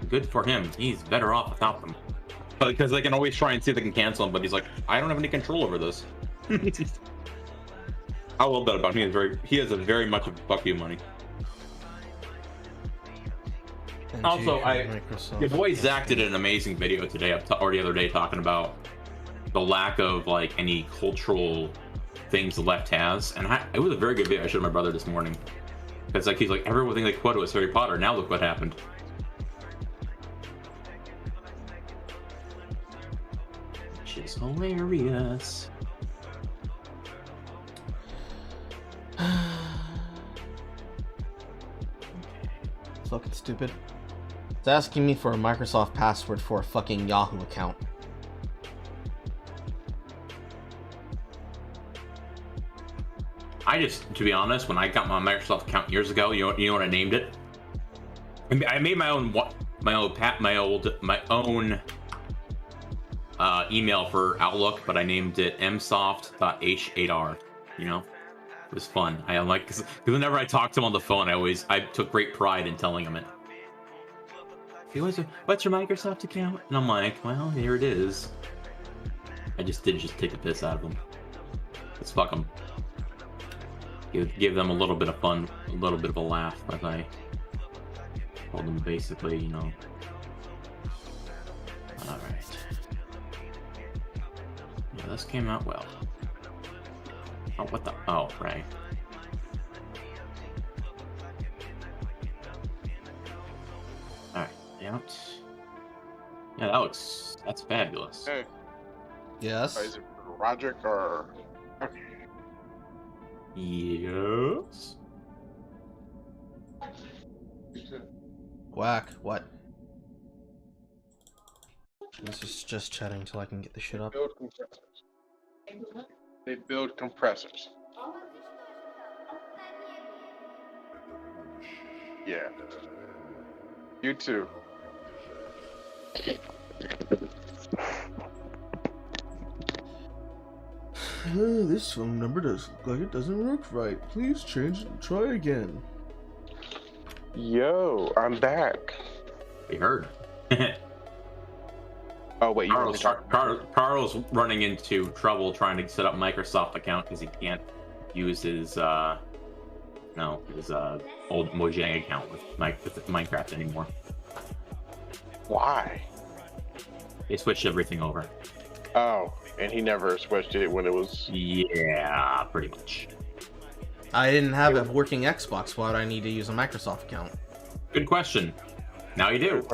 Good for him. He's better off without them. Because they can always try and see if they can cancel him, but he's like, I don't have any control over this. I will bet about him. He has a very much of fuck you money. Also, Microsoft. Your boy Zach did an amazing video today, or the other day, talking about the lack of any cultural things the left has, and it was a very good video. I showed my brother this morning, because he's like, everyone think they quoted was Harry Potter. Now look what happened. Which is hilarious. Fucking stupid. It's asking me for a Microsoft password for a fucking Yahoo account. To be honest, when I got my Microsoft account years ago, you know what I named it? I made my own email for Outlook, but I named it msoft.h8r. It was fun. I like because whenever I talked to him on the phone, I took great pride in telling him it. What's your Microsoft account? And I'm like, well, here it is. I just did take the piss out of them. Let's fuck them. Give them a little bit of fun, a little bit of a laugh, as I told them basically, Alright. Yeah, this came out well. Oh, what the? Oh, right. Alright, yeah. Yeah, that's fabulous. Hey, Yes. is it Roderick or? Yes. Quack. What? This is just chatting till I can get the shit up. Build compressors. They build compressors. Yeah. You too. This phone number does look like it doesn't work right. Please change it and try again. Yo, I'm back. We heard. Oh wait, you want to talk? Carl's running into trouble trying to set up Microsoft account because he can't use his old Mojang account with Minecraft anymore. Why? They switched everything over. Oh, and he never switched it when it was. Yeah, pretty much. I didn't have a working Xbox. Why would I need to use a Microsoft account? Good question. Now you do.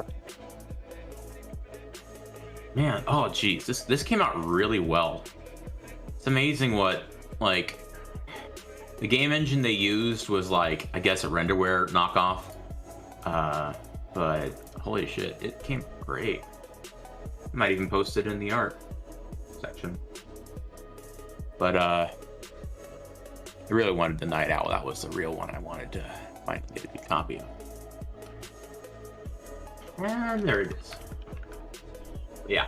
Man, oh geez, this came out really well. It's amazing what, like, the game engine they used was like, I guess, a renderware knockoff. But holy shit, it came great. I might even post it in the art section. But I really wanted the Night Owl. That was the real one I wanted to find get a good copy of. And there it is. Yeah.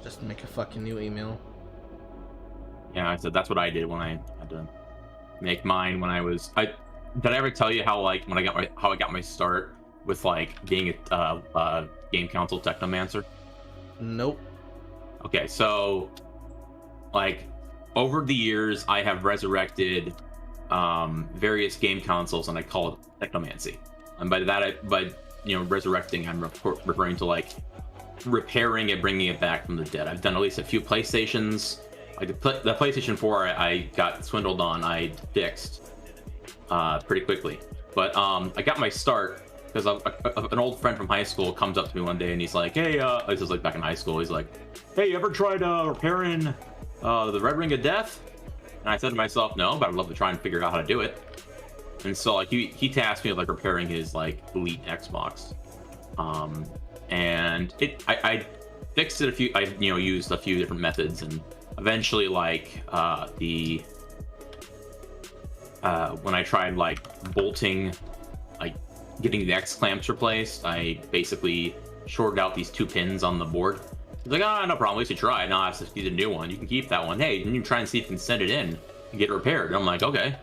Just make a fucking new email. Yeah, I said that's what I did when I had to make mine when I was. Did I ever tell you how like when I got my start with like being a game console technomancer? Nope. Okay, so like over the years I have resurrected various game consoles and I call it technomancy. And by that, resurrecting, I'm referring to like repairing it, bringing it back from the dead. I've done at least a few PlayStations. Like the PlayStation 4 I got swindled on, I fixed pretty quickly. But I got my start because an old friend from high school comes up to me one day and he's like, hey, this was like back in high school, he's like, hey, you ever tried repairing the Red Ring of Death? And I said to myself, no, but I'd love to try and figure out how to do it. And so like he tasked me with like repairing his like Elite Xbox. And I fixed it a few, I used a few different methods, and eventually like when I tried like bolting, like getting the X clamps replaced, I basically shorted out these 2 pins on the board. He's like, no problem, at least you tried. No, I just need a new one. You can keep that one. Hey, you try and see if you can send it in and get it repaired. And I'm like, okay.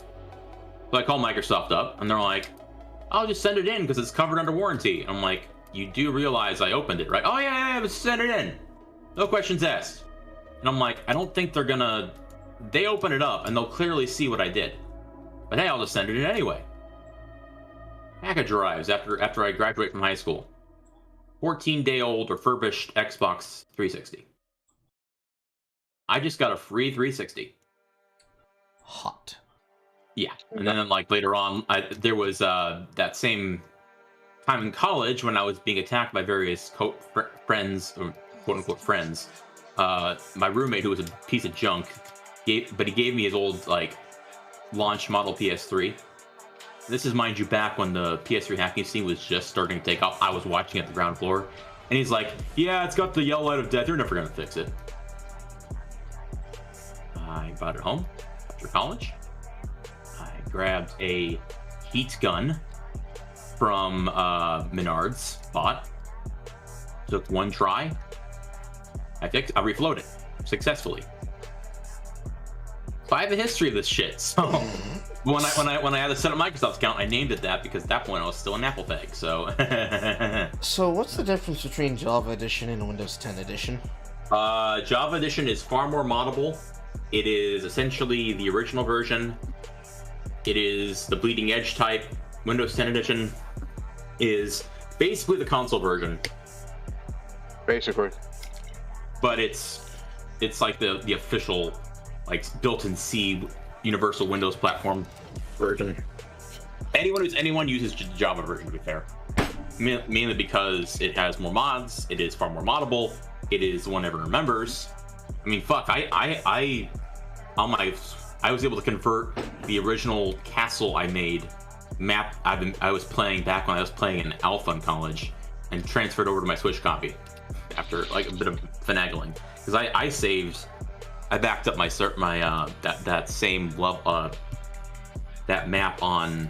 So I call Microsoft up and they're like, I'll just send it in because it's covered under warranty. And I'm like, you do realize I opened it, right? Oh yeah, but send it in. No questions asked. And I'm like, I don't think they're gonna, they open it up and they'll clearly see what I did. But hey, I'll just send it in anyway. Package arrives after I graduate from high school. 14-day-old refurbished Xbox 360. I just got a free 360. Hot. Yeah, and then like later on, there was that same time in college when I was being attacked by various friends, or quote-unquote friends. My roommate, who was a piece of junk, he gave me his old like launch model PS3. This is, mind you, back when the PS3 hacking scene was just starting to take off. I was watching at the ground floor, and he's like, yeah, it's got the yellow light of death. You're never gonna fix it. I brought it home after college. I grabbed a heat gun from Menards, bought. Took one try. I reflowed it successfully. So I have a history of this shit. So when I had to set up Microsoft's account, I named it that because at that point I was still an Apple fag. So. So what's the difference between Java Edition and Windows 10 Edition? Java Edition is far more moddable. It is essentially the original version. It is the bleeding edge type. Windows 10 Edition is basically the console version. Basically. But it's like the official, like, built-in C universal Windows platform version. Anyone uses Java version, to be fair. Mainly because it has more mods, it is far more moddable, it is the one everyone remembers. I mean, fuck, I on my I was able to convert the original castle I made map I was playing back when I was playing in Alpha in college, and transferred over to my Switch copy after like a bit of finagling, because I backed up my that same that map on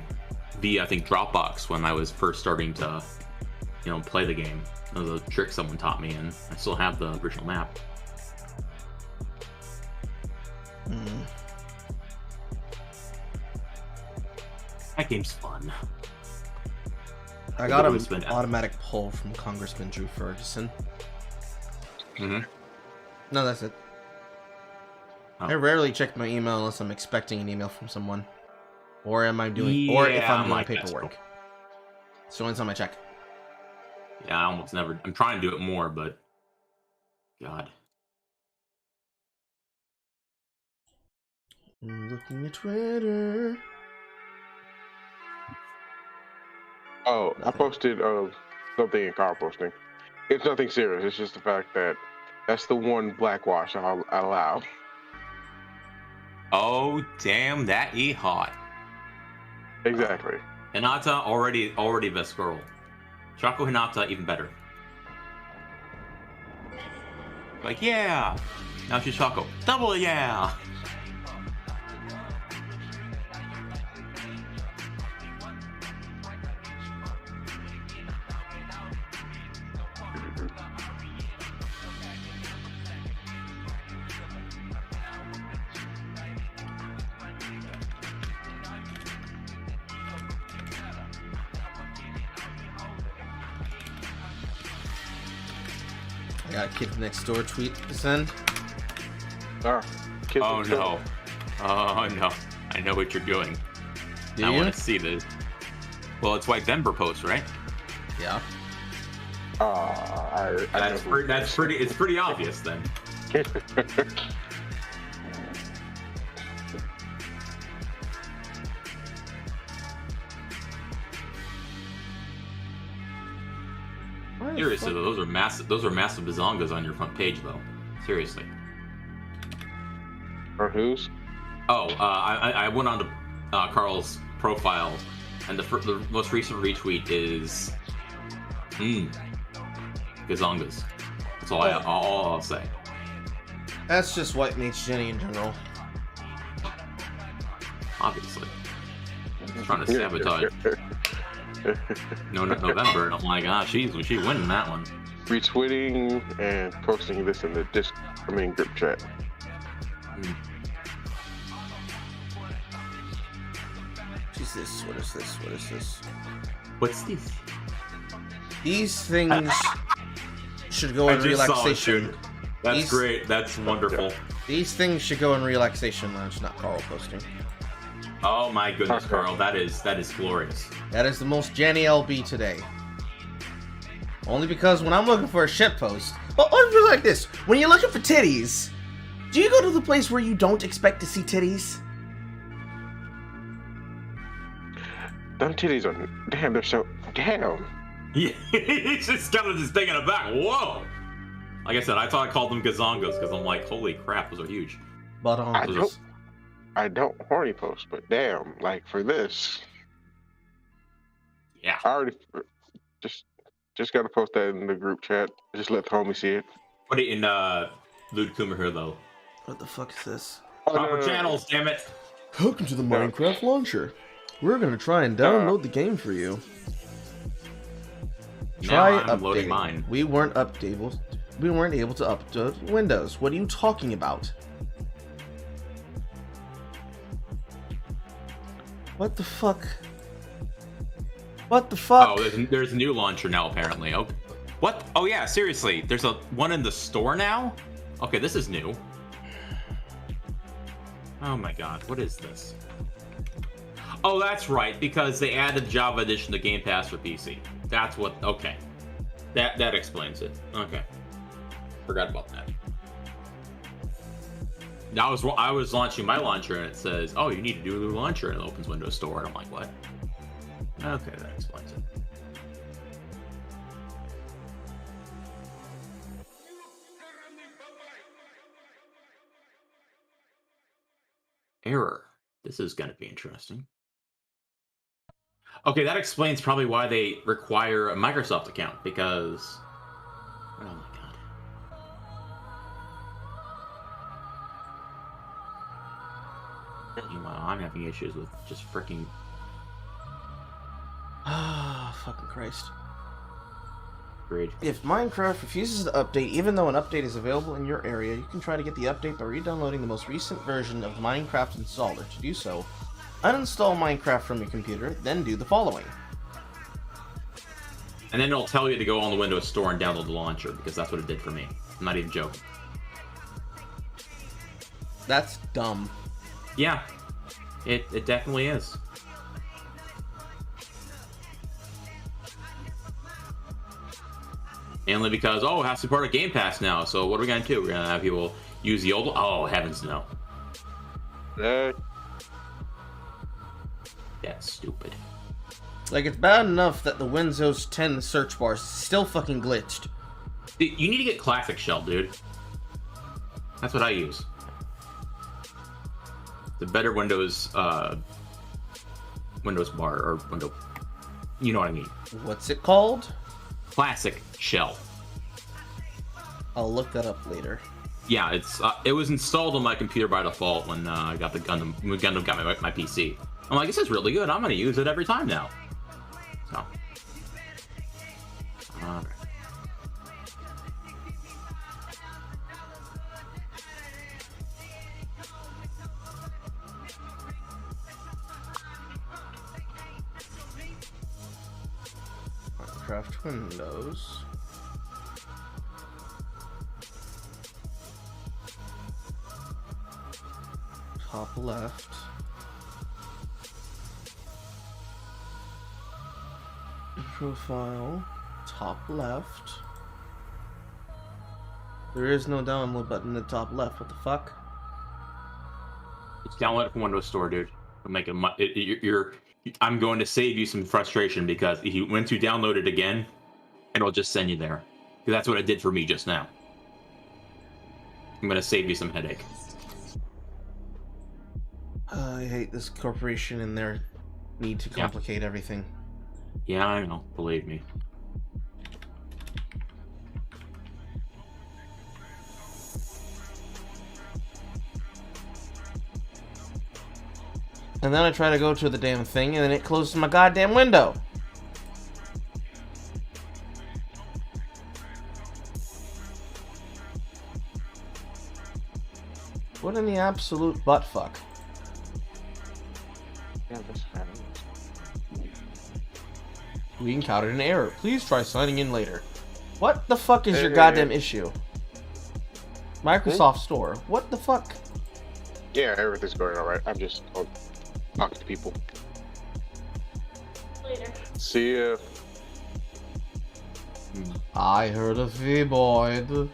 via I think Dropbox when I was first starting to play the game. That was a trick someone taught me, and I still have the original map. That game's fun. I got an automatic poll from Congressman Drew Ferguson. Mm-hmm. No, that's it. Oh. I rarely check my email unless I'm expecting an email from someone, or if I'm doing paperwork. Cool. So anytime I check. Yeah, I almost never. I'm trying to do it more, but God. I'm looking at Twitter. Oh, I posted something in car posting. It's nothing serious. It's just the fact that that's the one blackwash I'll allow. Oh damn, that hot. Exactly. Hinata already best girl. Choco Hinata even better. Like yeah. Now she's Choco. Double yeah. I got a Kids Next Door tweet to send. Oh no. Oh no. I know what you're doing. I want to see this. Well, it's White Denver Post, right? Yeah. It's pretty obvious then. Seriously, though, those are massive bazongas on your front page, though. Seriously. Or whose? Oh, I went on to Carl's profile, and the most recent retweet is gazongas. That's all I'll say. That's just White Mage Jenny in general. Obviously, trying to sabotage. No, November, and I'm like, she winning that one. Retweeting and posting this in the group chat. What's this? What is this? What is this? What's this? These things should go in relaxation. That's great. That's wonderful. These things should go in relaxation lounge, not Carl posting. Oh my goodness, Carl, that is glorious. That is the most Jenny LB today. Only because when I'm looking for a shit post, well, let's put it like this: when you're looking for titties, do you go to the place where you don't expect to see titties? Them titties are damn. They're so damn. Yeah, he's just kind of just taking it back. Whoa! Like I said, I thought I called them gazongas because I'm like, holy crap, those are huge. But I don't horny post, but damn, like for this. Yeah. I already just gotta post that in the group chat. Just let the homie see it. Put it in Lude Coomer here though. What the fuck is this? Proper channels, damn it. Welcome to the Minecraft launcher. We're gonna try and download the game for you. Try updating. Mine. We weren't able to update Windows. What are you talking about? What the fuck? What the fuck? Oh, there's a new launcher now apparently. Oh, what? Oh yeah, seriously. There's one in the store now? Okay, this is new. Oh my god, what is this? Oh, that's right, because they added Java Edition to Game Pass for PC. That's what. Okay, that explains it. Okay, forgot about that. Now I was launching my launcher and it says, "Oh, you need to do a new launcher," and it opens Windows Store, and I'm like, "What?" Okay, that explains it. Error. This is going to be interesting. Okay, that explains probably why they require a Microsoft account, because... Oh my god. Meanwhile, I'm having issues with just freaking... Ah, fucking Christ. Great. If Minecraft refuses to update, even though an update is available in your area, you can try to get the update by re-downloading the most recent version of Minecraft installer. To do so, uninstall Minecraft from your computer, then do the following. And then it'll tell you to go on the Windows Store and download the launcher, because that's what it did for me. I'm not even joking. That's dumb. Yeah, it definitely is. Mainly because, oh, it has to be part of Game Pass now, so what are we going to do? We're going to have people use the old... Oh, heavens no. That's stupid. Like, it's bad enough that the Windows 10 search bar is still fucking glitched. You need to get Classic Shell, dude. That's what I use. The better Windows Windows bar, or window... You know what I mean. What's it called? Classic Shell. I'll look that up later. Yeah, it was installed on my computer by default when I got the Gundam. When Gundam got my PC. I'm like, this is really good. I'm gonna use it every time now. So. Alright. Minecraft Windows. Top left. Profile. Top left. There is no download button in the top left. What the fuck? It's download it from Windows Store, dude. It'll make I'm going to save you some frustration, because if you went to download it again, it'll just send you there. Because that's what it did for me just now. I'm going to save you some headache. I hate this corporation and their need to complicate everything. Yeah, I know. Believe me. And then I try to go to the damn thing, and then it closes my goddamn window. What in the absolute buttfuck? Yeah, this happens. We encountered an error. Please try signing in later. What the fuck is your goddamn issue? Microsoft Store. What the fuck? Yeah, everything's going alright. I'm just talking to people. Later. See ya. I heard a V-Boyd.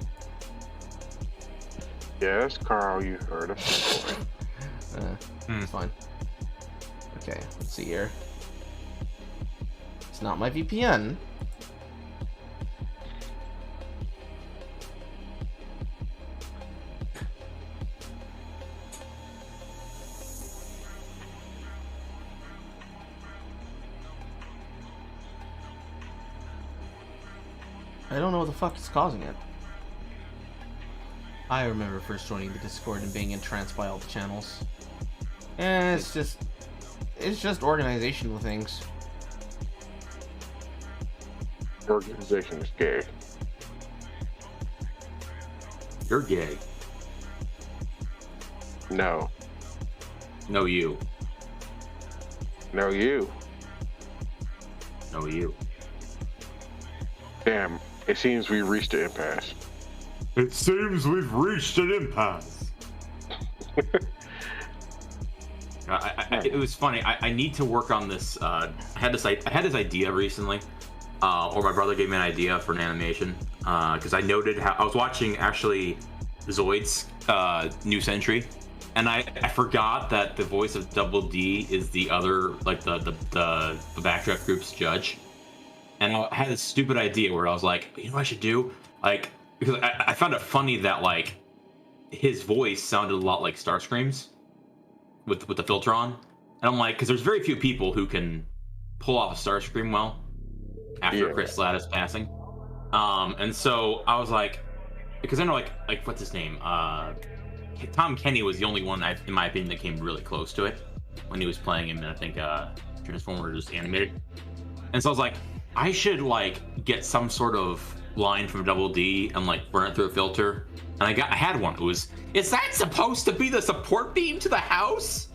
Yes, Carl, you heard of it. It's fine. Okay, let's see here. It's not my VPN. I don't know what the fuck is causing it. I remember first joining the Discord and being entranced by all the channels. And it's just organizational things. Organization is gay. You're gay. No. No, you. No, you. No, you. Damn, it seems we reached an impasse. It seems we've reached an impasse. It was funny. I need to work on this. I had this idea recently, or my brother gave me an idea for an animation. Because I noted how I was watching actually Zoid's New Century, and I forgot that the voice of Double D is the other, like the backdraft group's judge. And I had this stupid idea where I was like, you know what I should do? Like, because I found it funny that like his voice sounded a lot like Starscream's. with the filter on, and I'm like, because there's very few people who can pull off a Starscream well after Chris Lattis passing. And so I was like, because I know like what's his name? Tom Kenny was the only one in my opinion that came really close to it when he was playing him, and I think Transformers animated. And so I was like, I should like get some sort of line from Double D and like run it through a filter. And I had one. It was, is that supposed to be the support beam to the house?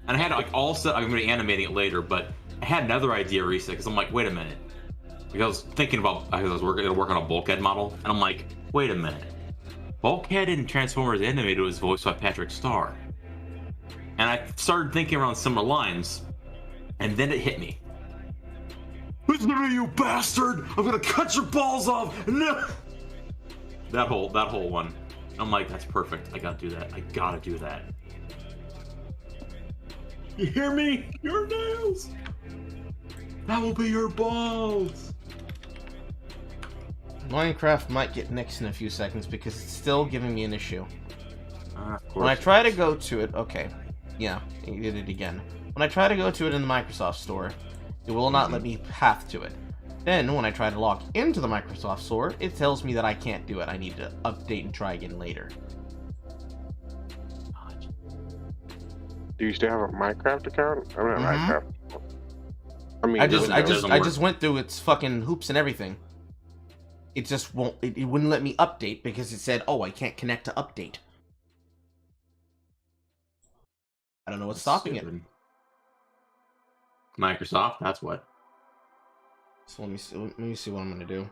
And I had like all set. I'm going to be animating it later, but I had another idea recently because I'm like, wait a minute. Because I was thinking about, I was working on a Bulkhead model, and I'm like, wait a minute. Bulkhead in Transformers Animated was voiced by Patrick Starr. And I started thinking around similar lines, and then it hit me. Listen to me, you bastard! I'm gonna cut your balls off! No! That whole one. I'm like, that's perfect. I gotta do that. I gotta do that. You hear me? Your nails! That will be your balls! Minecraft might get nixed in a few seconds because it's still giving me an issue. Of course. When I try to go to it, okay, yeah, you did it again. When I try to go to it in the Microsoft Store, it will not let me path to it. Then, when I try to log into the Microsoft Store, it tells me that I can't do it. I need to update and try again later. Do you still have a Minecraft account? I mean, Minecraft. I mean, I just went through its fucking hoops and everything. It just won't. It wouldn't let me update because it said, "Oh, I can't connect to update." I don't know what's stopping it. Microsoft, that's what. So let me see what I'm gonna do.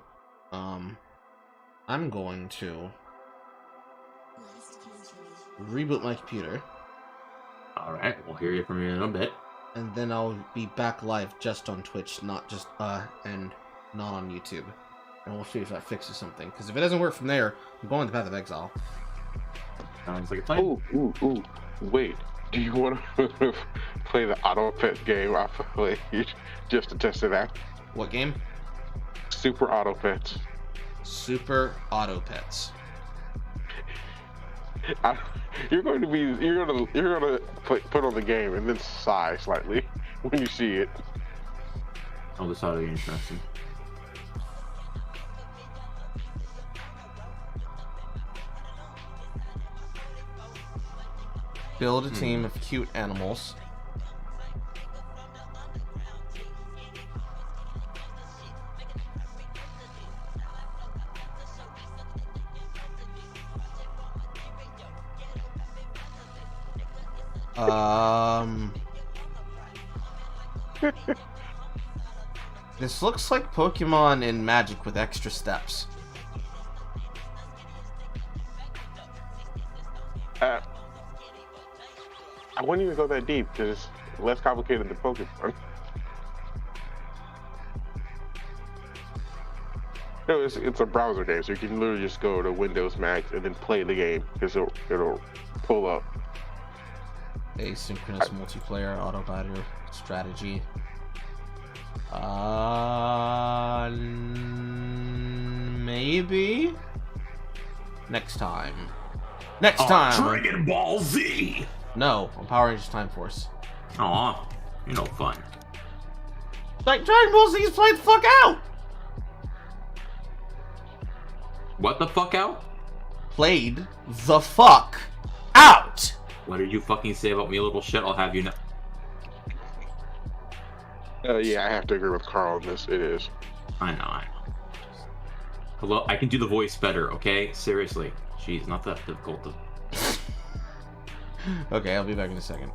I'm going to reboot my computer. All right, we'll hear you from you in a bit. And then I'll be back live just on Twitch, not just and not on YouTube. And we'll see if that fixes something. Because if it doesn't work from there, I'm going to Path of Exile. Sounds like a plan. Ooh. Wait. Do you want to play the Auto Pet game I played just to test it out? What game? Super Auto Pets. Super Auto Pets. You're gonna put on the game and then sigh slightly when you see it. Oh, this ought to be interesting. Build a team of cute animals. This looks like Pokemon in Magic with extra steps. I wouldn't even go that deep because it's less complicated than Pokemon. No, it's a browser game, so you can literally just go to Windows Max and then play the game because it'll pull up. Asynchronous multiplayer auto battle strategy. Maybe next time. Dragon Ball Z. No, on Power Rangers Time Force. Aw, you're no fun. Like Dragon Ball Z's played the fuck out. What the fuck out? Played the fuck out. What did you fucking say about me, little shit? I'll have you know. Yeah, I have to agree with Carl on this. It is. I know. Hello, I can do the voice better, okay? Seriously. Jeez, not that difficult to... Okay, I'll be back in a second.